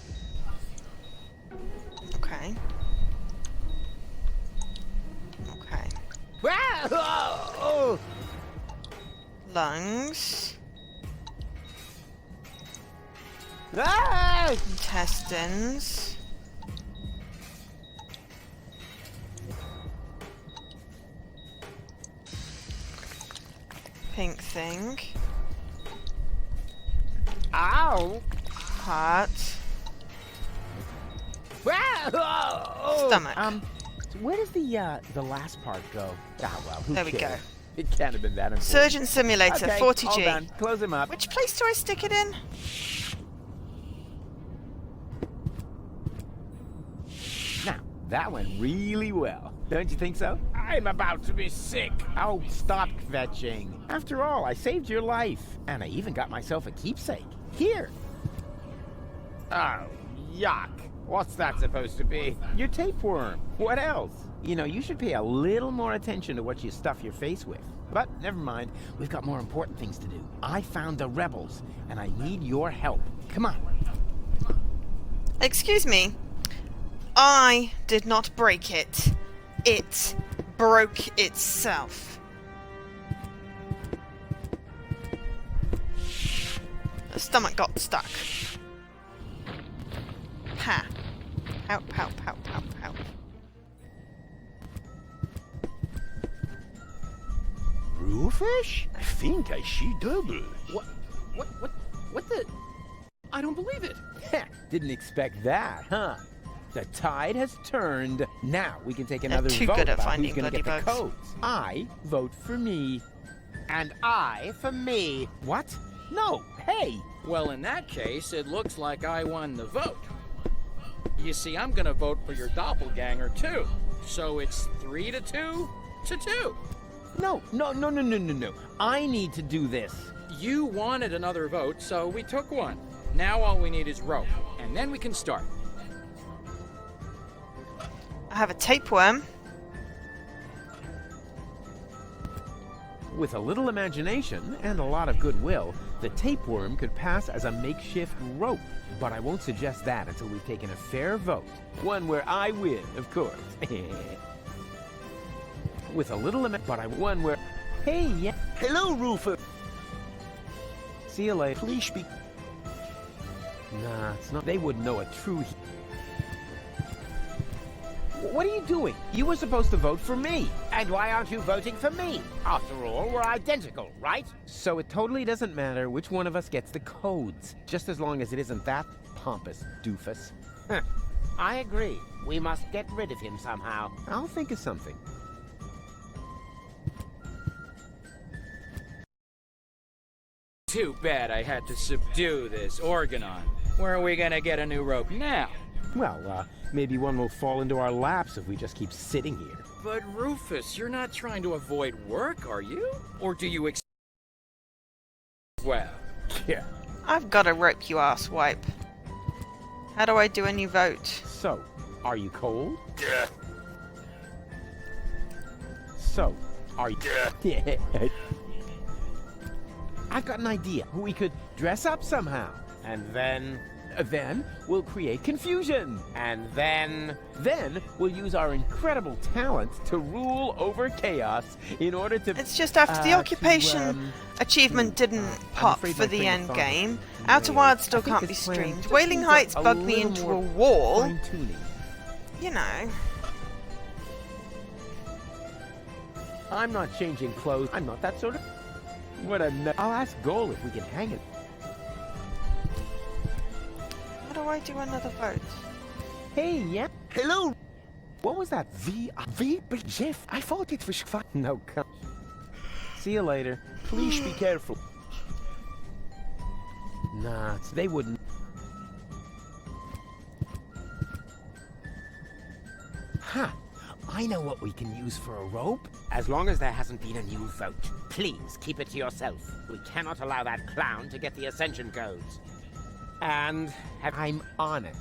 Okay. Okay. Oh. Lungs. Ah! Intestines. Pink thing. Ow! Heart. Oh. Stomach. So where does the last part go? Ah, well, who There we cares? go. It can't have been that important. Surgeon Simulator, okay, 40G. All done. Close him up. Which place do I stick it in? Now, that went really well. Don't you think so? I'm about to be sick. Oh, stop fetching. After all, I saved your life. And I even got myself a keepsake. Here. Oh, yuck. What's that supposed to be? Your tapeworm. What else? You know, you should pay a little more attention to what you stuff your face with. But never mind. We've got more important things to do. I found the rebels, and I need your help. Come on. Excuse me. I did not break it. It broke itself. The stomach got stuck. Ha. Pout, pout, pout, pout, pout. Brewfish? I think I see double. What the? I don't believe it. Didn't expect that, huh? The tide has turned. Now we can take another too vote good at about finding who's going to bloody get the bugs. codes. I vote for me. And I for me. What? No, hey! Well, in that case, it looks like I won the vote. You see, I'm gonna vote for your doppelganger, too. So it's 3-2 to 2. No. I need to do this. You wanted another vote, so we took one. Now all we need is rope, and then we can start. I have a tapeworm. With a little imagination and a lot of goodwill, the tapeworm could pass as a makeshift rope. But I won't suggest that until we've taken a fair vote. One where I win, of course. With a little one where... Hey, yeah. Hello, Rufus. See you later. Please be... Nah, it's not... They wouldn't know a true... What are you doing? You were supposed to vote for me. And why aren't you voting for me? After all, we're identical, right? So it totally doesn't matter which one of us gets the codes, just as long as it isn't that pompous doofus. I agree. We must get rid of him somehow. I'll think of something. Too bad I had to subdue this Organon. Where are we gonna get a new rope now? Well, maybe one will fall into our laps if we just keep sitting here. But Rufus, you're not trying to avoid work, are you? Or do you well? Yeah. I've got a rope, you ass wipe. How do I do a new vote? So, are you cold? Yeah. So, are you... Yeah. I've got an idea. We could dress up somehow. And then we'll create confusion. And then we'll use our incredible talent to rule over chaos in order to... It's just after the occupation achievement didn't pop for the end game, Outer Wilds still can't be streamed. Wailing Heights bugged me into a wall. You know. I'm not changing clothes. I'm not that sort of... What a nut. I'll ask Goal if we can hang it. How do I do another vote? Hey, yeah. Hello. What was that? But Jeff, I thought it was fun. No, come. See you later. Please be careful. Nah, they wouldn't. Ha! I know what we can use for a rope. As long as there hasn't been a new vote, please keep it to yourself. We cannot allow that clown to get the ascension codes. And I'm on it.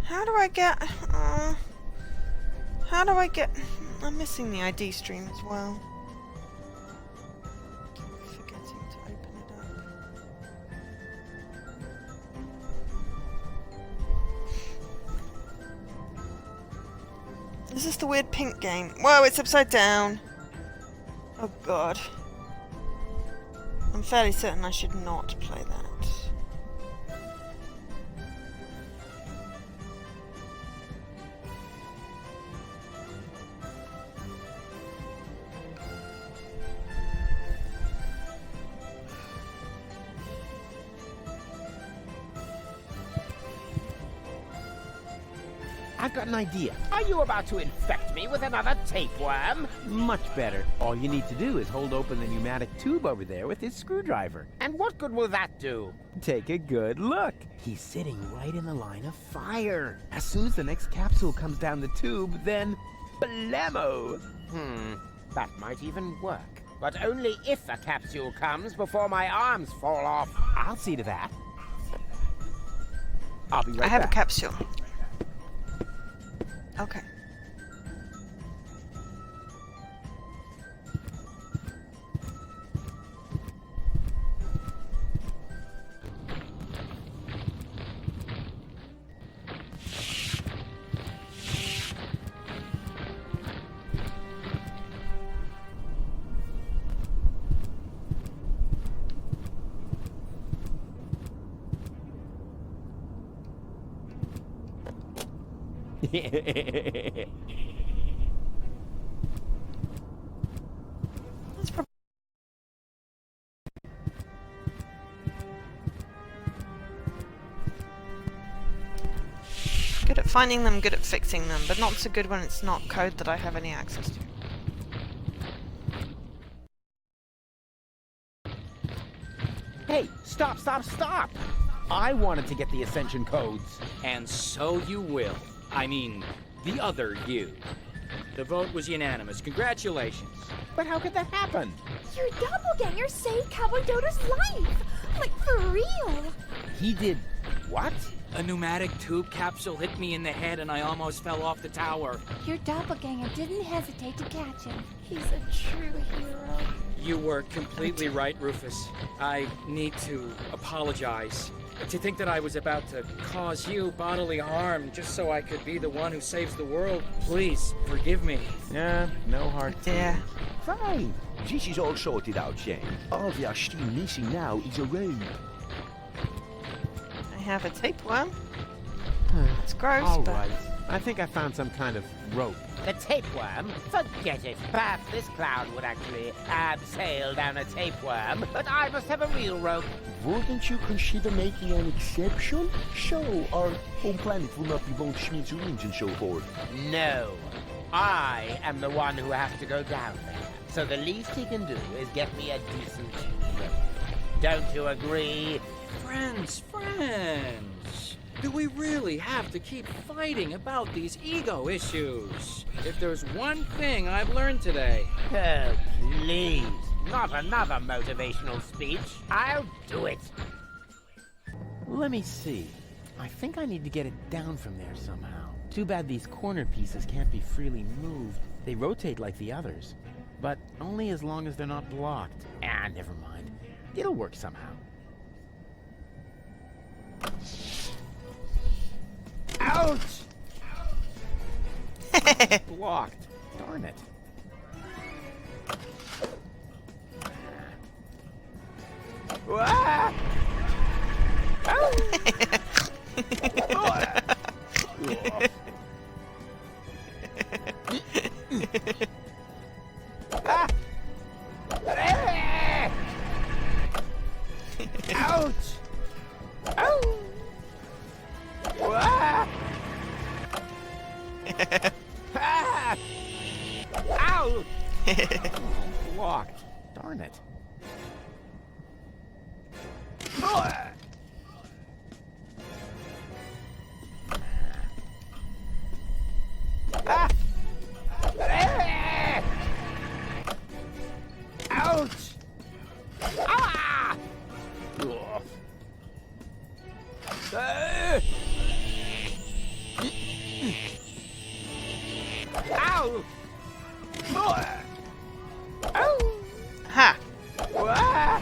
How do I get... I'm missing the ID stream as well. Forgetting to open it up. Is this the weird pink game? Whoa, it's upside down. Oh god. I'm fairly certain I should not play that. I've got an idea. Are you about to infect me with another tapeworm? Much better. All you need to do is hold open the pneumatic tube over there with his screwdriver. And what good will that do? Take a good look. He's sitting right in the line of fire. As soon as the next capsule comes down the tube, then... blammo! That might even work. But only if a capsule comes before my arms fall off. I'll see to that. I'll be right back. I have a capsule. Okay. Good at finding them, good at fixing them, but not so good when it's not code that I have any access to. Hey, stop, stop, stop! I wanted to get the Ascension codes. And so you will. I mean, the other you. The vote was unanimous. Congratulations. But how could that happen? Your doppelganger saved Cowboy Dodo's life! Like, for real! He did what? A pneumatic tube capsule hit me in the head and I almost fell off the tower. Your doppelganger didn't hesitate to catch him. He's a true hero. You were completely right, Rufus. I need to apologize. To think that I was about to cause you bodily harm just so I could be the one who saves the world, please forgive me. Yeah, no hard feelings. Fine. This is all sorted out, Jane. All we are still missing now is a rope. I have a tapeworm. It's gross, All but... right. I think I found some kind of rope. The tapeworm? Forget it. Perhaps this clown would actually abseil down a tapeworm, but I must have a real rope. Wouldn't you consider making an exception? So our home planet will not be blown to smithereens and so forth. No. I am the one who has to go down there. So the least he can do is get me a decent rope. Don't you agree? Friends. Do we really have to keep fighting about these ego issues? If there's one thing I've learned today... Oh, please. Not another motivational speech. I'll do it. Let me see. I think I need to get it down from there somehow. Too bad these corner pieces can't be freely moved. They rotate like the others, but only as long as they're not blocked. Ah, never mind. It'll work somehow. Ouch! Blocked. Darn it. Ah! Ouch! Ow! Ah! Ah! Ow! Blocked. Darn it. Ah! Ouch! Ah! Ow! Ha! Ah!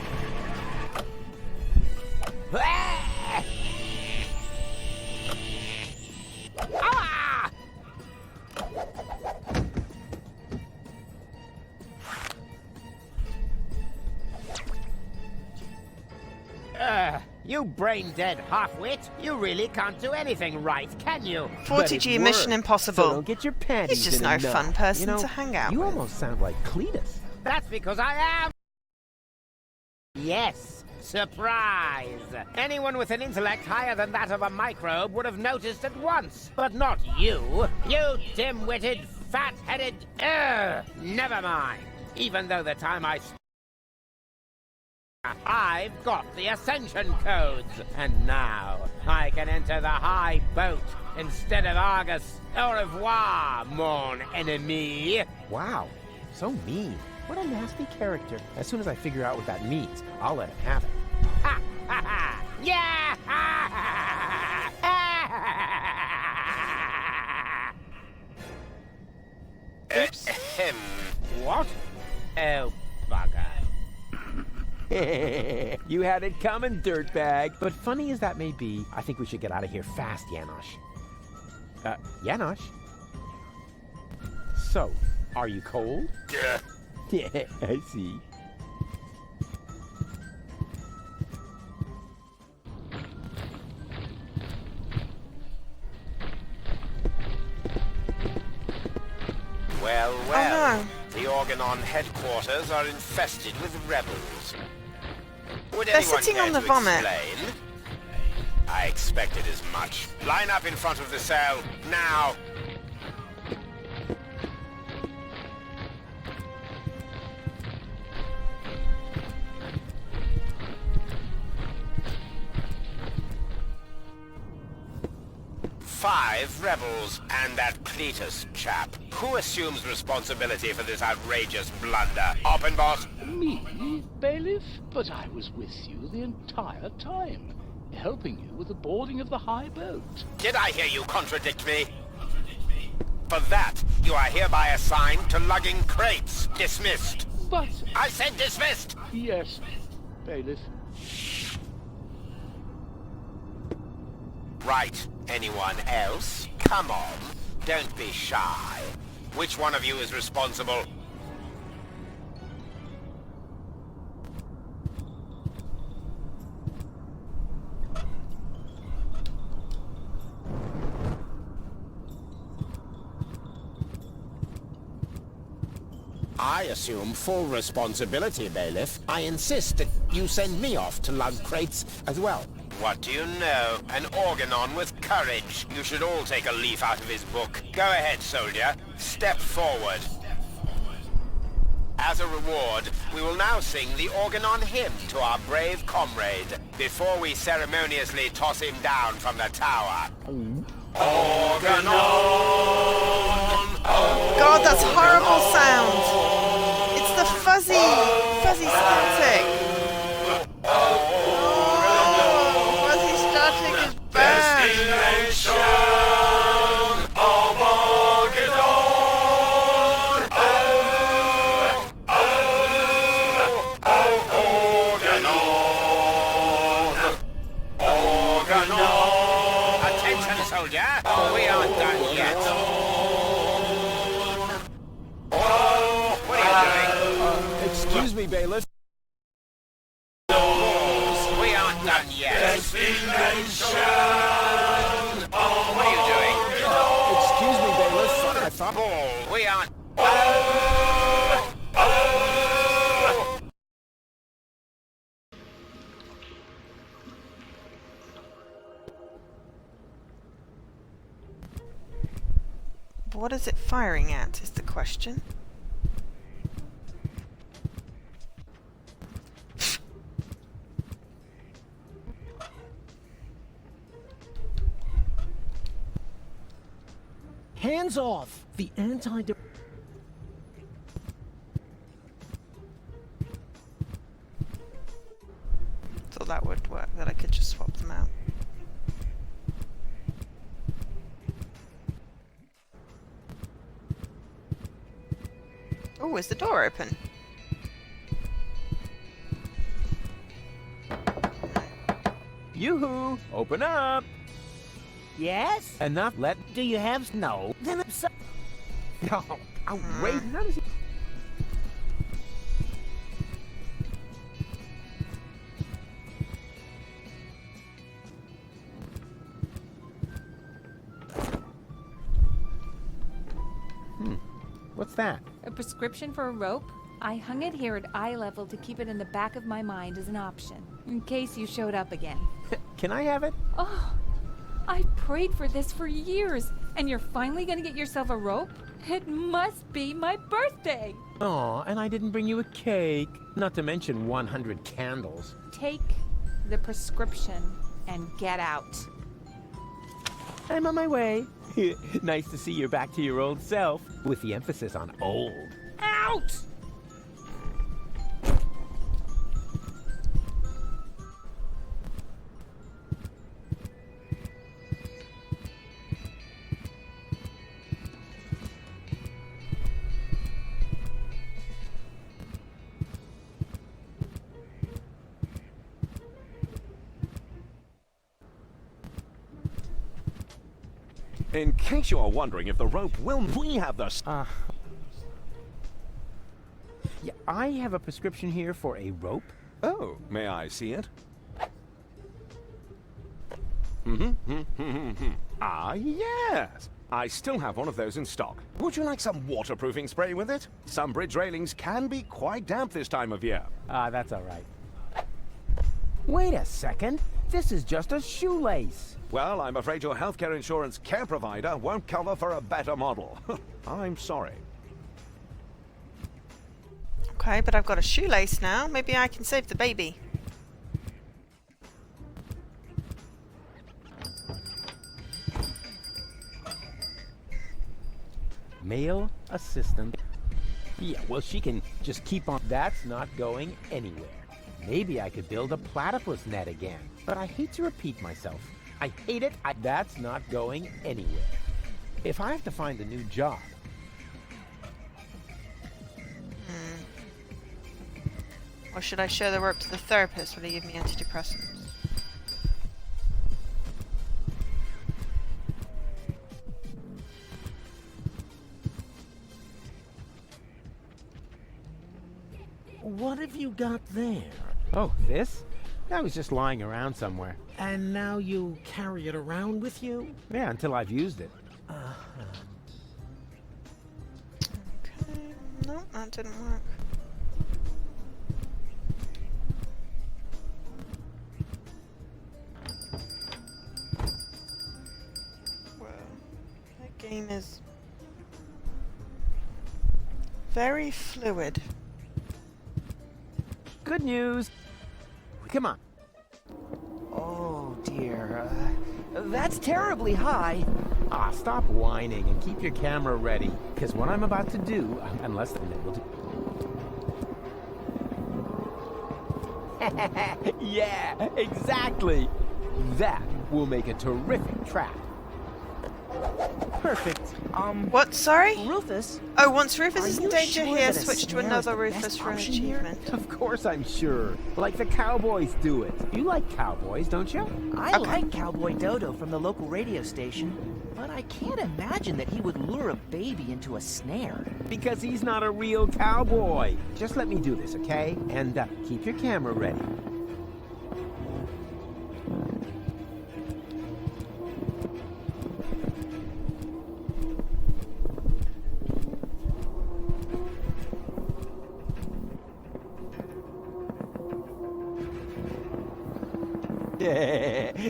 Ah! You brain-dead half-wit. You really can't do anything right, can you? 40G Mission Impossible. So don't get your panties He's just in no a knot. fun person You know, to hang out You with. almost sound like Cletus. That's because I am... Yes, surprise! Anyone with an intellect higher than that of a microbe would have noticed at once, but not you. You dim-witted, fat-headed... never mind. Even though the time I've got the Ascension codes, and now I can enter the high boat instead of Argus. Au revoir, mon ennemi. Wow, so mean. What a nasty character. As soon as I figure out what that means, I'll let him have it. Ha ha ha! Yeah! Ha ha ha! Oops. What? Oh, bugger. You had it coming, dirtbag. But funny as that may be, I think we should get out of here fast, Janosch. Janosch? So, are you cold? Yeah. Yeah, I see. Well, Oh, no. The Organon headquarters are infested with rebels. Would They're anyone sitting care on the to vomit. explain? I expected as much. Line up in front of the cell, now! Five rebels and that Cletus chap. Who assumes responsibility for this outrageous blunder? Oppenboss? Me, Bailiff? But I was with you the entire time, helping you with the boarding of the high boat. Did I hear you contradict me? For that, you are hereby assigned to lugging crates. Dismissed. But... I said dismissed! Yes, Bailiff. Right. Anyone else? Come on. Don't be shy. Which one of you is responsible? I assume full responsibility, Bailiff. I insist that you send me off to lug crates as well. What do you know? An organon with courage. You should all take a leaf out of his book. Go ahead, soldier. Step forward. As a reward, we will now sing the organon hymn to our brave comrade before we ceremoniously toss him down from the tower. Organon! God, that's horrible sound! It's the fuzzy static! Fuzzy static is bad! Destination of Armageddon! Organon! Attention, soldier! We aren't done yet. What are you doing? Excuse me, Bailiff. We aren't done yet. Destination! What are you doing? Excuse me, Bailiff. I thought... We aren't... What is it firing at, is the question. Hands off! The anti... So that would work, that I could just swap them out. Oh, is the door open? Yoo-hoo! Open up! Yes? Enough, let... Do you have snow? Then I'm so... Oh, outrageous! How does he... What's that? A prescription for a rope? I hung it here at eye level to keep it in the back of my mind as an option, in case you showed up again. Can I have it? Oh, I prayed for this for years, and you're finally gonna get yourself a rope? It must be my birthday! Aw, and I didn't bring you a cake. Not to mention 100 candles. Take the prescription and get out. I'm on my way. Nice to see you're back to your old self, with the emphasis on old. Out! In case you are wondering if the rope will... We have the... Yeah, I have a prescription here for a rope. Oh, may I see it? Ah, yes. I still have one of those in stock. Would you like some waterproofing spray with it? Some bridge railings can be quite damp this time of year. Ah, that's all right. Wait a second. This is just a shoelace. Well, I'm afraid your healthcare insurance care provider won't cover for a better model. I'm sorry. Okay, but I've got a shoelace now. Maybe I can save the baby. Male assistant. Yeah, well, she can just keep on. That's not going anywhere. Maybe I could build a platypus net again. But I hate to repeat myself. I hate it. That's not going anywhere. If I have to find a new job. Or should I show the rope to the therapist? Will he give me antidepressants? What have you got there? Oh, this? I was just lying around somewhere. And now you carry it around with you? Yeah, until I've used it. Okay. No, that didn't work. Well, that game is very fluid. Good news. Come on. Oh dear, that's terribly high. Ah, stop whining and keep your camera ready. Because what I'm about to do, unless the will do. Yeah, exactly. That will make a terrific trap. Perfect. What? Sorry? Rufus? Oh, once Rufus is in you danger sure here, that a switch to snare is another the Rufus best for an option here? achievement. Of course I'm sure. Like the cowboys do it. You like cowboys, don't you? I like Cowboy Dodo from the local radio station, but I can't imagine that he would lure a baby into a snare. Because he's not a real cowboy. Just let me do this, okay? And keep your camera ready.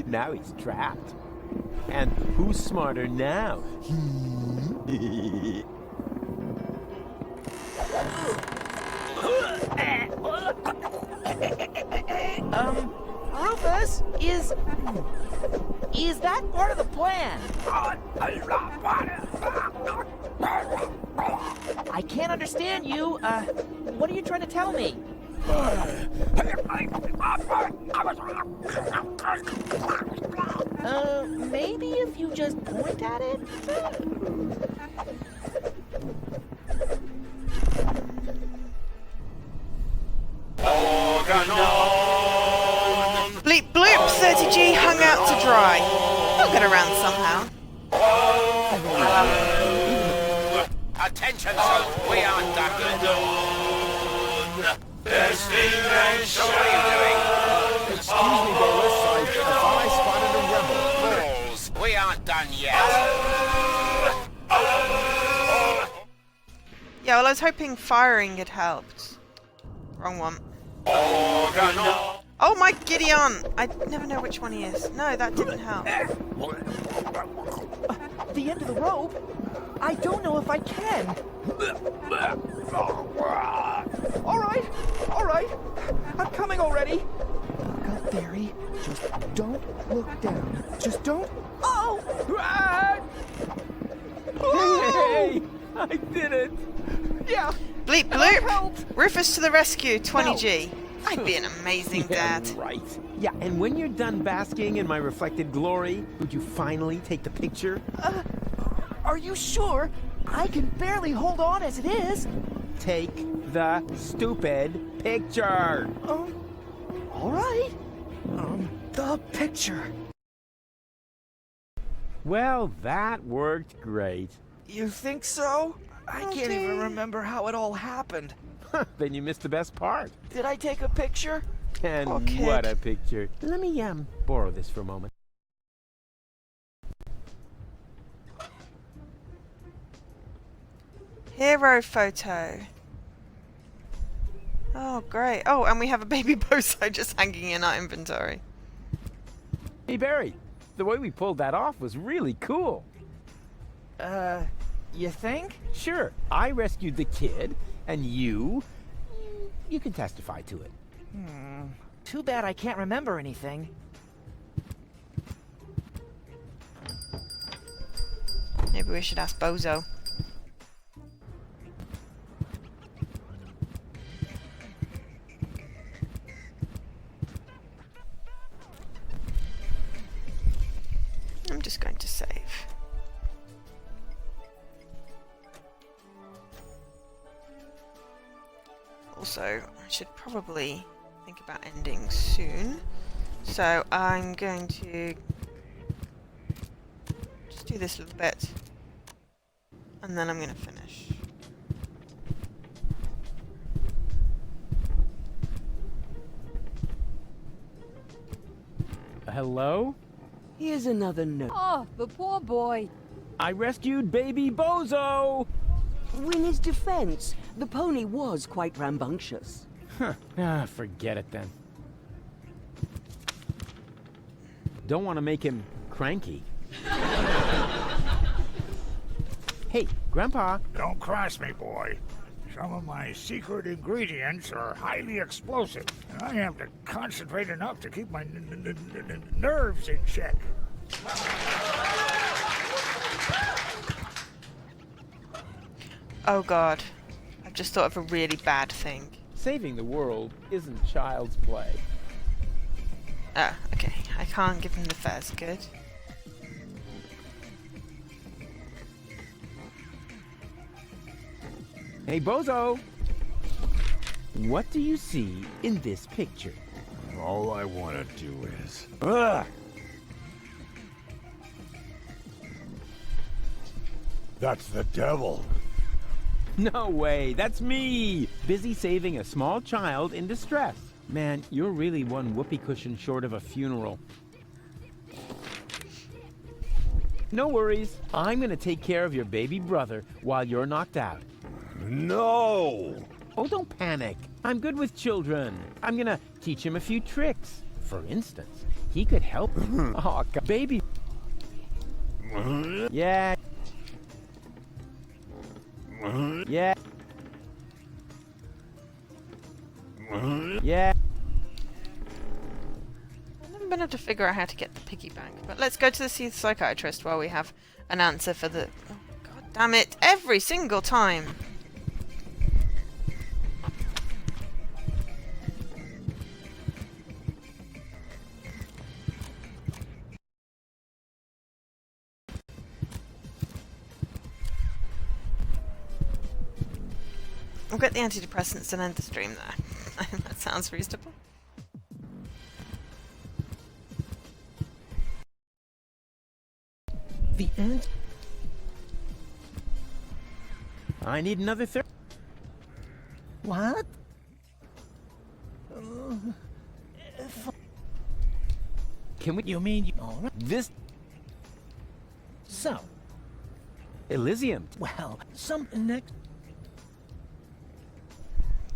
Now he's trapped. And who's smarter now? Rufus, is that part of the plan? I can't understand you. What are you trying to tell me? Maybe if you just point at it? Bleep bloop, 30G hung out to dry. I'll get around somehow. Attention, son. We are done. So what are you doing? Excuse me, Bolus. I thought I spotted a rebel. Balls. We aren't done yet. Yeah, well, I was hoping firing had helped. Wrong one. Oh my Gideon! I never know which one he is. No, that didn't help. The end of the rope? I don't know if I can. All right. I'm coming already. Gut theory. Just don't look down. Just don't. Oh! Hey! I did it! Yeah. Bleep bloop! Rufus to the rescue, 20G. I'd be an amazing dad. Right. Yeah, and when you're done basking in my reflected glory, would you finally take the picture? Are you sure? I can barely hold on as it is. Take the stupid picture. All right. The picture. Well, that worked great. You think so? I can't even remember how it all happened. Then you missed the best part. Did I take a picture? And Okay. what a picture. Let me borrow this for a moment. Hero photo. Oh, great. Oh, and we have a baby bozo just hanging in our inventory. Hey, Barry, the way we pulled that off was really cool. You think? Sure, I rescued the kid, and you can testify to it. Too bad I can't remember anything. Maybe we should ask Bozo. I'm just going to save. Also, I should probably think about ending soon. So I'm going to just do this little bit. And then I'm going to finish. Hello? Here's another note. Oh, the poor boy. I rescued baby Bozo! In his defense, the pony was quite rambunctious. Huh. Forget it then. Don't want to make him cranky. Hey, Grandpa. Don't cross me, boy. Some of my secret ingredients are highly explosive, and I have to concentrate enough to keep my nerves in check. Oh god. I've just thought of a really bad thing. Saving the world isn't child's play. Ah, okay. I can't give him the fez. Good. Hey, Bozo! What do you see in this picture? All I want to do is... Ugh! That's the devil. No way, that's me! Busy saving a small child in distress. Man, you're really one whoopee cushion short of a funeral. No worries, I'm gonna take care of your baby brother while you're knocked out. No! Oh, don't panic. I'm good with children. I'm gonna teach him a few tricks. For instance, he could help. Oh, God, baby. Yeah. Yeah. Yeah. I've never been able to figure out how to get the piggy bank, but let's go to the psychiatrist while we have an answer for the... Oh, God damn it, every single time! We'll get the antidepressants and end the stream there. That sounds reasonable. The end. I need another third. What? Can we... You mean you... All right. This... So... Elysium. Well, some next...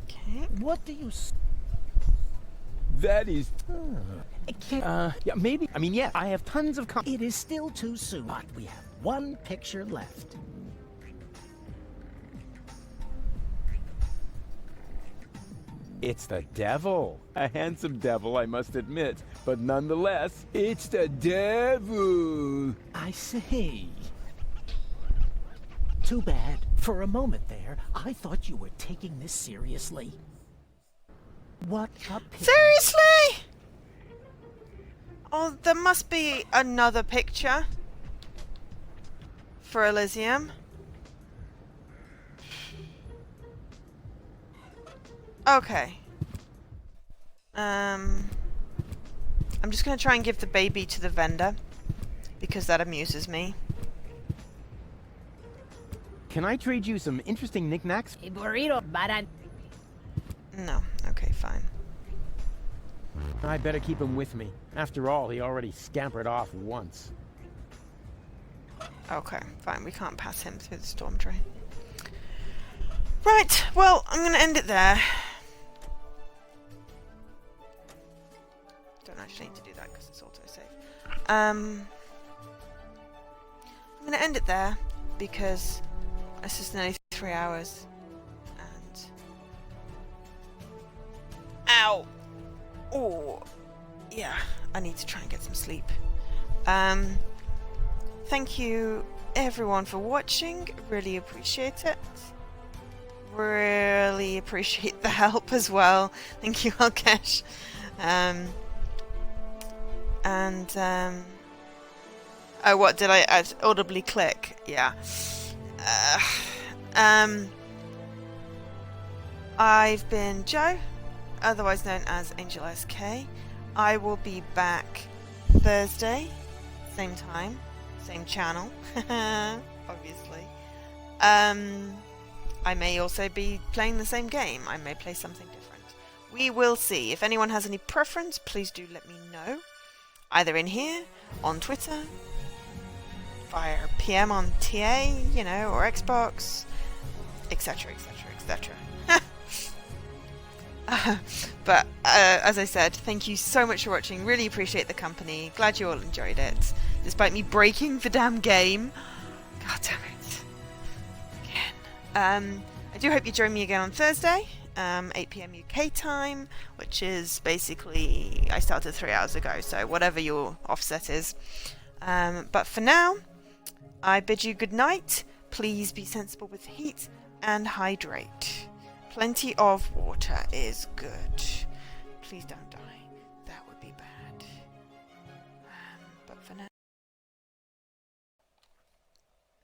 Okay. What do you... That is... yeah, maybe... I mean, yeah, I have tons of... It is still too soon, but we have one picture left. It's the devil. A handsome devil, I must admit. But nonetheless, it's the devil. I see. Too bad. For a moment there, I thought you were taking this seriously. What a pity. Seriously? Oh, there must be another picture for Elysium. Okay. I'm just gonna try and give the baby to the vendor because that amuses me. Can I trade you some interesting knickknacks? A burrito, baran. No. Okay, fine. I better keep him with me. After all, he already scampered off once. Okay, fine. We can't pass him through the storm drain. Right. Well, I'm gonna end it there. don't actually need to do that because it's autosave. I'm going to end it there because it's just nearly 3 hours. And ow! Oh, yeah. I need to try and get some sleep. Thank you everyone for watching. Really appreciate it. Really appreciate the help as well. Thank you, Alkesh. Oh, what did I audibly click? Yeah. I've been Joe, otherwise known as Angel SK. I will be back Thursday, same time, same channel, obviously. I may also be playing the same game. I may play something different. We will see. If anyone has any preference, please do let me know. Either in here, on Twitter, via PM on TA, you know, or Xbox, etc, etc, etc. But as I said, thank you so much for watching. Really appreciate the company. Glad you all enjoyed it, despite me breaking the damn game. God damn it. Again. I do hope you join me again on Thursday, 8 PM UK time, which is basically, I started 3 hours ago, so whatever your offset is. But for now, I bid you good night. Please be sensible with heat and hydrate. Plenty of water is good. Please don't die.